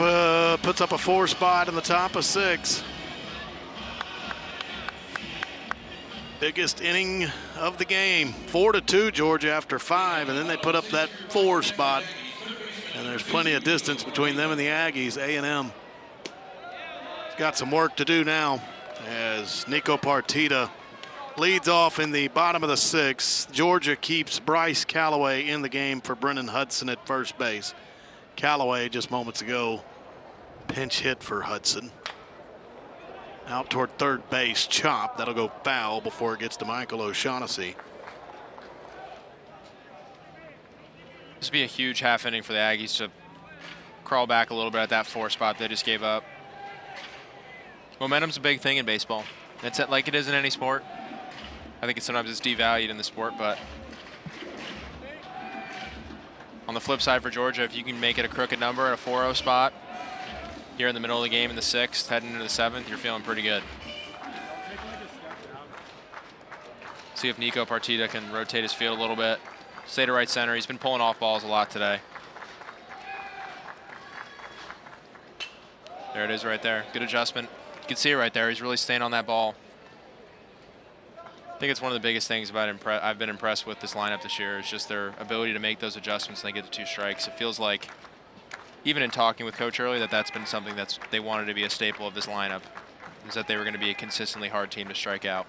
puts up a 4 spot in the top of 6. Biggest inning of the game. 4-2 Georgia after 5, and then they put up that 4 spot. And there's plenty of distance between them and the Aggies. A&M got some work to do now as Nico Partita leads off in the bottom of the 6th. Georgia keeps Bryce Callaway in the game for Brennan Hudson at first base. Callaway just moments ago pinch hit for Hudson. Out toward third base, chop. That'll go foul before it gets to Michael O'Shaughnessy. This would be a huge half inning for the Aggies to crawl back a little bit at that 4 spot they just gave up. Momentum's a big thing in baseball. It's like it is in any sport. I think sometimes it's devalued in the sport, but on the flip side for Georgia, if you can make it a crooked number at a 4-0 spot here in the middle of the game in the 6th, heading into the 7th, you're feeling pretty good. See if Nico Partita can rotate his field a little bit. Stay to right center. He's been pulling off balls a lot today. There it is right there. Good adjustment. You can see it right there. He's really staying on that ball. I think it's one of the biggest things I've been impressed with this lineup this year is just their ability to make those adjustments when they get to 2 strikes. It feels like, even in talking with Coach early, that's been something they wanted to be a staple of this lineup, is that they were going to be a consistently hard team to strike out.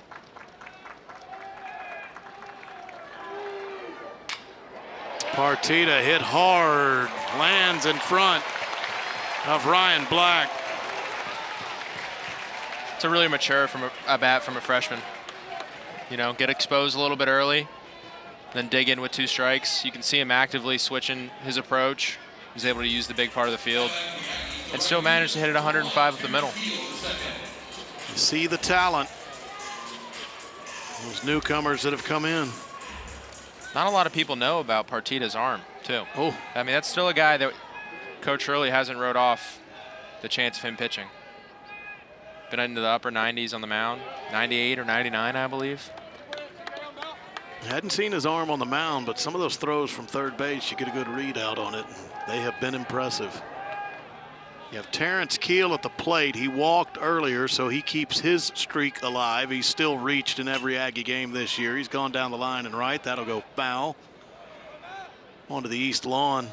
Partita hit hard, lands in front of Ryan Black. It's a really mature a bat from a freshman. You know, get exposed a little bit early, then dig in with 2 strikes. You can see him actively switching his approach. He's able to use the big part of the field and still manage to hit it 105 up the middle. You see the talent. Those newcomers that have come in. Not a lot of people know about Partita's arm, too. Oh. I mean, that's still a guy that Coach Hurley hasn't wrote off the chance of him pitching. Been into the upper 90s on the mound, 98 or 99, I believe. Hadn't seen his arm on the mound, but some of those throws from third base, you get a good readout on it. They have been impressive. You have Terrence Keel at the plate. He walked earlier, so he keeps his streak alive. He's still reached in every Aggie game this year. He's gone down the line and right. That'll go foul. Onto the east lawn.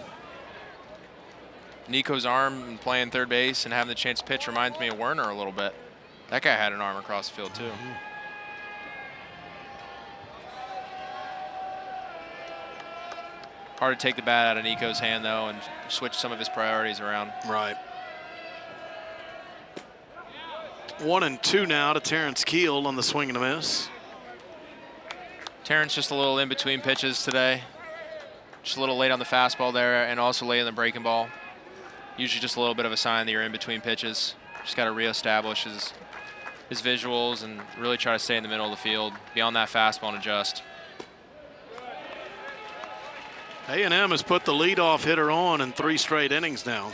Nico's arm and playing third base and having the chance to pitch reminds me of Werner a little bit. That guy had an arm across the field, too. Mm-hmm. Hard to take the bat out of Nico's hand, though, and switch some of his priorities around. Right. 1-2 now to Terrence Keel on the swing and a miss. Terrence just a little in between pitches today. Just a little late on the fastball there and also late on the breaking ball. usually just a little bit of a sign that you're in between pitches. Just got to reestablish his visuals and really try to stay in the middle of the field, beyond that fastball and adjust. A&M has put the leadoff hitter on in 3 straight innings now.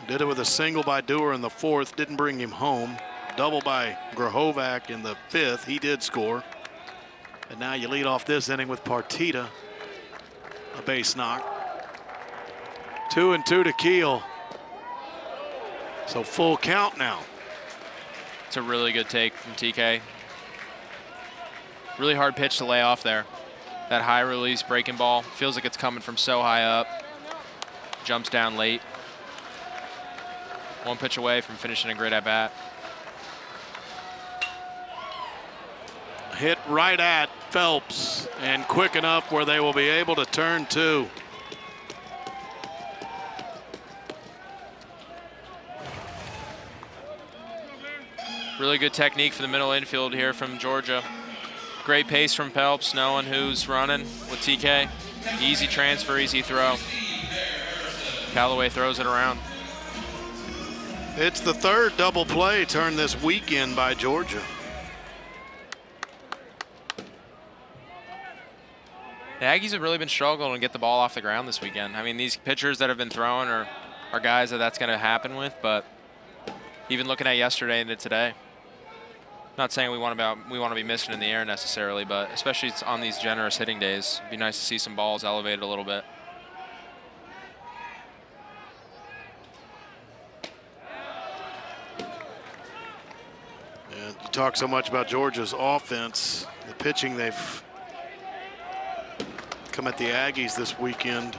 Did it with a single by Dewar in the 4th, didn't bring him home. Double by Grahovac in the 5th, he did score. And now you lead off this inning with Partita, a base knock. 2-2 to Keel. So full count now. It's a really good take from TK. Really hard pitch to lay off there. That high release breaking ball feels like it's coming from so high up. Jumps down late. 1 pitch away from finishing a great at bat. Hit right at Phelps and quick enough where they will be able to turn 2. Really good technique for the middle infield here from Georgia. Great pace from Phelps, knowing who's running with TK. Easy transfer, easy throw. Callaway throws it around. It's the 3rd double play turned this weekend by Georgia. The Aggies have really been struggling to get the ball off the ground this weekend. I mean, these pitchers that have been throwing are guys that's going to happen with, but even looking at yesterday and today, not saying we want to be missing in the air necessarily, but especially on these generous hitting days, it'd be nice to see some balls elevated a little bit. And you talk so much about Georgia's offense, the pitching they've come at the Aggies this weekend.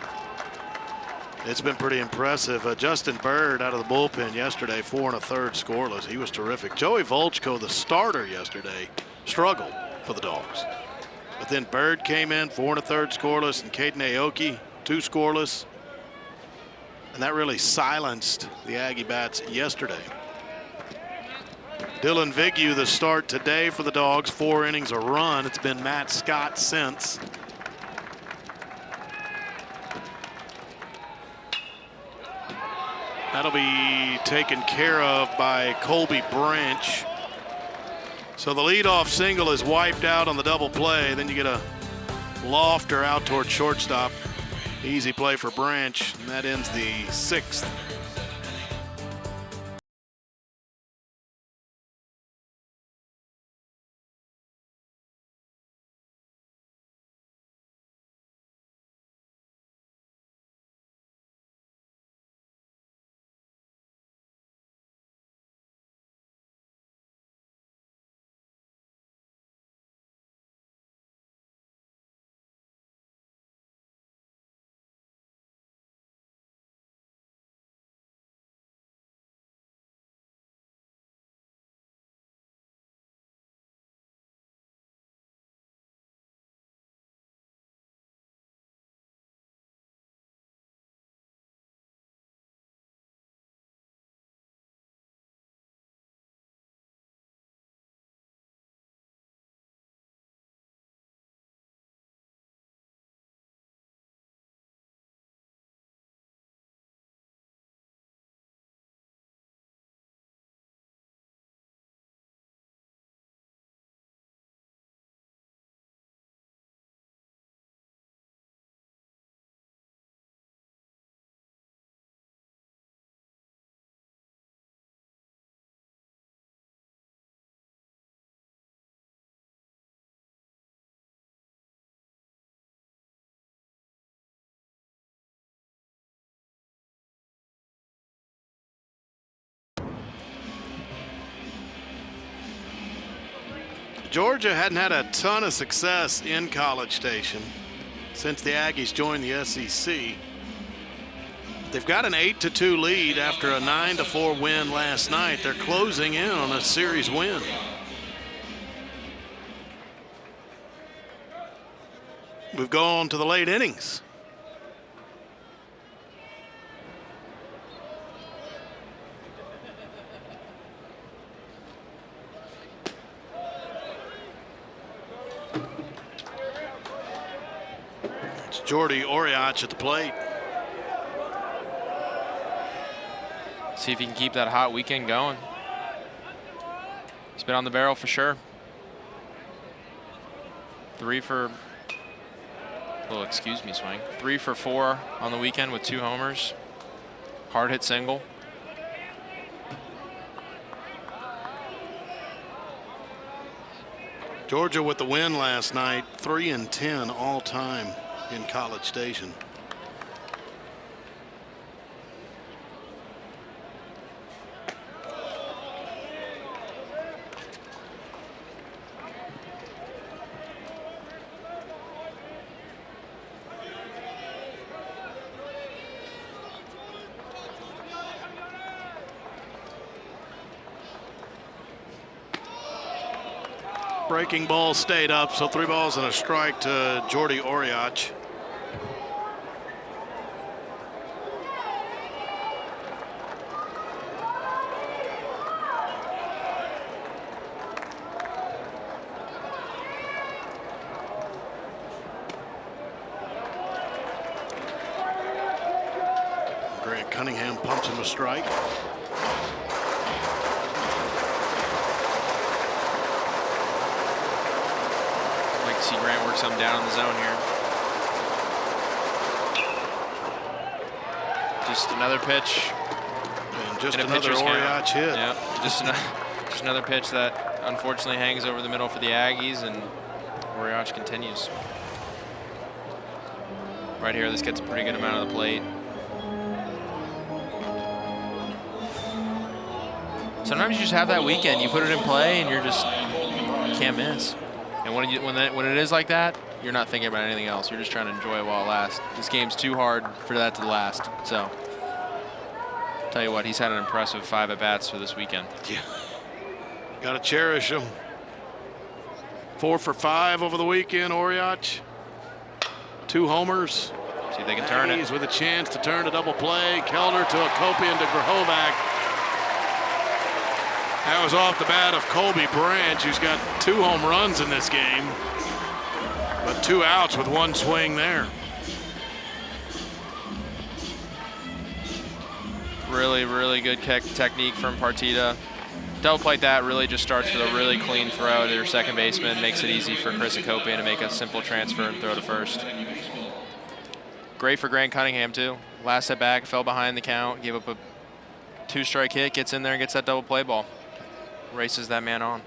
It's been pretty impressive. Justin Bird out of the bullpen yesterday, 4 1/3 scoreless. He was terrific. Joey Volchko, the starter yesterday, struggled for the Dogs. But then Bird came in, 4 1/3 scoreless, and Caden Aoki, 2 scoreless. And that really silenced the Aggie bats yesterday. Dylan Vignew, the start today for the Dogs, 4 innings, a run. It's been Matt Scott since. That'll be taken care of by Colby Branch. So the leadoff single is wiped out on the double play. Then you get a lofter out toward shortstop. Easy play for Branch, and that ends the 6th. Georgia hadn't had a ton of success in College Station since the Aggies joined the SEC. They've got an 8-2 lead after a 9-4 win last night. They're closing in on a series win. We've gone to the late innings. It's Jordy Oriach at the plate. See if he can keep that hot weekend going. He's been on the barrel for sure. 3 for, well, excuse me, swing. 3 for 4 on the weekend with 2 homers. Hard hit single. Georgia with the win last night, 3-10 all time in College Station. Breaking ball stayed up, so 3 balls and a strike to Jordy Oriach. Grant Cunningham pumps him a strike. See Grant work some down in the zone here. Just another pitch. And just another Oriach hit. Yep. Just another pitch that unfortunately hangs over the middle for the Aggies, and Oriach continues. Right here, this gets a pretty good amount of the plate. Sometimes you just have that weekend, you put it in play, and you can't miss. And when it is like that, you're not thinking about anything else. You're just trying to enjoy it while it lasts. This game's too hard for that to last. So, tell you what, he's had an impressive 5 at-bats for this weekend. Yeah. Got to cherish him. 4 for 5 over the weekend, Oriach. 2 homers. See if they can turn it. Aggies with a chance to turn to double play. Kelder to Akopian to Grahovac. That was off the bat of Colby Branch, who's got 2 home runs in this game, but 2 outs with 1 swing there. Really, really good technique from Partita. Double play that really just starts with a really clean throw to their second baseman. Makes it easy for Chris Akopian to make a simple transfer and throw to first. Great for Grant Cunningham, too. Last at bat, fell behind the count, gave up a 2-strike hit, gets in there and gets that double play ball. Races that man on.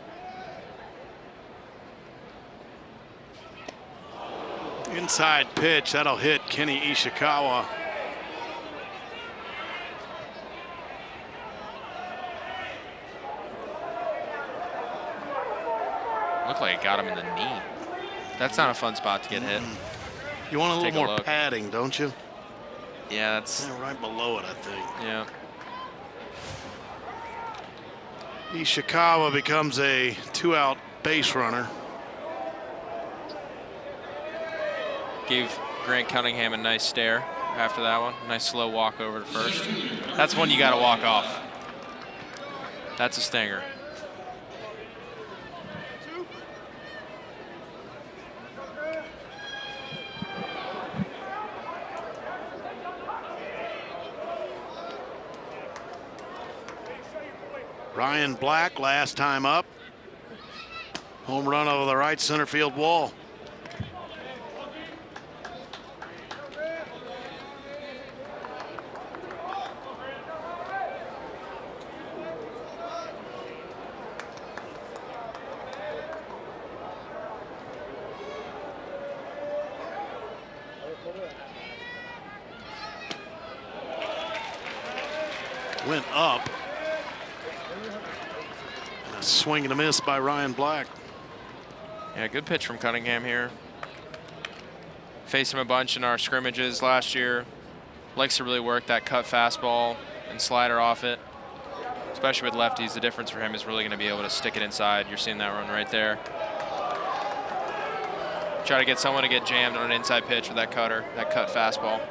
Inside pitch, that'll hit Kenny Ishikawa. Looked like it got him in the knee. That's not a fun spot to get hit. You want a little more look. padding, don't you? Yeah, that's right below it, I think. Yeah. Ishikawa becomes a 2-out base runner. Gave Grant Cunningham a nice stare after that one. Nice slow walk over to first. That's one you got to walk off. That's a stinger. Ryan Black, last time up. Home run over the right center field wall. Went up. And a swing and a miss by Ryan Black. Yeah, good pitch from Cunningham here. Faced him a bunch in our scrimmages last year. Likes to really work that cut fastball and slider off it. Especially with lefties, the difference for him is really going to be able to stick it inside. You're seeing that run right there. Try to get someone to get jammed on an inside pitch with that cutter, that cut fastball.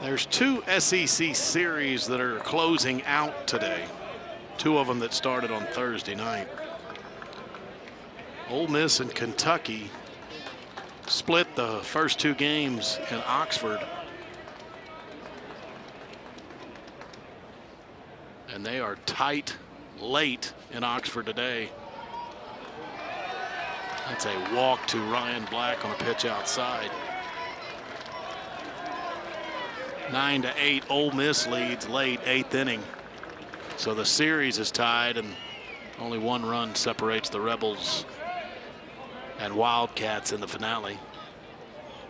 There's 2 SEC series that are closing out today. 2 of them that started on Thursday night. Ole Miss and Kentucky split the first 2 games in Oxford. And they are tight late in Oxford today. That's a walk to Ryan Black on a pitch outside. 9-8, Ole Miss leads late, 8th inning. So the series is tied, and only 1 run separates the Rebels and Wildcats in the finale.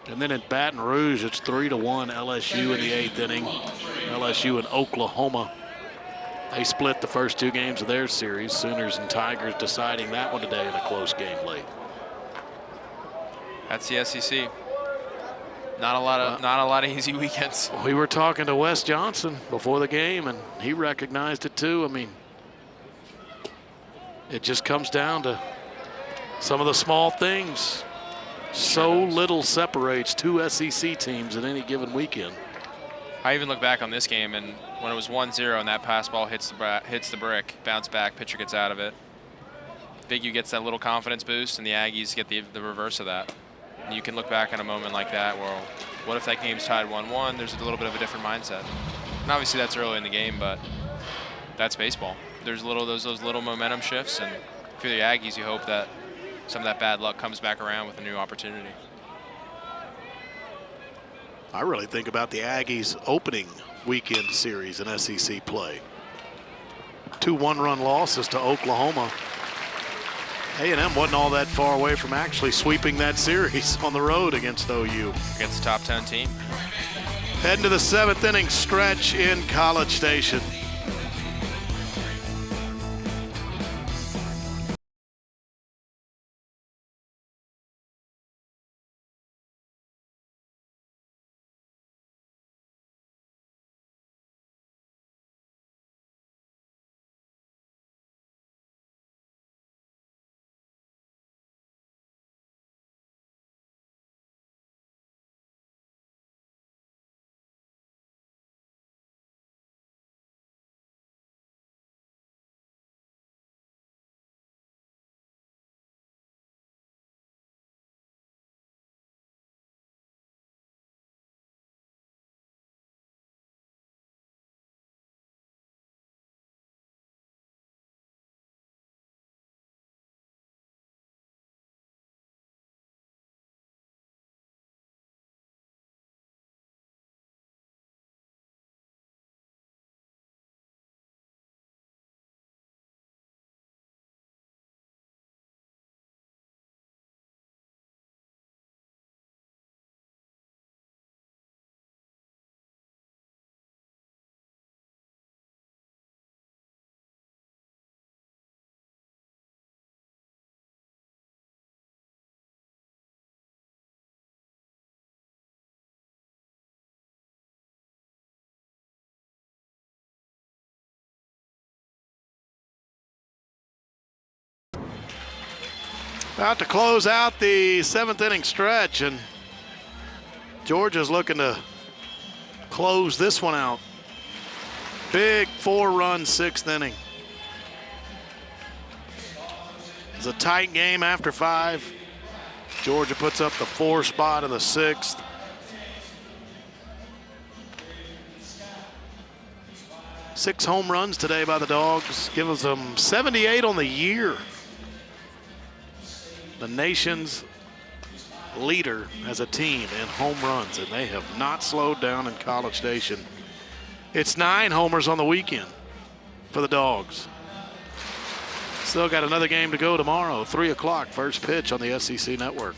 And then in Baton Rouge, it's 3-1 LSU in the 8th inning. LSU and Oklahoma. They split the first 2 games of their series. Sooners and Tigers deciding that one today in a close game late. That's the SEC. Not a lot of easy weekends. We were talking to Wes Johnson before the game, and he recognized it too. I mean, it just comes down to some of the small things. So little separates 2 SEC teams at any given weekend. I even look back on this game, and when it was 1-0 and that pass ball hits the brick, bounce back, pitcher gets out of it. Big U gets that little confidence boost, and the Aggies get the reverse of that. And you can look back on a moment like that where, what if that game's tied 1-1? There's a little bit of a different mindset. And obviously that's early in the game, but that's baseball. There's those little momentum shifts, and if you're the Aggies, you hope that some of that bad luck comes back around with a new opportunity. I really think about the Aggies' opening weekend series in SEC play. 2 one-run losses to Oklahoma. A&M wasn't all that far away from actually sweeping that series on the road against OU. Against the top 10 team. Heading to the 7th inning stretch in College Station. About to close out the 7th inning stretch, and Georgia's looking to close this one out. Big 4-run 6th inning. It's a tight game after 5. Georgia puts up the 4 spot in the 6th. Six home runs today by the Dogs, gives them 78 on the year. The nation's leader as a team in home runs, and they have not slowed down in College Station. It's 9 homers on the weekend for the Dogs. Still got another game to go tomorrow, 3 o'clock, first pitch on the SEC Network.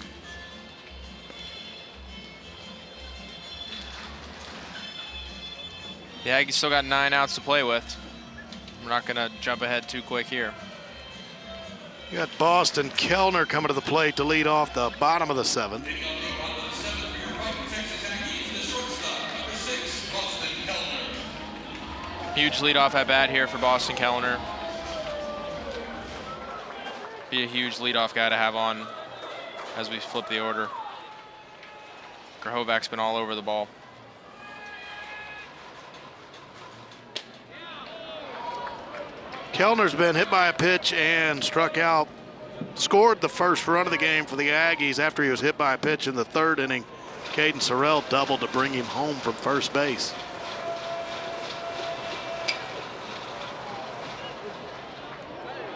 Yeah, you still got 9 outs to play with. We're not going to jump ahead too quick here. You got Boston Kellner coming to the plate to lead off the bottom of the 7th. Huge leadoff at bat here for Boston Kellner. Be a huge leadoff guy to have on as we flip the order. Grahovac's been all over the ball. Kellner's been hit by a pitch and struck out. Scored the first run of the game for the Aggies after he was hit by a pitch in the third inning. Caden Sorrell doubled to bring him home from first base.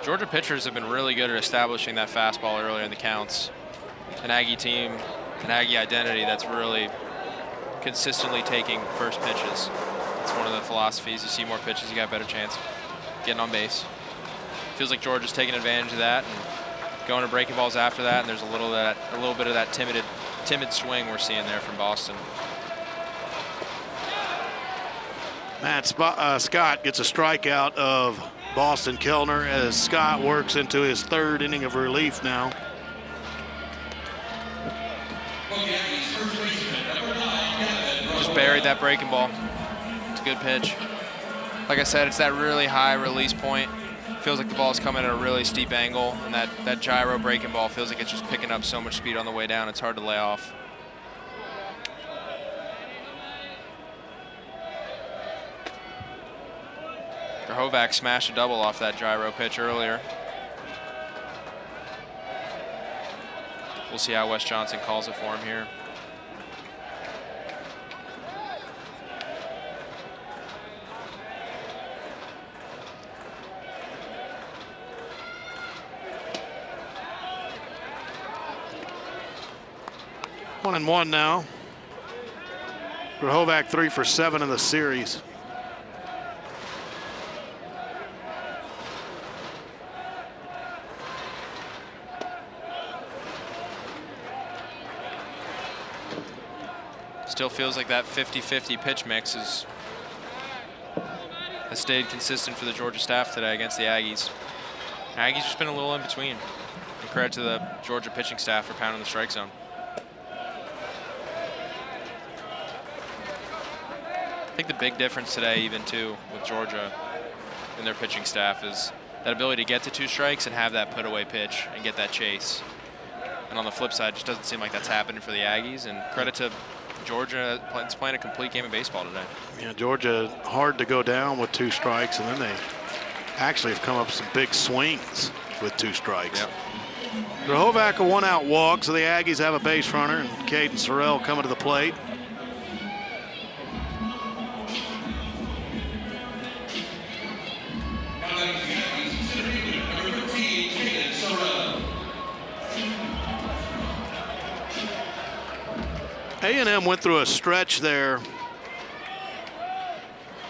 Georgia pitchers have been really good at establishing that fastball earlier in the counts. An Aggie team, an Aggie identity that's really consistently taking first pitches. It's one of the philosophies. You see more pitches, you got a better chance getting on base. Feels like Georgia's taking advantage of that and going to breaking balls after that. And there's a little bit of that timid swing we're seeing there from Boston. Matt Scott gets a strikeout of Boston Kellner as Scott works into his third inning of relief now. Just buried that breaking ball. It's a good pitch. Like I said, it's that really high release point. Feels like the ball is coming at a really steep angle, and that gyro breaking ball feels like it's just picking up so much speed on the way down. It's hard to lay off. Grahovac smashed a double off that gyro pitch earlier. We'll see how Wes Johnson calls it for him here. One and one now. Grahovac 3 for 7 in the series. Still feels like that 50-50 pitch mix has stayed consistent for the Georgia staff today against the Aggies. Aggies just been a little in between. And credit to the Georgia pitching staff for pounding the strike zone. I think the big difference today, even too, with Georgia and their pitching staff is that ability to get to 2 strikes and have that put away pitch and get that chase. And on the flip side, it just doesn't seem like that's happening for the Aggies. And credit to Georgia, it's playing a complete game of baseball today. Yeah, Georgia hard to go down with 2 strikes, and then they actually have come up with some big swings with 2 strikes. Yep. Grahovac a 1-out walk, so the Aggies have a base runner, and Caden Sorrell coming to the plate. A&M went through a stretch there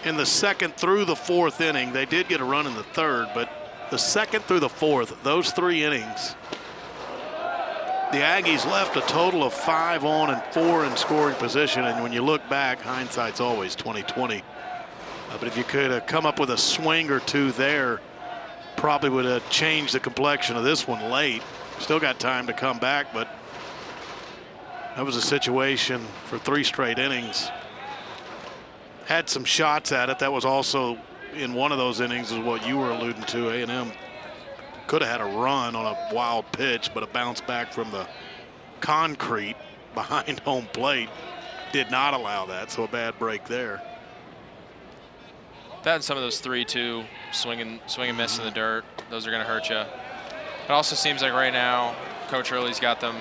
in the 2nd through the 4th inning. They did get a run in the 3rd, but the 2nd through the 4th, those 3 innings, the Aggies left a total of 5 on and 4 in scoring position. And when you look back, hindsight's always 20/20. But if you could have come up with a swing or 2 there, probably would have changed the complexion of this one late. Still got time to come back, but that was a situation for 3 straight innings. Had some shots at it. That was also in one of those innings is what you were alluding to. A&M could have had a run on a wild pitch, but a bounce back from the concrete behind home plate did not allow that, so a bad break there. That and some of those 3-2 swing and miss in the dirt, those are going to hurt you. It also seems like right now, Coach Hurley's got them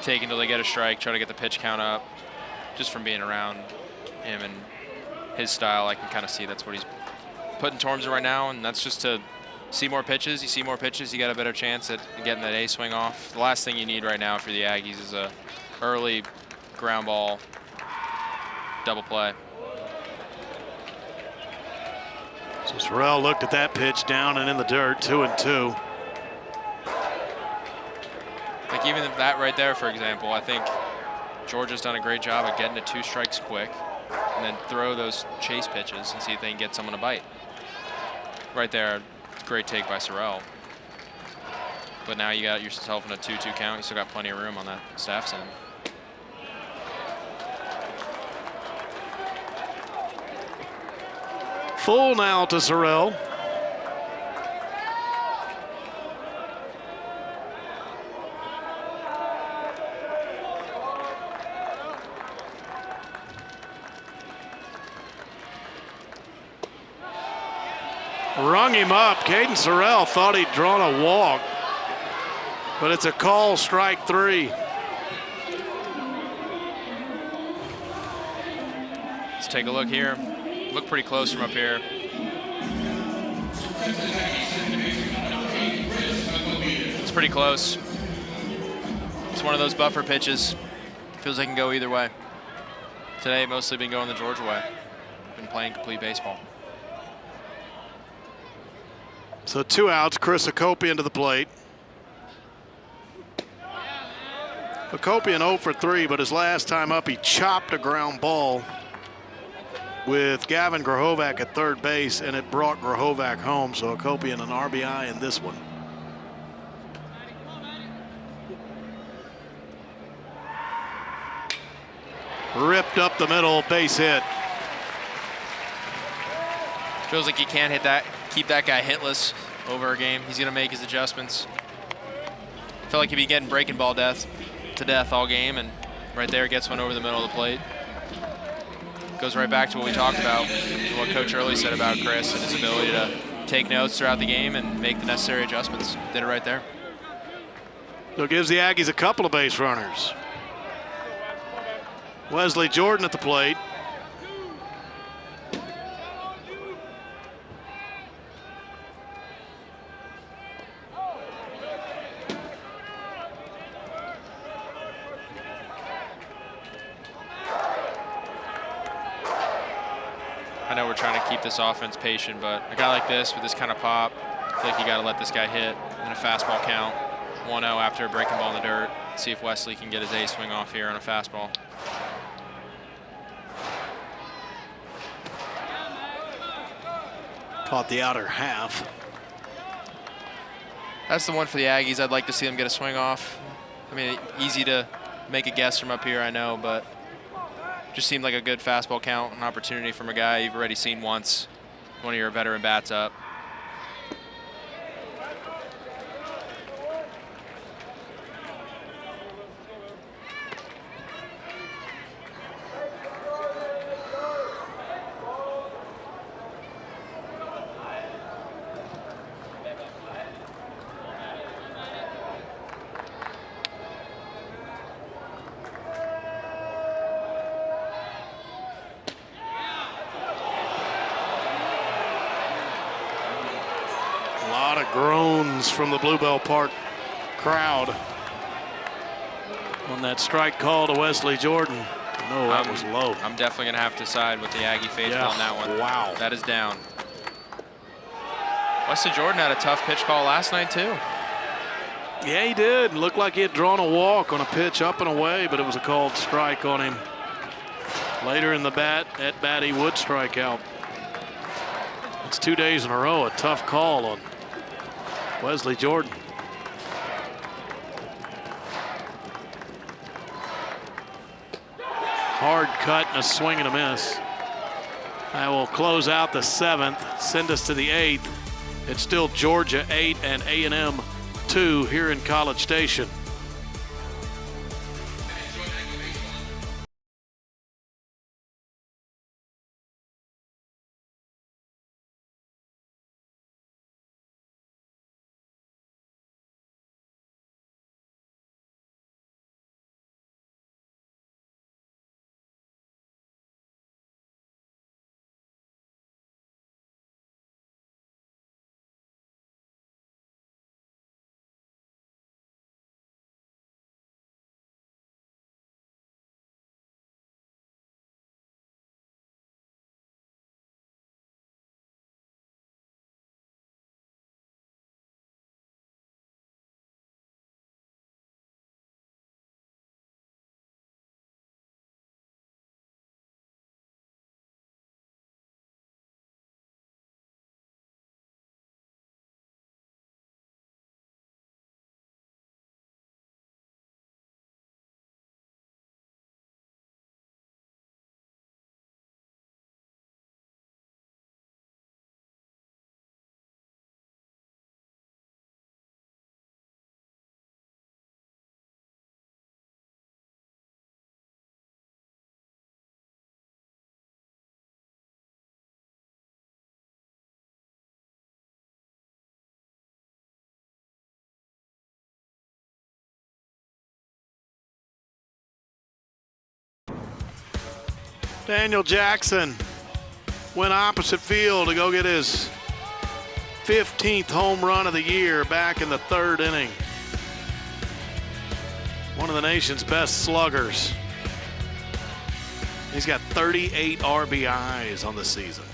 take until they get a strike, try to get the pitch count up. Just from being around him and his style, I can kind of see that's what he's putting towards it right now, and that's just to see more pitches. You see more pitches, you got a better chance at getting that A swing off. The last thing you need right now for the Aggies is a early ground ball double play. So Sorrell looked at that pitch down and in the dirt, 2-2. Like even that right there, for example, I think Georgia's done a great job of getting to 2 strikes quick and then throw those chase pitches and see if they can get someone to bite. Right there, great take by Sorrell. But now you got yourself in a 2-2 count. You still got plenty of room on that staff's end. Full now to Sorrell. Rung him up. Caden Sorrell thought he'd drawn a walk, but it's a call, strike 3. Let's take a look here. Look pretty close from up here. It's pretty close. It's one of those buffer pitches. Feels like it can go either way. Today, mostly been going the Georgia way. Been playing complete baseball. So 2 outs, Chris Hakopian to the plate. Hakopian 0 for 3, but his last time up, he chopped a ground ball with Gavin Grahovac at third base, and it brought Grahovac home. So Hakopian an RBI in this one. Ripped up the middle, base hit. Feels like you can't hit that, keep that guy hitless over a game. He's gonna make his adjustments. Feel like he'd be getting breaking ball to death all game, and right there gets one over the middle of the plate. Goes right back to what we talked about, what Coach Early said about Chris and his ability to take notes throughout the game and make the necessary adjustments. Did it right there. So it gives the Aggies a couple of base runners. Wesley Jordan at the plate. I know we're trying to keep this offense patient, but a guy like this with this kind of pop, I feel like you got to let this guy hit in a fastball count. 1-0 after a breaking ball in the dirt. See if Wesley can get his A swing off here on a fastball. Caught the outer half. That's the one for the Aggies. I'd like to see them get a swing off. I mean, easy to make a guess from up here, I know, but just seemed like a good fastball count, an opportunity from a guy you've already seen once, one of your veteran bats up. Groans from the Bluebell Park crowd on that strike call to Wesley Jordan. No, that was low. I'm definitely going to have to side with the Aggie faithful on that one. Wow. That is down. Wesley Jordan had a tough pitch call last night, too. Yeah, he did. Looked like he had drawn a walk on a pitch up and away, but it was a called strike on him. Later in the bat, he would strike out. It's 2 days in a row, a tough call on Wesley Jordan. Hard cut and a swing and a miss. That will close out the 7th, send us to the 8th. It's still Georgia 8 and A&M 2 here in College Station. Daniel Jackson went opposite field to go get his 15th home run of the year back in the 3rd inning. One of the nation's best sluggers. He's got 38 RBIs on the season.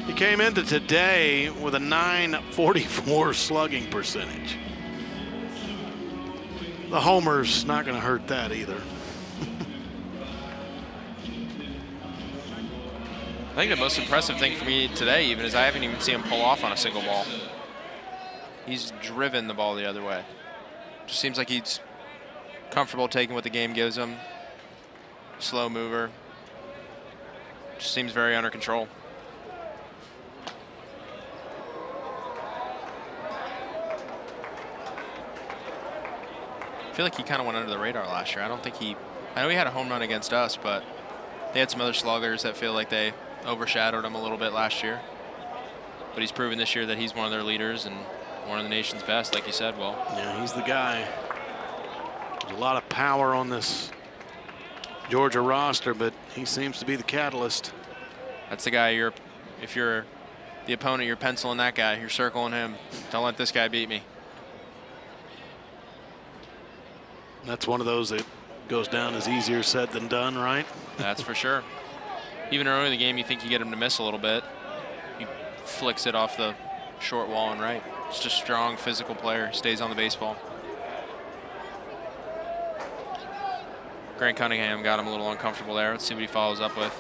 He came into today with a .944 slugging percentage. The homer's not going to hurt that either. I think the most impressive thing for me today even is I haven't even seen him pull off on a single ball. He's driven the ball the other way. Just seems like he's comfortable taking what the game gives him. Slow mover. Just seems very under control. I feel like he kind of went under the radar last year. I know he had a home run against us, but they had some other sluggers that feel like they overshadowed him a little bit last year. But he's proven this year that he's one of their leaders and one of the nation's best, like you said, Will. Yeah, he's the guy. There's a lot of power on this Georgia roster, but he seems to be the catalyst. That's the guy if you're the opponent, you're penciling that guy. You're circling him. Don't let this guy beat me. That's one of those that goes down as easier said than done, right? That's for sure. Even early in the game, you think you get him to miss a little bit. He flicks it off the short wall and right. Just a strong physical player, stays on the baseball. Grant Cunningham got him a little uncomfortable there. Let's see what he follows up with.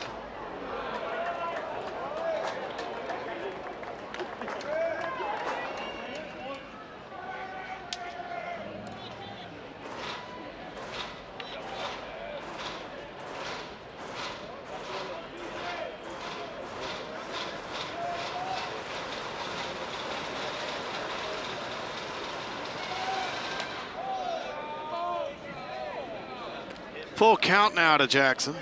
Full count now to Jackson.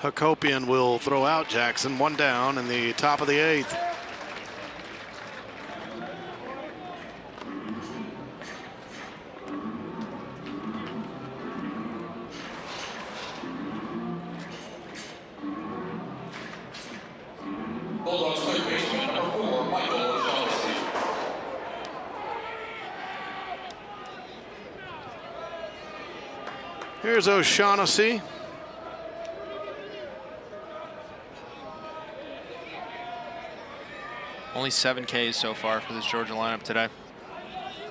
Hakopian will throw out Jackson. One down in the top of the 8th. Bulldogs third baseman number 4, Michael O'Shaughnessy. Here's O'Shaughnessy. Only 7 Ks so far for this Georgia lineup today.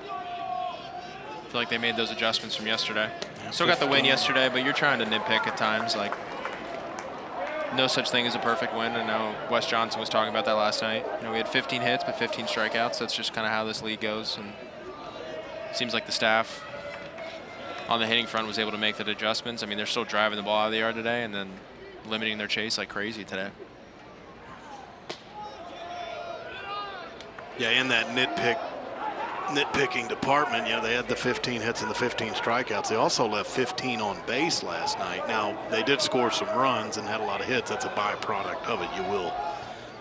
I feel like they made those adjustments from yesterday. Still got the win yesterday, but you're trying to nitpick at times. Like, no such thing as a perfect win. I know Wes Johnson was talking about that last night. You know, we had 15 hits, but 15 strikeouts. That's just kind of how this league goes. And it seems like the staff on the hitting front was able to make the adjustments. I mean, they're still driving the ball out of the yard today and then limiting their chase like crazy today. Yeah, in that nitpicking department, you know, they had the 15 hits and the 15 strikeouts. They also left 15 on base last night. Now, they did score some runs and had a lot of hits. That's a byproduct of it. You will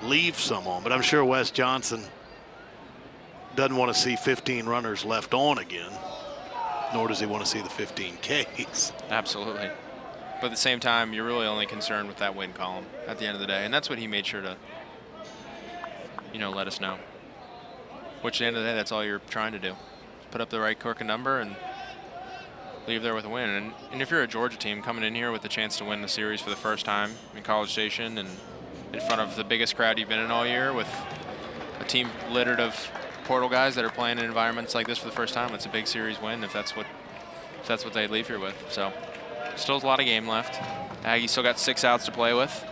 leave some on. But I'm sure Wes Johnson doesn't want to see 15 runners left on again, nor does he want to see the 15 Ks. Absolutely. But at the same time, you're really only concerned with that win column at the end of the day. And that's what he made sure to, you know, let us know. Which at the end of the day, that's all you're trying to do. Put up the right Corkin number and leave there with a win. And if you're a Georgia team coming in here with the chance to win the series for the first time in College Station and in front of the biggest crowd you've been in all year with a team littered of portal guys that are playing in environments like this for the first time, it's a big series win if that's what they leave here with. So still a lot of game left. Aggies still got 6 outs to play with.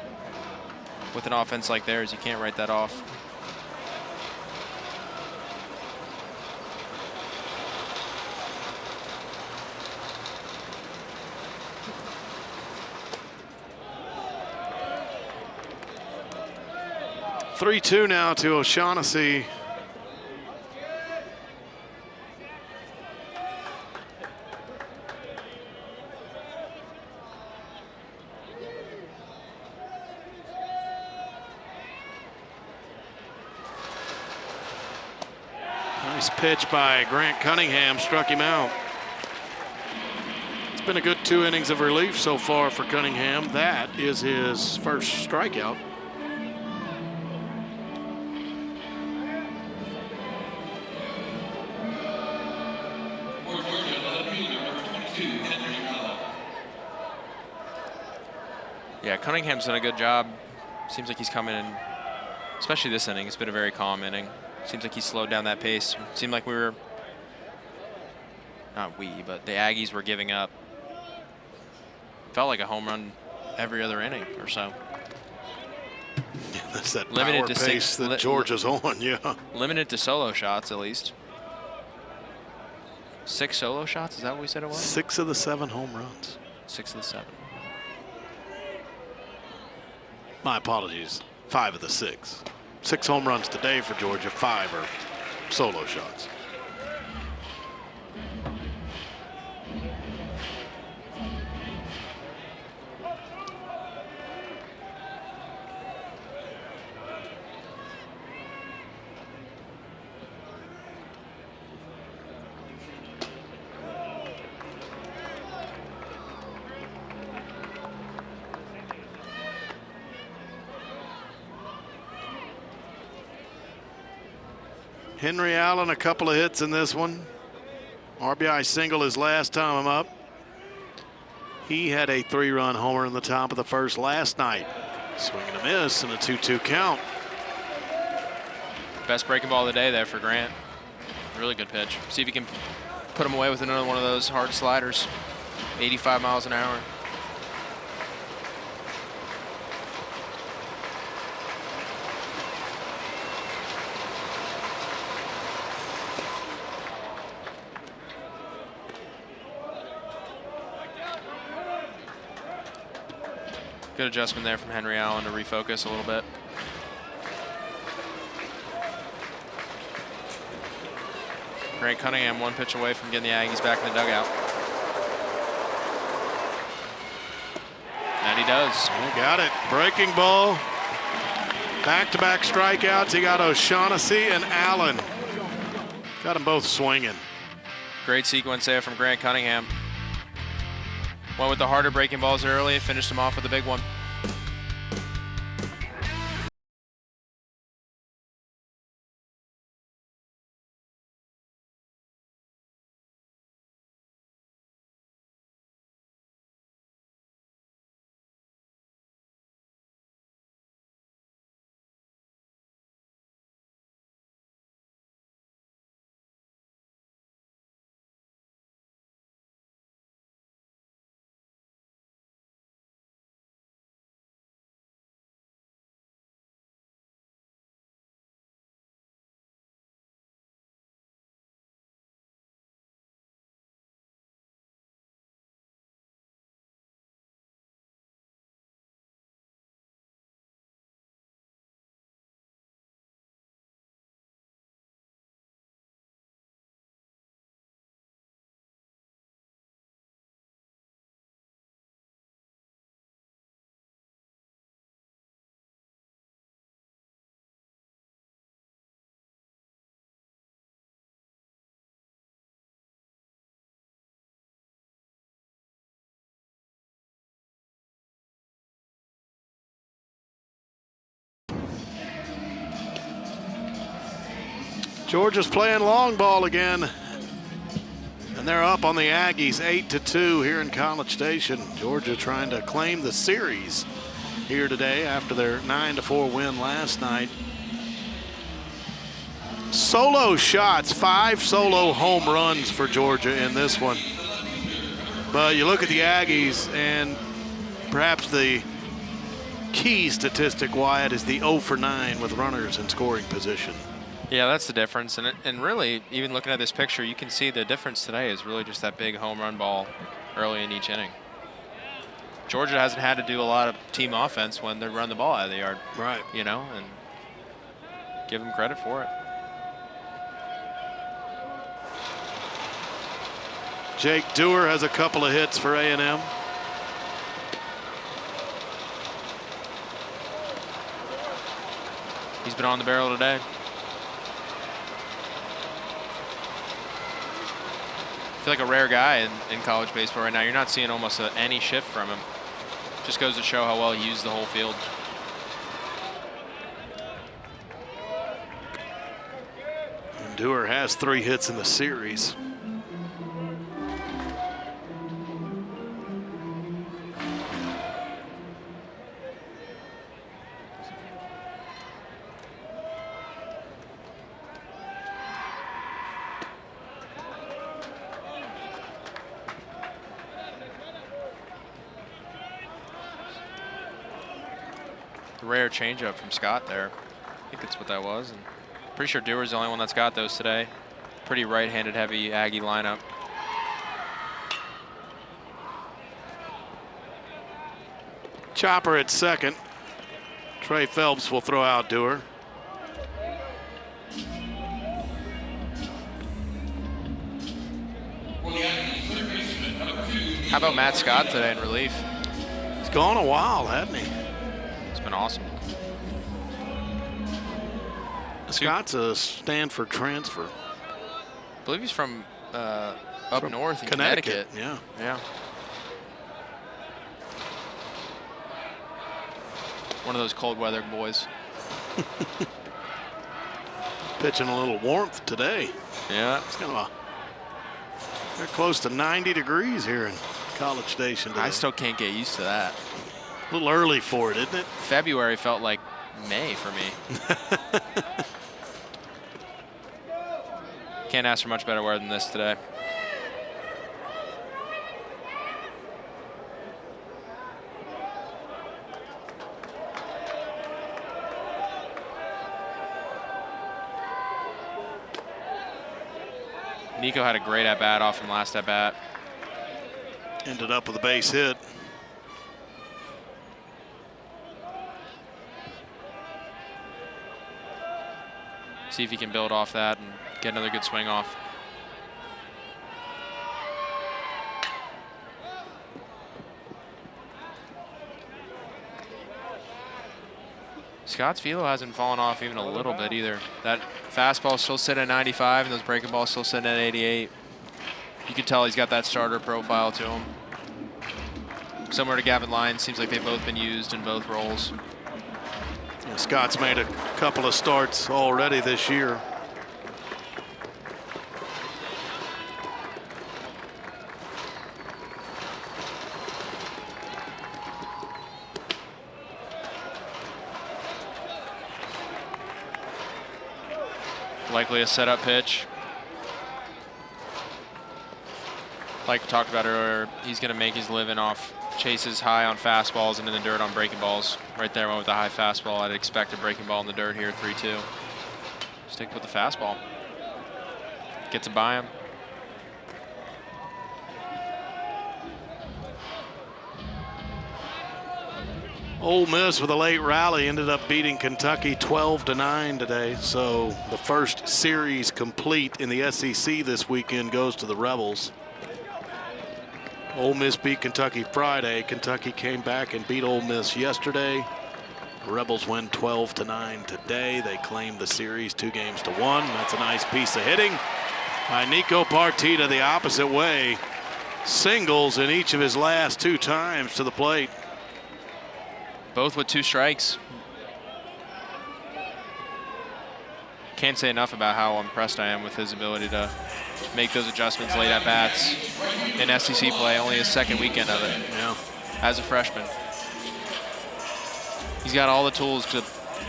With an offense like theirs, you can't write that off. Three-2 now to O'Shaughnessy. Nice pitch by Grant Cunningham, struck him out. It's been a good 2 innings of relief so far for Cunningham. That is his first strikeout. For Georgia, left fielder number 22, Henry Allen. Yeah, Cunningham's done a good job. Seems like he's coming in, especially this inning. It's been a very calm inning. Seems like he slowed down that pace. Seemed like we were, not we, but the Aggies were giving up. Felt like a home run every other inning or so. Yeah, that's that Limited power to pace six- that Georgia's on, yeah. Limited to solo shots, at least. 6 solo shots, is that what we said it was? 6 of the 7 home runs. 6 of the 7. My apologies, 5 of the 6. 6 home runs today for Georgia, 5 are solo shots. Henry Allen, a couple of hits in this one. RBI single his last time I'm up. He had a 3-run homer in the top of the first last night. Swing and a miss and a 2-2 count. Best breaking ball of the day there for Grant. Really good pitch. See if he can put him away with another one of those hard sliders. 85 miles an hour. Good adjustment there from Henry Allen to refocus a little bit. Grant Cunningham 1 pitch away from getting the Aggies back in the dugout. And he does. He got it. Breaking ball. Back-to-back strikeouts. He got O'Shaughnessy and Allen. Got them both swinging. Great sequence there from Grant Cunningham. Went with the harder breaking balls early and finished him off with a big one. Georgia's playing long ball again. And they're up on the Aggies 8-2 here in College Station. Georgia trying to claim the series here today after their 9-4 win last night. Solo shots, 5 solo home runs for Georgia in this one. But you look at the Aggies, and perhaps the key statistic, Wyatt, is the 0 for 9 with runners in scoring position. Yeah, that's the difference. And really, even looking at this picture, you can see the difference today is really just that big home run ball early in each inning. Georgia hasn't had to do a lot of team offense when they run the ball out of the yard. Right. You know, and give them credit for it. Jake Dewar has a couple of hits for A&M. He's been on the barrel today. feel like a rare guy in college baseball right now. You're not seeing almost any shift from him. Just goes to show how well he used the whole field. And Dewar has 3 hits in the series. Rare changeup from Scott there. I think that's what that was. And pretty sure Dewar's the only one that's got those today. Pretty right-handed heavy Aggie lineup. Chopper at second. Trey Phelps will throw out Dewar. How about Matt Scott today in relief? He's gone a while, hasn't he? It's been awesome. Scott's a Stanford transfer. I believe he's from up north in Connecticut. Connecticut. Yeah. Yeah. One of those cold weather boys. Pitching a little warmth today. Yeah. It's kind of they're close to 90 degrees here in College Station today. I still can't get used to that. A little early for it, isn't it? February felt like May for me. Can't ask for much better weather than this today. Nico had a great at-bat off from last at-bat. Ended up with a base hit. See if he can build off that and get another good swing off. Scott's velo hasn't fallen off even a little bit either. That fastball still sitting at 95 and those breaking balls still sitting at 88. You can tell he's got that starter profile to him. Similar to Gavin Lyons, seems like they've both been used in both roles. Yeah, Scott's made a couple of starts already this year. Likely a setup pitch. Like we talked about earlier, he's going to make his living off chases high on fastballs and in the dirt on breaking balls. Right there, went with the high fastball. I'd expect a breaking ball in the dirt here, 3-2. Stick with the fastball. Gets it by him. Ole Miss with a late rally ended up beating Kentucky 12-9 today. So the first series complete in the SEC this weekend goes to the Rebels. Ole Miss beat Kentucky Friday. Kentucky came back and beat Ole Miss yesterday. The Rebels win 12-9 today. They claim the series 2-1. That's a nice piece of hitting by Nico Partita the opposite way. Singles in each of his last 2 times to the plate. Both with 2 strikes. Can't say enough about how impressed I am with his ability to make those adjustments late at bats in SEC play. Only his second weekend of it. Yeah. As a freshman. He's got all the tools to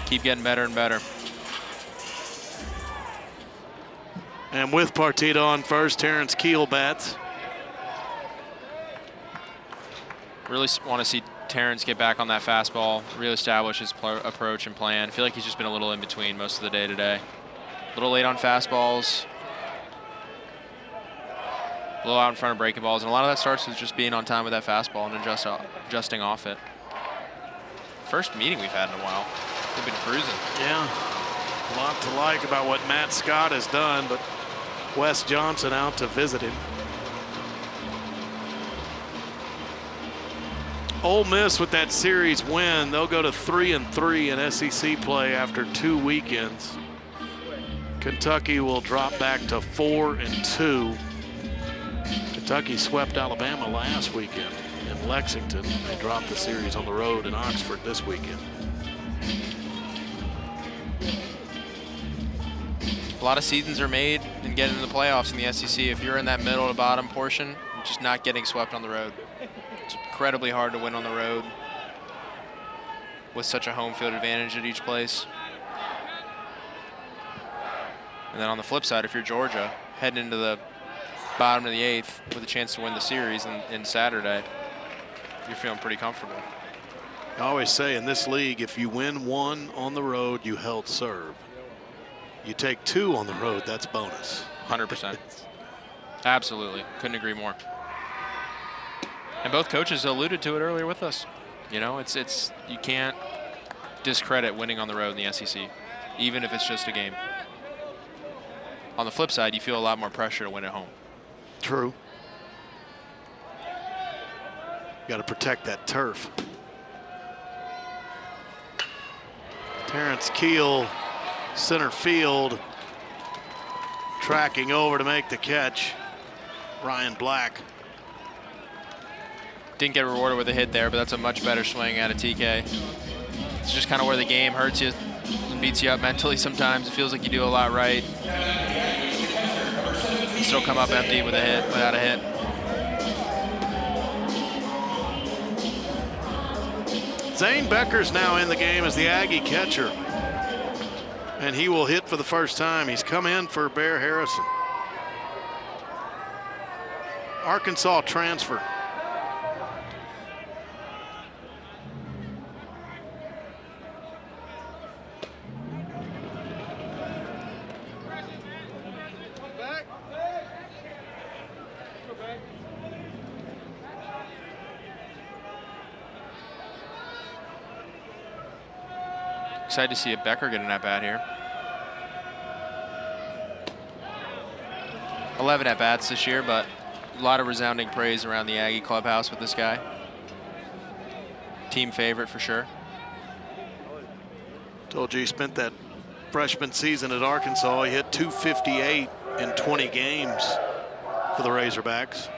keep getting better and better. And with Partita on first, Terrence Keel bats. Really want to see Terrence get back on that fastball, reestablish his approach and plan. I feel like he's just been a little in between most of the day today. A little late on fastballs. A little out in front of breaking balls. And a lot of that starts with just being on time with that fastball and adjusting off it. First meeting we've had in a while. They've been cruising. Yeah. A lot to like about what Matt Scott has done, but Wes Johnson out to visit him. Ole Miss with that series win, they'll go to 3-3 in SEC play after 2 weekends. Kentucky will drop back to 4-2. Kentucky swept Alabama last weekend in Lexington. They dropped the series on the road in Oxford this weekend. A lot of seasons are made in getting into the playoffs in the SEC. If you're in that middle to bottom portion, you're just not getting swept on the road. It's incredibly hard to win on the road with such a home field advantage at each place. And then on the flip side, if you're Georgia, heading into the bottom of the 8th with a chance to win the series in Saturday, you're feeling pretty comfortable. I always say in this league, if you win one on the road, you held serve. You take 2 on the road, that's bonus. 100%. Absolutely. Couldn't agree more. And both coaches alluded to it earlier with us. You know, it's you can't discredit winning on the road in the SEC, even if it's just a game. On the flip side, you feel a lot more pressure to win at home. True. Got to protect that turf. Terrence Keel, center field, tracking over to make the catch. Ryan Black. Didn't get rewarded with a hit there, but that's a much better swing out of TK. It's just kind of where the game hurts you, beats you up mentally sometimes. It feels like you do a lot right. You still come up empty with a hit, without a hit. Zane Becker's now in the game as the Aggie catcher. And he will hit for the first time. He's come in for Bear Harrison. Arkansas transfer. Excited to see a Becker get an at-bat here. 11 at-bats this year, but a lot of resounding praise around the Aggie clubhouse with this guy. Team favorite for sure. Told you he spent that freshman season at Arkansas. He hit .258 in 20 games for the Razorbacks.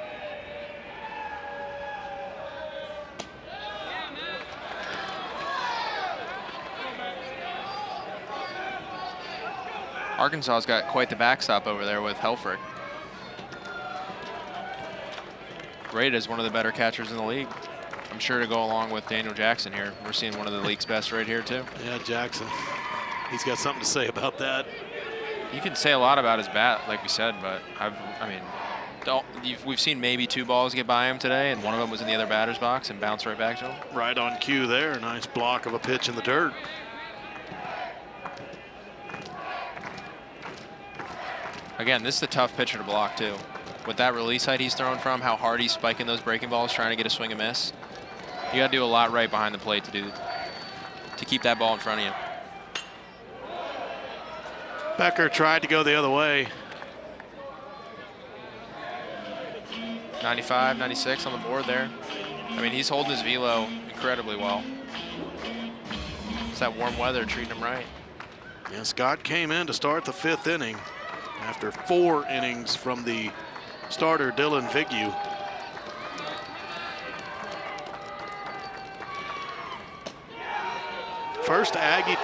Arkansas's got quite the backstop over there with Helfrich. Rated as one of the better catchers in the league. I'm sure to go along with Daniel Jackson here. We're seeing one of the league's best right here too. Yeah, Jackson. He's got something to say about that. You can say a lot about his bat, like we said, but we've seen maybe 2 balls get by him today, and one of them was in the other batter's box and bounced right back to him. Right on cue there. Nice block of a pitch in the dirt. Again, this is a tough pitcher to block too. With that release height he's throwing from, how hard he's spiking those breaking balls, trying to get a swing and miss. You got to do a lot right behind the plate to keep that ball in front of you. Becker tried to go the other way. 95, 96 on the board there. I mean, he's holding his velo incredibly well. It's that warm weather treating him right. Yeah, Scott came in to start the 5th inning after 4 innings from the starter, Dylan Vignew. First Aggie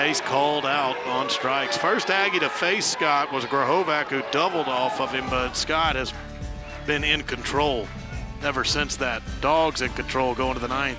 he's called out on strikes. First Aggie to face Scott was Grahovac, who doubled off of him, but Scott has been in control ever since that. Dogs in control going to the 9th.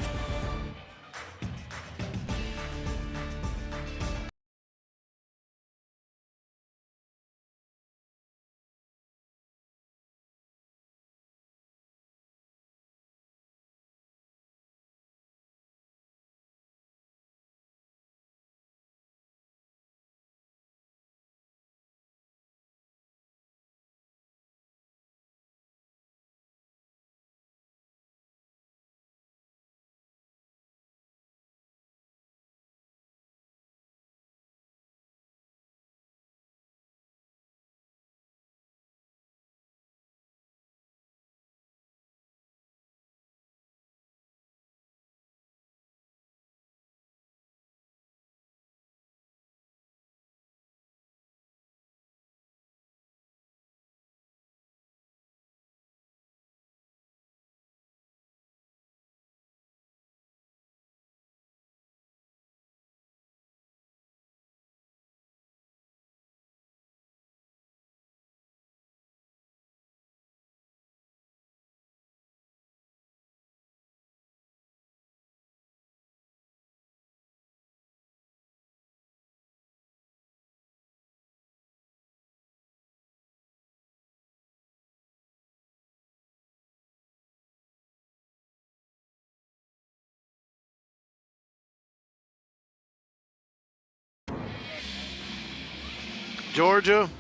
Georgia.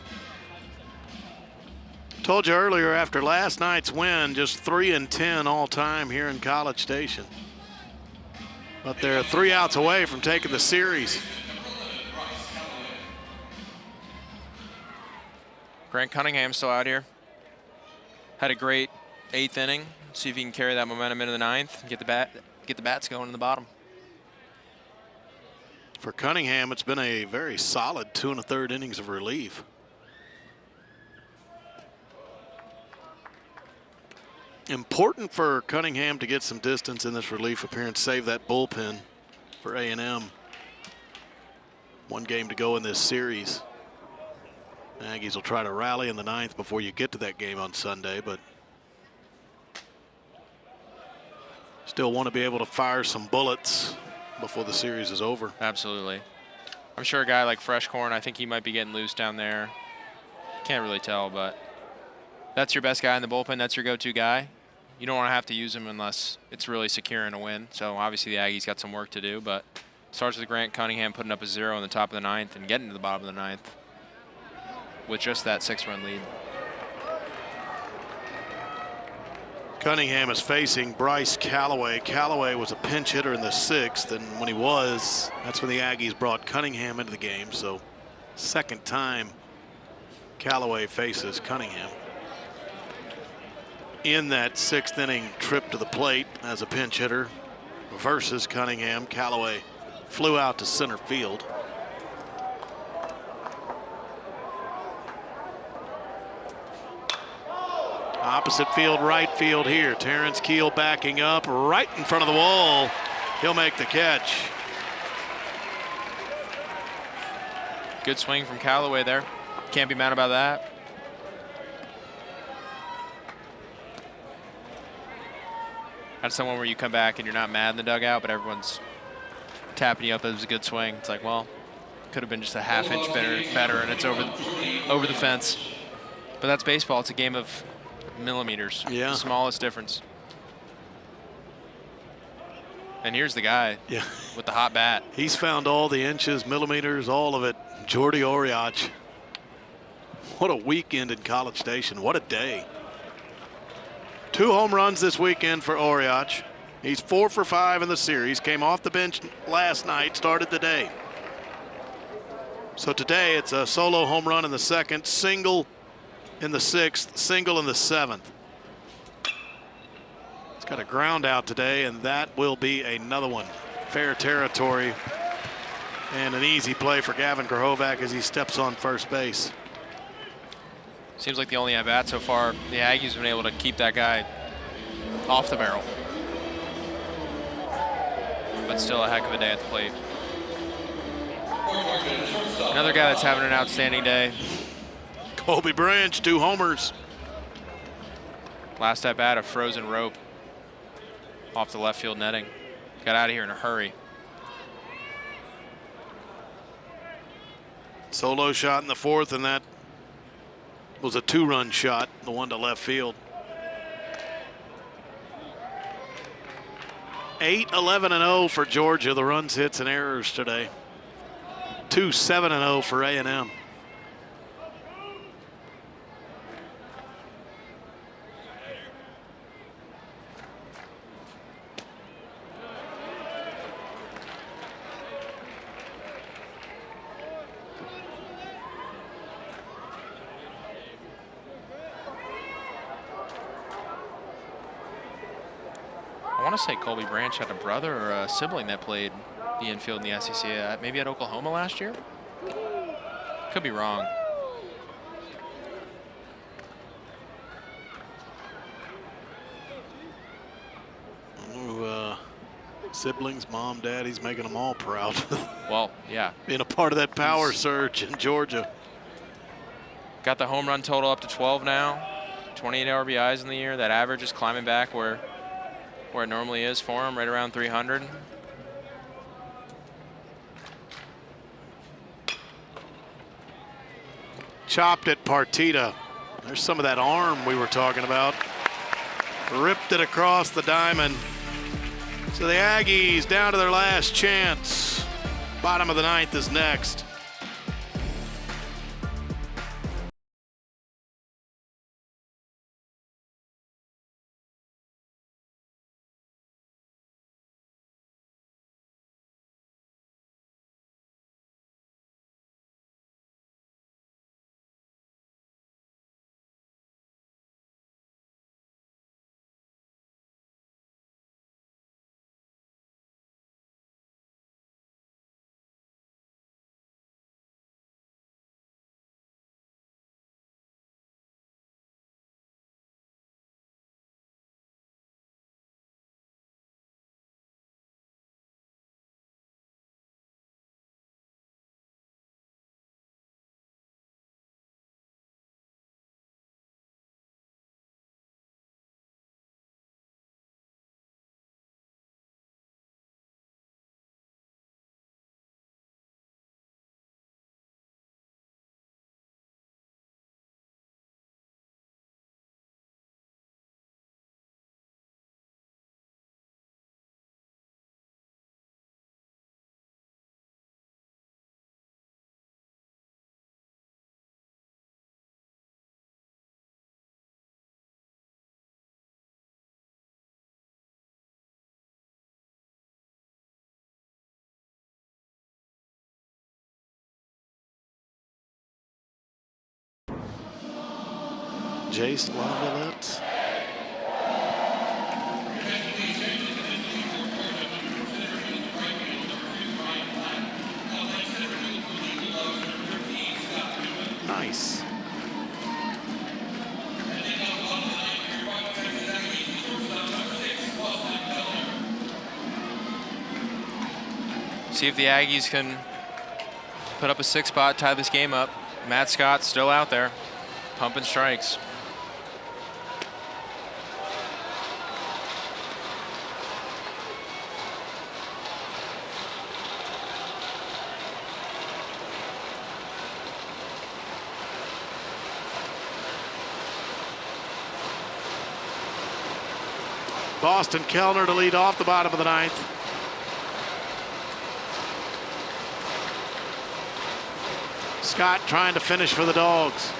Told you earlier, after last night's win, just 3-10 all time here in College Station. But they're 3 outs away from taking the series. Grant Cunningham still out here. Had a great 8th inning. See if he can carry that momentum into the 9th and get the bats going in the bottom. For Cunningham, it's been a very solid 2 1/3 innings of relief. Important for Cunningham to get some distance in this relief appearance, save that bullpen for A&M. 1 game to go in this series. Aggies will try to rally in the 9th before you get to that game on Sunday, but still want to be able to fire some bullets before the series is over. Absolutely. I'm sure a guy like Freshcorn, I think he might be getting loose down there. Can't really tell, but that's your best guy in the bullpen. That's your go-to guy. You don't want to have to use him unless it's really securing a win. So obviously the Aggies got some work to do, but starts with Grant Cunningham putting up a 0 in the top of the 9th and getting to the bottom of the 9th with just that 6-run lead. Cunningham is facing Bryce Callaway. Callaway was a pinch hitter in the 6th, and when he was, that's when the Aggies brought Cunningham into the game. So 2nd time Callaway faces Cunningham. In that 6th inning trip to the plate as a pinch hitter versus Cunningham, Callaway flew out to center field. Opposite field, right field here. Terrence Keel backing up right in front of the wall. He'll make the catch. Good swing from Callaway there. Can't be mad about that. That's someone where you come back and you're not mad in the dugout, but everyone's tapping you up. It was a good swing. It's like, well, could have been just a half-inch better, and it's over the fence. But that's baseball. It's a game of millimeters. Yeah. The smallest difference. And here's the guy with the hot bat. He's found all the inches, millimeters, all of it. Jordy Oriach. What a weekend in College Station. What a day. 2 home runs this weekend for Oriach. He's 4 for 5 in the series. Came off the bench last night, started the day. So today it's a solo home run in the 2nd, single in the 6th, single in the 7th. He's got a ground out today, and that will be another one. Fair territory and an easy play for Gavin Grahovac as he steps on first base. Seems like the only at-bat so far. The Aggies have been able to keep that guy off the barrel. But still a heck of a day at the plate. Another guy that's having an outstanding day. Colby Branch, 2 homers. Last at bat, a frozen rope off the left field netting. Got out of here in a hurry. Solo shot in the 4th, and that was a 2-run shot, the one to left field. 8-11-0 for Georgia. The runs, hits, and errors today. 2-7-0 for A&M. I want to say Colby Branch had a brother or a sibling that played the infield in the SEC, maybe at Oklahoma last year. Could be wrong. Siblings, mom, dad, he's making them all proud. Well, yeah. Being a part of that power surge in Georgia. Got the home run total up to 12 now. 28 RBIs in the year. That average is climbing back where it normally is for him, right around 300. Chopped at Partita. There's some of that arm we were talking about. Ripped it across the diamond. So the Aggies down to their last chance. Bottom of the 9th is next. Jace Laviolette. Nice. See if the Aggies can put up a 6-spot, tie this game up. Matt Scott still out there, pumping strikes. Boston Kellner to lead off the bottom of the 9th. Scott trying to finish for the Dogs.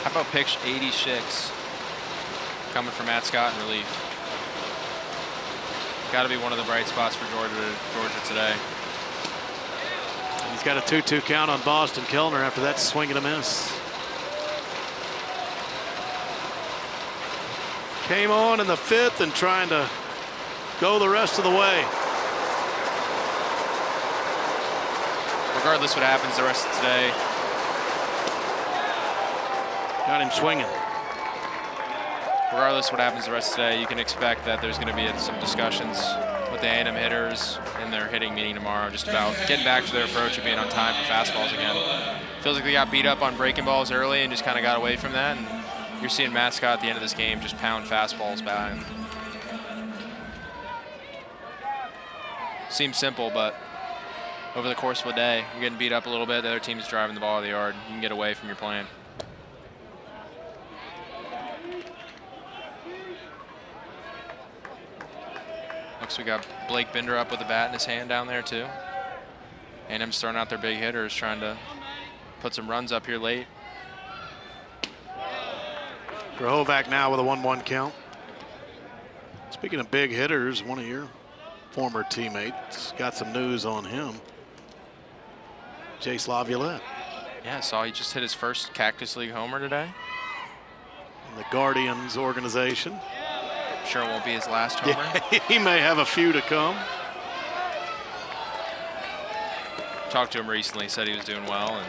How about pitch 86 coming from Matt Scott in relief? Got to be one of the bright spots for Georgia today. He's got a 2-2 count on Boston Kellner after that swing and a miss. Came on in the 5th and trying to go the rest of the way. Regardless what happens the rest of today. Got him swinging. Regardless what happens the rest of today, you can expect that there's going to be some discussions with the A&M hitters in their hitting meeting tomorrow, just about getting back to their approach of being on time for fastballs again. Feels like they got beat up on breaking balls early and just kind of got away from that. And you're seeing Matt Scott at the end of this game just pound fastballs back. Seems simple, but over the course of a day, you're getting beat up a little bit. The other team is driving the ball out of the yard. You can get away from your plan. Looks we got Blake Binder up with a bat in his hand down there too. A&M's throwing out their big hitters, trying to put some runs up here late. Grahovac now with a 1-1 count. Speaking of big hitters, one of your former teammates got some news on him. Jace Laviolette. Yeah, I saw he just hit his first Cactus League homer today. In the Guardians organization. I'm sure it won't be his last homer. Yeah, he may have a few to come. Talked to him recently, said he was doing well and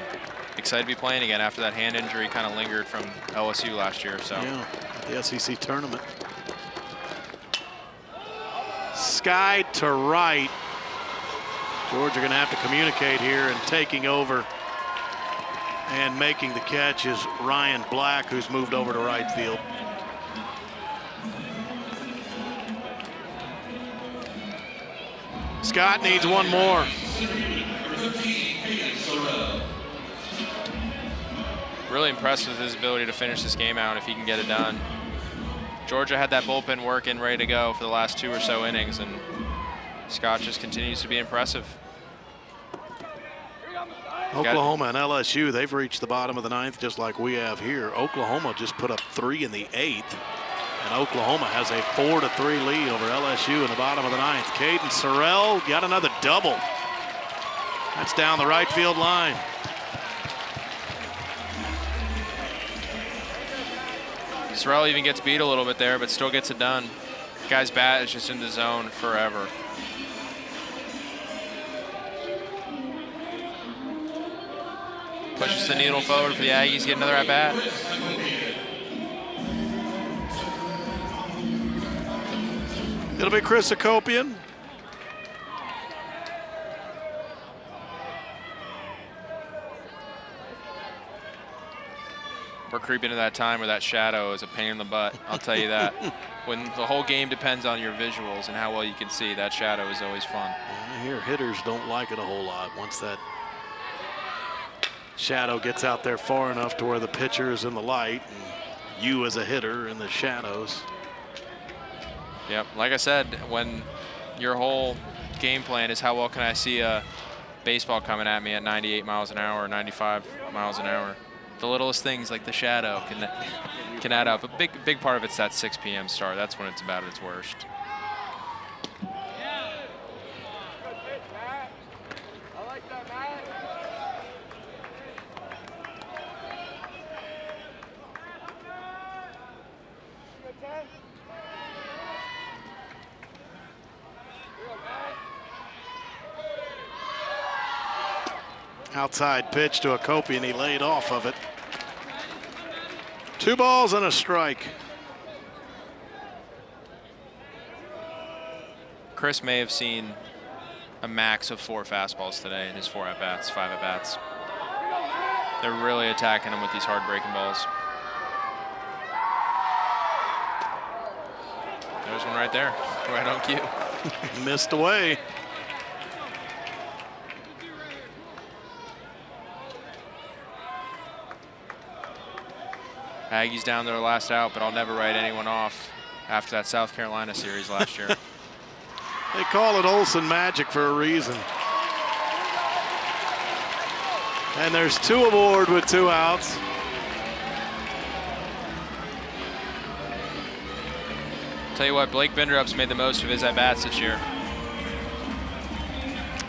excited to be playing again after that hand injury kind of lingered from LSU last year. So yeah, the SEC tournament. Sky to right. Georgia going to have to communicate here, and taking over and making the catch is Ryan Black, who's moved over to right field. Scott needs one more. Really impressed with his ability to finish this game out if he can get it done. Georgia had that bullpen working, ready to go for the last 2 or so innings, and Scott just continues to be impressive. Oklahoma and LSU, they've reached the bottom of the 9th just like we have here. Oklahoma just put up 3 in the 8th, and Oklahoma has a 4-3 lead over LSU in the bottom of the 9th. Caden Sorrell got another double. That's down the right field line. Sorrell even gets beat a little bit there, but still gets it done. Guy's bat is just in the zone forever. Pushes the needle forward for the Aggies, get another at bat. It'll be Chris Akopian. We're creeping to that time where that shadow is a pain in the butt. I'll tell you that. When the whole game depends on your visuals and how well you can see, that shadow is always fun. I hear hitters don't like it a whole lot once that shadow gets out there far enough to where the pitcher is in the light and you as a hitter in the shadows. Yep, like I said, when your whole game plan is how well can I see a baseball coming at me at 98 miles an hour or 95 miles an hour, The littlest things like the shadow can add up. A big part of it's that 6 p.m. start. That's when it's about at its worst. Outside pitch to Okopi, and he laid off of it. 2 balls and a strike. Chris may have seen a max of 4 fastballs today in his 4 at-bats, 5 at-bats. They're really attacking him with these hard breaking balls. There's one right there, right on cue. Missed away. Aggies down their last out, but I'll never write anyone off after that South Carolina series last year. They call it Olsen magic for a reason. And there's 2 aboard with 2 outs. Tell you what, Blake Binderup's made the most of his at-bats this year.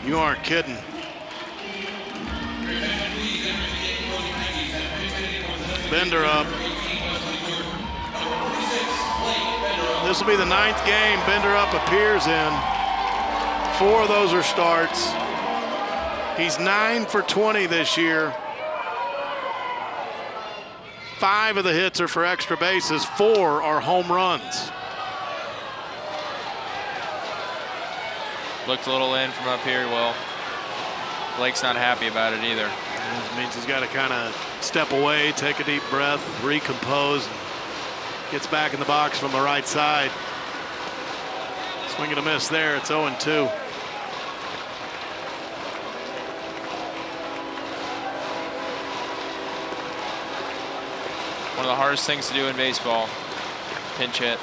You aren't kidding. Binderup. This will be the 9th game Binderup appears in. 4 of those are starts. He's 9 for 20 this year. 5 of the hits are for extra bases. 4 are home runs. Looked a little in from up here. Well, Blake's not happy about it either. It means he's got to kind of step away, take a deep breath, recompose. Gets back in the box from the right side. Swing and a miss there. It's 0-2. One of the hardest things to do in baseball, pinch hit.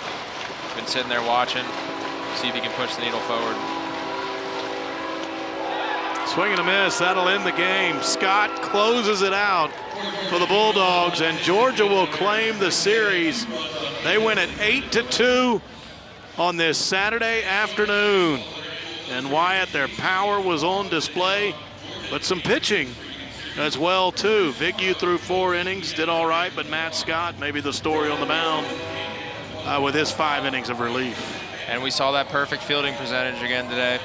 Been sitting there watching, see if he can push the needle forward. Swing and a miss, that'll end the game. Scott closes it out for the Bulldogs, and Georgia will claim the series. They win at 8-2 on this Saturday afternoon. And Wyatt, their power was on display, but some pitching as well too. Vignew threw 4 innings, did all right, but Matt Scott, maybe the story on the mound with his 5 innings of relief. And we saw that perfect fielding percentage again today.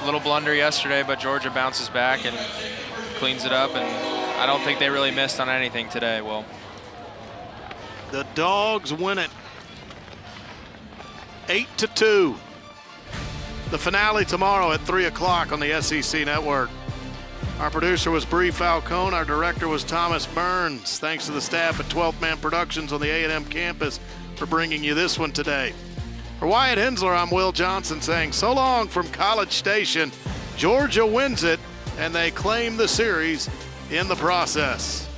A little blunder yesterday, but Georgia bounces back and cleans it up, and I don't think they really missed on anything today. Well, the Dogs win it 8-2. The finale tomorrow at 3 o'clock on the SEC Network. Our producer was Bree Falcone. Our director was Thomas Burns. Thanks to the staff at 12th Man Productions on the A&M campus for bringing you this one today. For Wyatt Hensler, I'm Will Johnson saying so long from College Station. Georgia wins it, and they claim the series in the process.